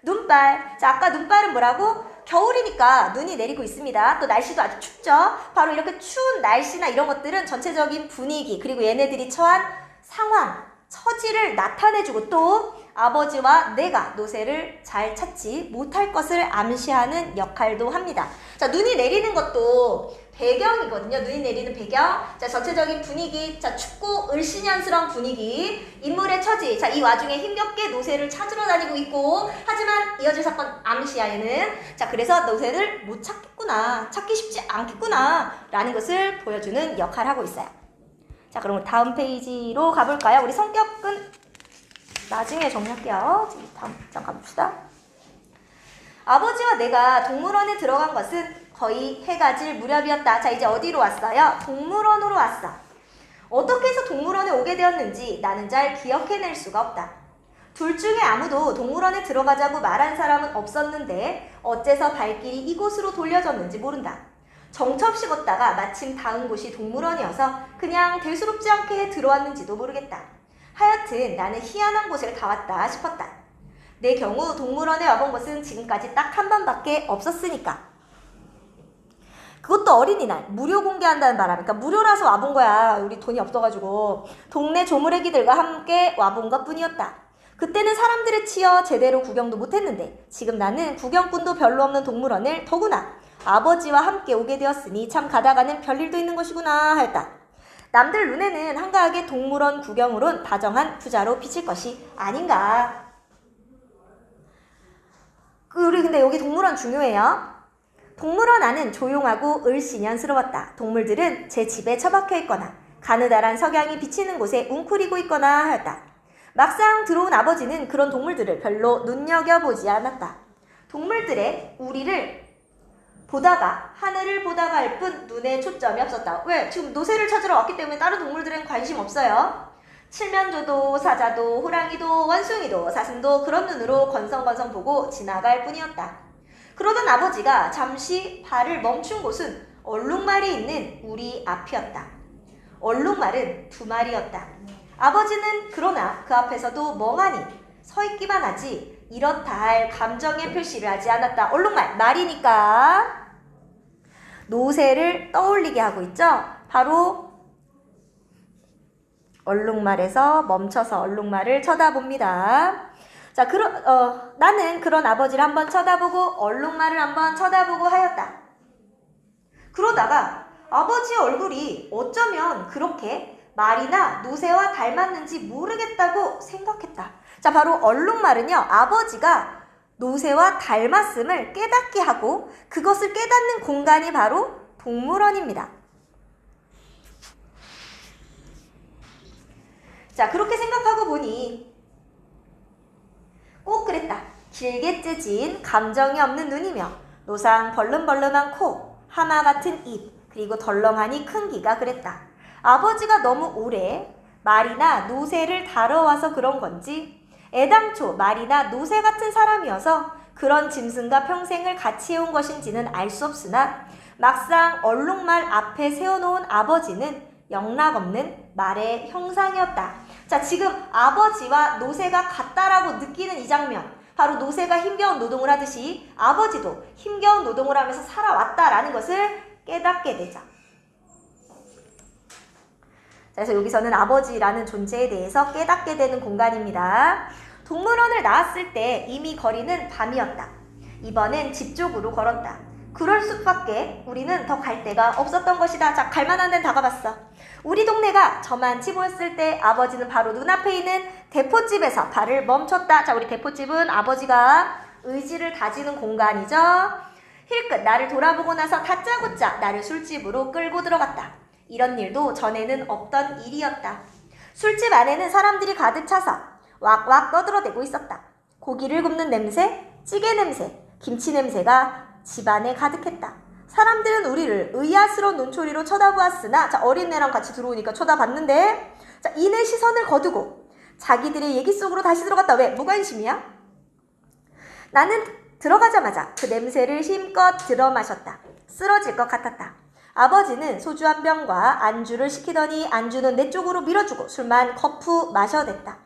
눈발. 자, 아까 눈발은 뭐라고? 겨울이니까 눈이 내리고 있습니다. 또 날씨도 아주 춥죠. 바로 이렇게 추운 날씨나 이런 것들은 전체적인 분위기 그리고 얘네들이 처한 상황, 처지를 나타내주고 또 아버지와 내가 노새를 잘 찾지 못할 것을 암시하는 역할도 합니다. 자, 눈이 내리는 것도 배경이거든요. 눈이 내리는 배경. 자, 전체적인 분위기. 자, 춥고 을씨년스러운 분위기. 인물의 처지. 자, 이 와중에 힘겹게 노새를 찾으러 다니고 있고 하지만 이어질 사건 암시하에는 자, 그래서 노새를 못 찾겠구나. 찾기 쉽지 않겠구나. 라는 것을 보여주는 역할을 하고 있어요. 자, 그럼 다음 페이지로 가볼까요? 우리 성격은 나중에 정리할게요. 다음 장 가봅시다. 아버지와 내가 동물원에 들어간 것은 거의 해가 질 무렵이었다. 자, 이제 어디로 왔어요? 동물원으로 왔어. 어떻게 해서 동물원에 오게 되었는지 나는 잘 기억해낼 수가 없다. 둘 중에 아무도 동물원에 들어가자고 말한 사람은 없었는데 어째서 발길이 이곳으로 돌려졌는지 모른다. 정처없이 걷다가 마침 닿은 곳이 동물원이어서 그냥 대수롭지 않게 들어왔는지도 모르겠다. 하여튼 나는 희한한 곳을 가왔다 싶었다. 내 경우 동물원에 와본 것은 지금까지 딱 한 번밖에 없었으니까. 그것도 어린이날 무료 공개한다는 바람에 그러니까 무료라서 와본 거야. 우리 돈이 없어가지고 동네 조물애기들과 함께 와본 것 뿐이었다. 그때는 사람들에 치여 제대로 구경도 못했는데 지금 나는 구경꾼도 별로 없는 동물원을 더구나 아버지와 함께 오게 되었으니 참 가다가는 별일도 있는 것이구나 하였다. 남들 눈에는 한가하게 동물원 구경으론 다정한 부자로 비칠 것이 아닌가. 우리 근데 여기 동물원 중요해요. 동물원 안은 조용하고 을씨년스러웠다. 동물들은 제 집에 처박혀 있거나 가느다란 석양이 비치는 곳에 웅크리고 있거나 하였다. 막상 들어온 아버지는 그런 동물들을 별로 눈여겨보지 않았다. 동물들의 우리를 보다가 하늘을 보다가 할 뿐 눈에 초점이 없었다. 왜? 지금 노새를 찾으러 왔기 때문에 다른 동물들은 관심 없어요. 칠면조도 사자도 호랑이도 원숭이도 사슴도 그런 눈으로 건성건성 보고 지나갈 뿐이었다. 그러던 아버지가 잠시 발을 멈춘 곳은 얼룩말이 있는 우리 앞이었다. 얼룩말은 2마리였다. 아버지는 그러나 그 앞에서도 멍하니 서 있기만 하지 이렇다 할 감정의 표시를 하지 않았다. 얼룩말, 말이니까 노새를 떠올리게 하고 있죠. 바로 얼룩말에서 멈춰서 얼룩말을 쳐다봅니다. 자, 나는 그런 아버지를 한번 쳐다보고 얼룩말을 한번 쳐다보고 하였다. 그러다가 아버지의 얼굴이 어쩌면 그렇게 말이나 노새와 닮았는지 모르겠다고 생각했다. 자, 바로 얼룩말은요, 아버지가 노새와 닮았음을 깨닫게 하고 그것을 깨닫는 공간이 바로 동물원입니다. 자, 그렇게 생각하고 보니 꼭 그랬다. 길게 째진 감정이 없는 눈이며 노상 벌름벌름한 코, 하마 같은 입, 그리고 덜렁하니 큰 귀가 그랬다. 아버지가 너무 오래 말이나 노새를 다뤄와서 그런 건지 애당초 말이나 노새 같은 사람이어서 그런 짐승과 평생을 같이 해온 것인지는 알 수 없으나 막상 얼룩말 앞에 세워놓은 아버지는 영락없는 말의 형상이었다. 자, 지금 아버지와 노새가 같다라고 느끼는 이 장면, 바로 노새가 힘겨운 노동을 하듯이 아버지도 힘겨운 노동을 하면서 살아왔다라는 것을 깨닫게 되죠. 그래서 여기서는 아버지라는 존재에 대해서 깨닫게 되는 공간입니다. 동물원을 나왔을 때 이미 거리는 밤이었다. 이번엔 집 쪽으로 걸었다. 그럴 수밖에 우리는 더 갈 데가 없었던 것이다. 자, 갈만한 데는 다 가봤어. 우리 동네가 저만치 보였을 때 아버지는 바로 눈앞에 있는 대포집에서 발을 멈췄다. 자, 우리 대포집은 아버지가 의지를 다지는 공간이죠. 힐끗 나를 돌아보고 나서 다짜고짜 나를 술집으로 끌고 들어갔다. 이런 일도 전에는 없던 일이었다. 술집 안에는 사람들이 가득 차서 왁왁 떠들어대고 있었다. 고기를 굽는 냄새, 찌개 냄새, 김치 냄새가 집안에 가득했다. 사람들은 우리를 의아스러운 눈초리로 쳐다보았으나 자, 어린애랑 같이 들어오니까 쳐다봤는데 자, 이내 시선을 거두고 자기들의 얘기 속으로 다시 들어갔다. 왜? 무관심이야? 나는 들어가자마자 그 냄새를 힘껏 들어 마셨다. 쓰러질 것 같았다. 아버지는 소주 한 병과 안주를 시키더니 안주는 내 쪽으로 밀어주고 술만 거푸 마셔댔다.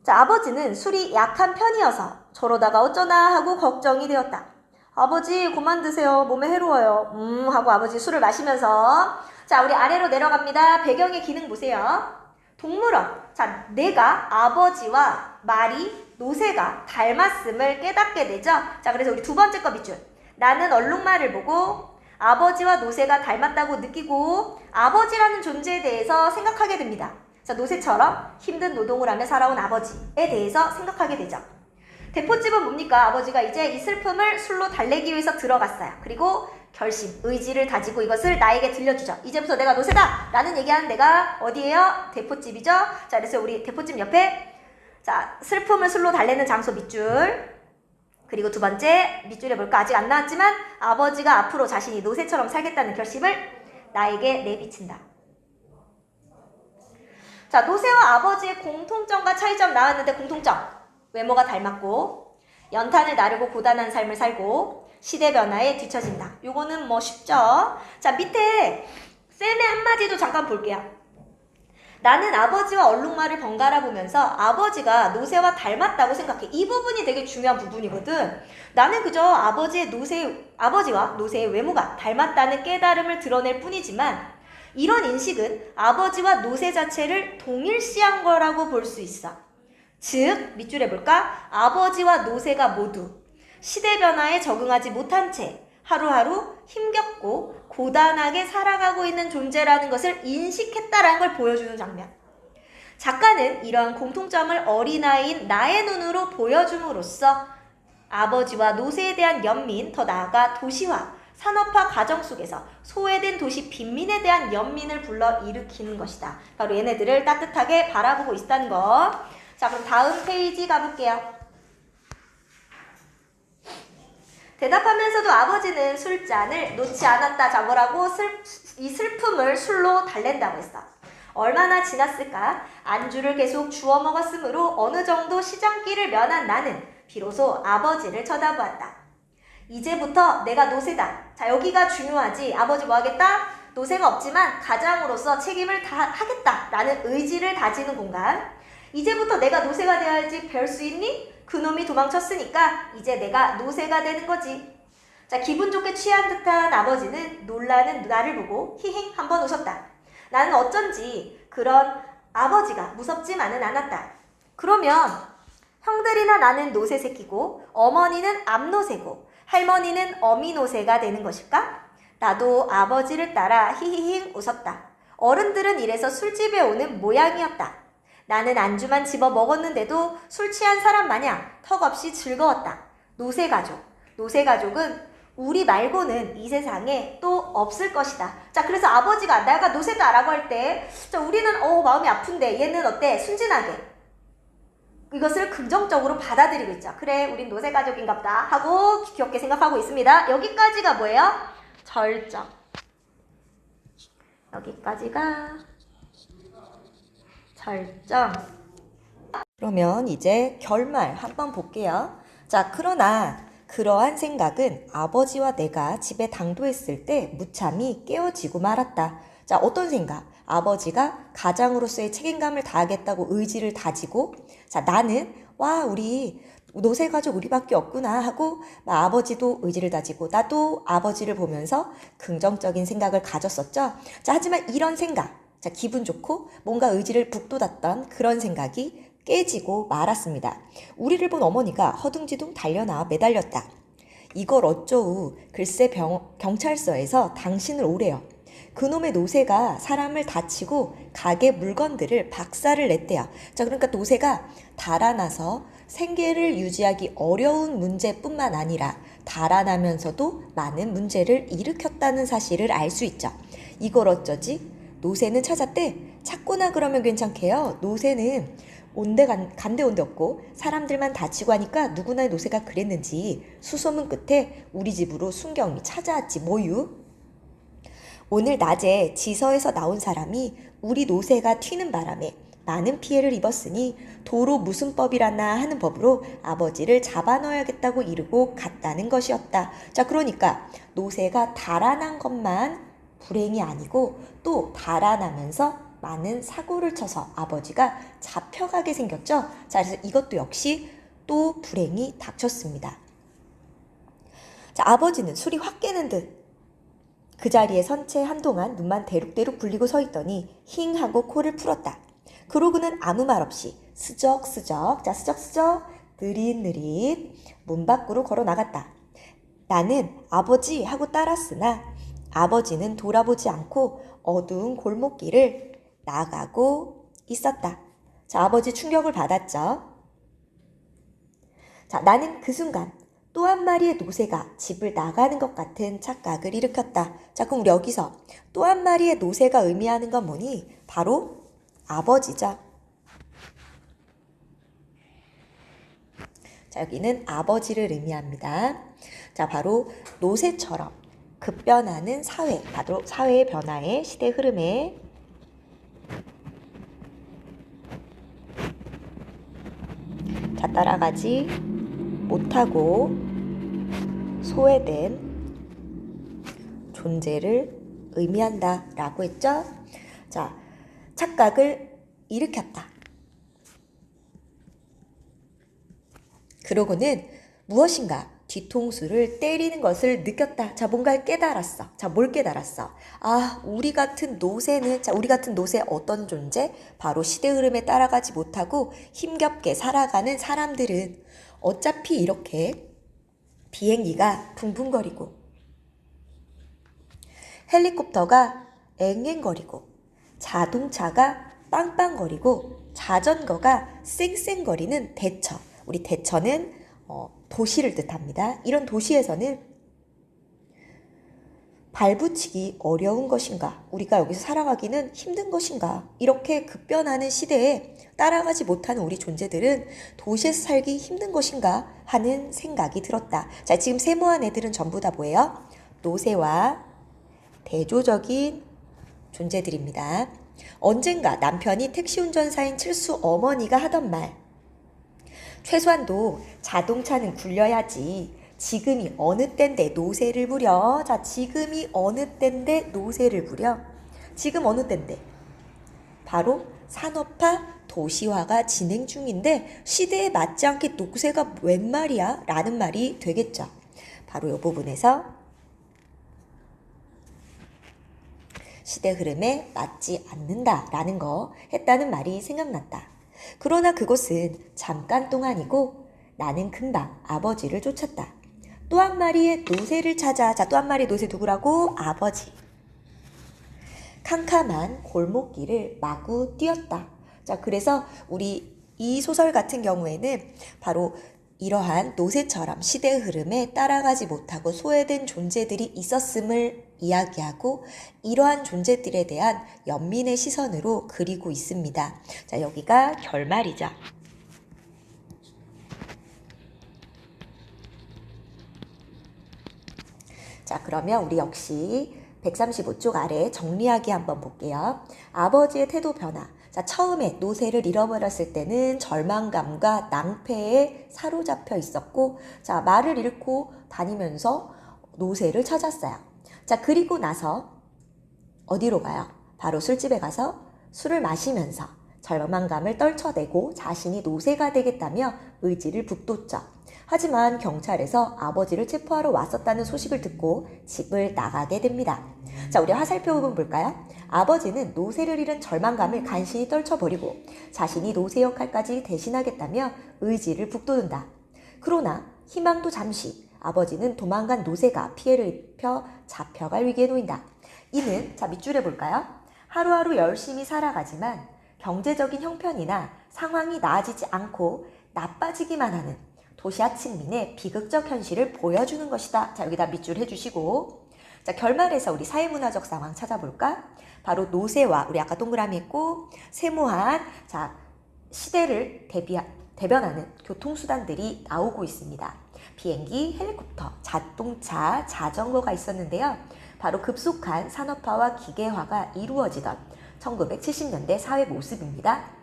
자, 아버지는 술이 약한 편이어서 저러다가 어쩌나 하고 걱정이 되었다. 아버지 그만 드세요. 몸에 해로워요. 하고 아버지 술을 마시면서 자, 우리 아래로 내려갑니다. 배경의 기능 보세요. 동물원. 자, 내가 아버지와 말이 노새가 닮았음을 깨닫게 되죠. 자, 그래서 우리 두 번째 거 밑줄. 나는 얼룩말을 보고 아버지와 노새가 닮았다고 느끼고 아버지라는 존재에 대해서 생각하게 됩니다. 자, 노새처럼 힘든 노동을 하며 살아온 아버지에 대해서 생각하게 되죠. 대포집은 뭡니까? 아버지가 이제 이 슬픔을 술로 달래기 위해서 들어갔어요. 그리고 결심, 의지를 다지고 이것을 나에게 들려주죠. 이제부터 내가 노새다! 라는 얘기하는 데가 어디예요? 대포집이죠? 자, 그래서 우리 대포집 옆에 자, 슬픔을 술로 달래는 장소 밑줄. 그리고 두 번째 밑줄에 볼까? 아직 안 나왔지만 아버지가 앞으로 자신이 노새처럼 살겠다는 결심을 나에게 내비친다. 자, 노새와 아버지의 공통점과 차이점 나왔는데 공통점. 외모가 닮았고 연탄을 나르고 고단한 삶을 살고 시대 변화에 뒤처진다. 요거는 뭐 쉽죠? 자, 밑에 쌤의 한마디도 잠깐 볼게요. 나는 아버지와 얼룩말을 번갈아 보면서 아버지가 노새와 닮았다고 생각해. 이 부분이 되게 중요한 부분이거든. 나는 그저 아버지와 노새의 외모가 닮았다는 깨달음을 드러낼 뿐이지만 이런 인식은 아버지와 노새 자체를 동일시한 거라고 볼 수 있어. 즉, 밑줄에 볼까? 아버지와 노새가 모두 시대 변화에 적응하지 못한 채 하루하루 힘겹고 고단하게 살아가고 있는 존재라는 것을 인식했다라는 걸 보여주는 장면. 작가는 이러한 공통점을 어린아이인 나의 눈으로 보여줌으로써 아버지와 노새에 대한 연민, 더 나아가 도시화, 산업화 과정 속에서 소외된 도시 빈민에 대한 연민을 불러일으키는 것이다. 바로 얘네들을 따뜻하게 바라보고 있다는 거. 자, 그럼 다음 페이지 가볼게요. 대답하면서도 아버지는 술잔을 놓지 않았다. 자, 뭐라고? 이 슬픔을 술로 달랜다고 했어. 얼마나 지났을까? 안주를 계속 주워 먹었으므로 어느 정도 시장길을 면한 나는 비로소 아버지를 쳐다보았다. 이제부터 내가 노새다. 자, 여기가 중요하지. 아버지 뭐 하겠다? 노새가 없지만 가장으로서 책임을 다 하겠다라는 의지를 다지는 공간. 이제부터 내가 노새가 되어야지 별 수 있니? 그놈이 도망쳤으니까 이제 내가 노새가 되는 거지. 자, 기분 좋게 취한 듯한 아버지는 놀라는 나를 보고 히힝 한번 웃었다. 나는 어쩐지 그런 아버지가 무섭지만은 않았다. 그러면 형들이나 나는 노새 새끼고 어머니는 암노새고 할머니는 어미노새가 되는 것일까? 나도 아버지를 따라 히히힝 웃었다. 어른들은 이래서 술집에 오는 모양이었다. 나는 안주만 집어 먹었는데도 술 취한 사람 마냥 턱없이 즐거웠다. 노새가족은 우리 말고는 이 세상에 또 없을 것이다. 자, 그래서 아버지가 내가 노새다 라고 할 때 자, 우리는 마음이 아픈데 얘는 어때? 순진하게 이것을 긍정적으로 받아들이고 있죠. 그래, 우린 노새가족인가 보다 하고 귀엽게 생각하고 있습니다. 여기까지가 뭐예요? 절정. 여기까지가 절정. 그러면 이제 결말 한번 볼게요. 자, 그러나 그러한 생각은 아버지와 내가 집에 당도했을 때 무참히 깨어지고 말았다. 자, 어떤 생각? 아버지가 가장으로서의 책임감을 다하겠다고 의지를 다지고 자, 나는 우리 노새 가족 우리밖에 없구나 하고 아버지도 의지를 다지고 나도 아버지를 보면서 긍정적인 생각을 가졌었죠. 자, 하지만 이런 생각, 자, 기분 좋고 뭔가 의지를 북돋았던 그런 생각이 깨지고 말았습니다. 우리를 본 어머니가 허둥지둥 달려나와 매달렸다. 이걸 어쩌우 글쎄 경찰서에서 당신을 오래요. 그놈의 노새가 사람을 다치고 가게 물건들을 박살을 냈대요. 자, 그러니까 노새가 달아나서 생계를 유지하기 어려운 문제뿐만 아니라 달아나면서도 많은 문제를 일으켰다는 사실을 알 수 있죠. 이걸 어쩌지? 노새는 찾았대. 찾거나 그러면 괜찮게요. 노새는 간데 온데 없고 사람들만 다치고 하니까 누구나 노새가 그랬는지 수소문 끝에 우리 집으로 순경이 찾아왔지 뭐유. 오늘 낮에 지서에서 나온 사람이 우리 노새가 튀는 바람에 많은 피해를 입었으니 도로 무슨 법이라나 하는 법으로 아버지를 잡아넣어야겠다고 이르고 갔다는 것이었다. 자, 그러니까 노새가 달아난 것만 불행이 아니고 또 달아나면서 많은 사고를 쳐서 아버지가 잡혀가게 생겼죠. 자, 그래서 이것도 역시 또 불행이 닥쳤습니다. 자, 아버지는 술이 확 깨는 듯 그 자리에 선 채 한동안 눈만 대룩대룩 굴리고 서 있더니 힝 하고 코를 풀었다. 그러고는 아무 말 없이 스적스적, 자, 스적스적, 느릿느릿 문 밖으로 걸어 나갔다. 나는 아버지 하고 따랐으나 아버지는 돌아보지 않고 어두운 골목길을 나가고 있었다. 자, 아버지 충격을 받았죠. 자, 나는 그 순간 또 한 마리의 노새가 집을 나가는 것 같은 착각을 일으켰다. 자, 그럼 여기서 또 한 마리의 노새가 의미하는 건 뭐니? 바로 아버지죠. 자, 여기는 아버지를 의미합니다. 자, 바로 노새처럼 급변하는 사회, 바로 사회의 변화의 시대 흐름에 자, 따라가지 못하고 소외된 존재를 의미한다 라고 했죠. 자, 착각을 일으켰다. 그러고는 무엇인가 뒤통수를 때리는 것을 느꼈다. 자, 뭔가를 깨달았어. 자, 뭘 깨달았어? 아, 우리 같은 노새는, 자, 우리 같은 노새 어떤 존재? 바로 시대 흐름에 따라가지 못하고 힘겹게 살아가는 사람들은 어차피 이렇게 비행기가 붕붕거리고 헬리콥터가 앵앵거리고 자동차가 빵빵거리고 자전거가 쌩쌩거리는 대처. 우리 대처는 도시를 뜻합니다. 이런 도시에서는 발붙이기 어려운 것인가? 우리가 여기서 살아가기는 힘든 것인가? 이렇게 급변하는 시대에 따라가지 못하는 우리 존재들은 도시에서 살기 힘든 것인가? 하는 생각이 들었다. 자, 지금 세모한 애들은 전부 다 뭐예요? 노새와 대조적인 존재들입니다. 언젠가 남편이 택시 운전사인 칠수 어머니가 하던 말. 최소한도 자동차는 굴려야지. 지금이 어느 때인데 노새를 부려. 자, 지금이 어느 때인데 노새를 부려. 지금 어느 때인데? 바로 산업화, 도시화가 진행 중인데 시대에 맞지 않게 노새가 웬 말이야? 라는 말이 되겠죠. 바로 이 부분에서 시대 흐름에 맞지 않는다라는 거 했다는 말이 생각났다. 그러나 그것은 잠깐 동안이고 나는 금방 아버지를 쫓았다. 또 한 마리의 노새를 찾아. 자, 또 한 마리의 노새 누구라고? 아버지. 캄캄한 골목길을 마구 뛰었다. 자, 그래서 우리 이 소설 같은 경우에는 바로 이러한 노새처럼 시대의 흐름에 따라가지 못하고 소외된 존재들이 있었음을 이야기하고 이러한 존재들에 대한 연민의 시선으로 그리고 있습니다. 자, 여기가 결말이죠. 자, 그러면 우리 역시 135쪽 아래 정리하기 한번 볼게요. 아버지의 태도 변화. 자, 처음에 노새를 잃어버렸을 때는 절망감과 낭패에 사로잡혀 있었고, 자, 말을 잃고 다니면서 노새를 찾았어요. 자, 그리고 나서 어디로 가요? 바로 술집에 가서 술을 마시면서 절망감을 떨쳐내고 자신이 노새가 되겠다며 의지를 북돋죠. 하지만 경찰에서 아버지를 체포하러 왔었다는 소식을 듣고 집을 나가게 됩니다. 자, 우리 화살표 부분 볼까요? 아버지는 노새를 잃은 절망감을 간신히 떨쳐버리고 자신이 노새 역할까지 대신하겠다며 의지를 북돋는다. 그러나 희망도 잠시, 아버지는 도망간 노새가 피해를 입혀 잡혀갈 위기에 놓인다. 이는, 자, 밑줄에 볼까요? 하루하루 열심히 살아가지만 경제적인 형편이나 상황이 나아지지 않고 나빠지기만 하는 도시아 친민의 비극적 현실을 보여주는 것이다. 자, 여기다 밑줄 해주시고, 자, 결말에서 우리 사회문화적 상황 찾아볼까? 바로 노새와 우리 아까 동그라미 했고 세모한 자 시대를 대변하는 교통수단들이 나오고 있습니다. 비행기, 헬리콥터, 자동차, 자전거가 있었는데요. 바로 급속한 산업화와 기계화가 이루어지던 1970년대 사회 모습입니다.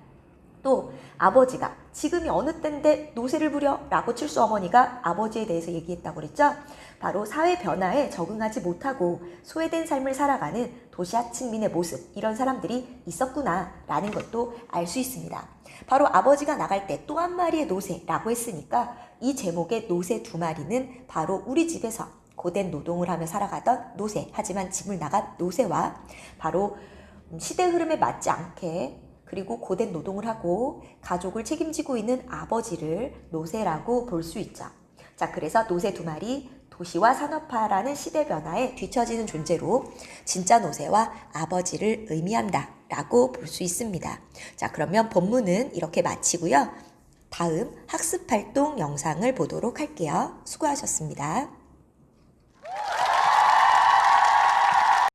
또 아버지가 지금이 어느 때인데 노새를 부려 라고 칠수 어머니가 아버지에 대해서 얘기했다고 그랬죠. 바로 사회 변화에 적응하지 못하고 소외된 삶을 살아가는 도시아 친민의 모습, 이런 사람들이 있었구나 라는 것도 알 수 있습니다. 바로 아버지가 나갈 때 또 한 마리의 노새라고 했으니까 이 제목의 노새 두 마리는 바로 우리 집에서 고된 노동을 하며 살아가던 노새, 하지만 집을 나간 노새와 바로 시대 흐름에 맞지 않게 그리고 고된 노동을 하고 가족을 책임지고 있는 아버지를 노새라고 볼 수 있죠. 자, 그래서 노새 두 마리, 도시와 산업화라는 시대 변화에 뒤처지는 존재로 진짜 노새와 아버지를 의미한다 라고 볼 수 있습니다. 자, 그러면 본문은 이렇게 마치고요. 다음 학습활동 영상을 보도록 할게요. 수고하셨습니다.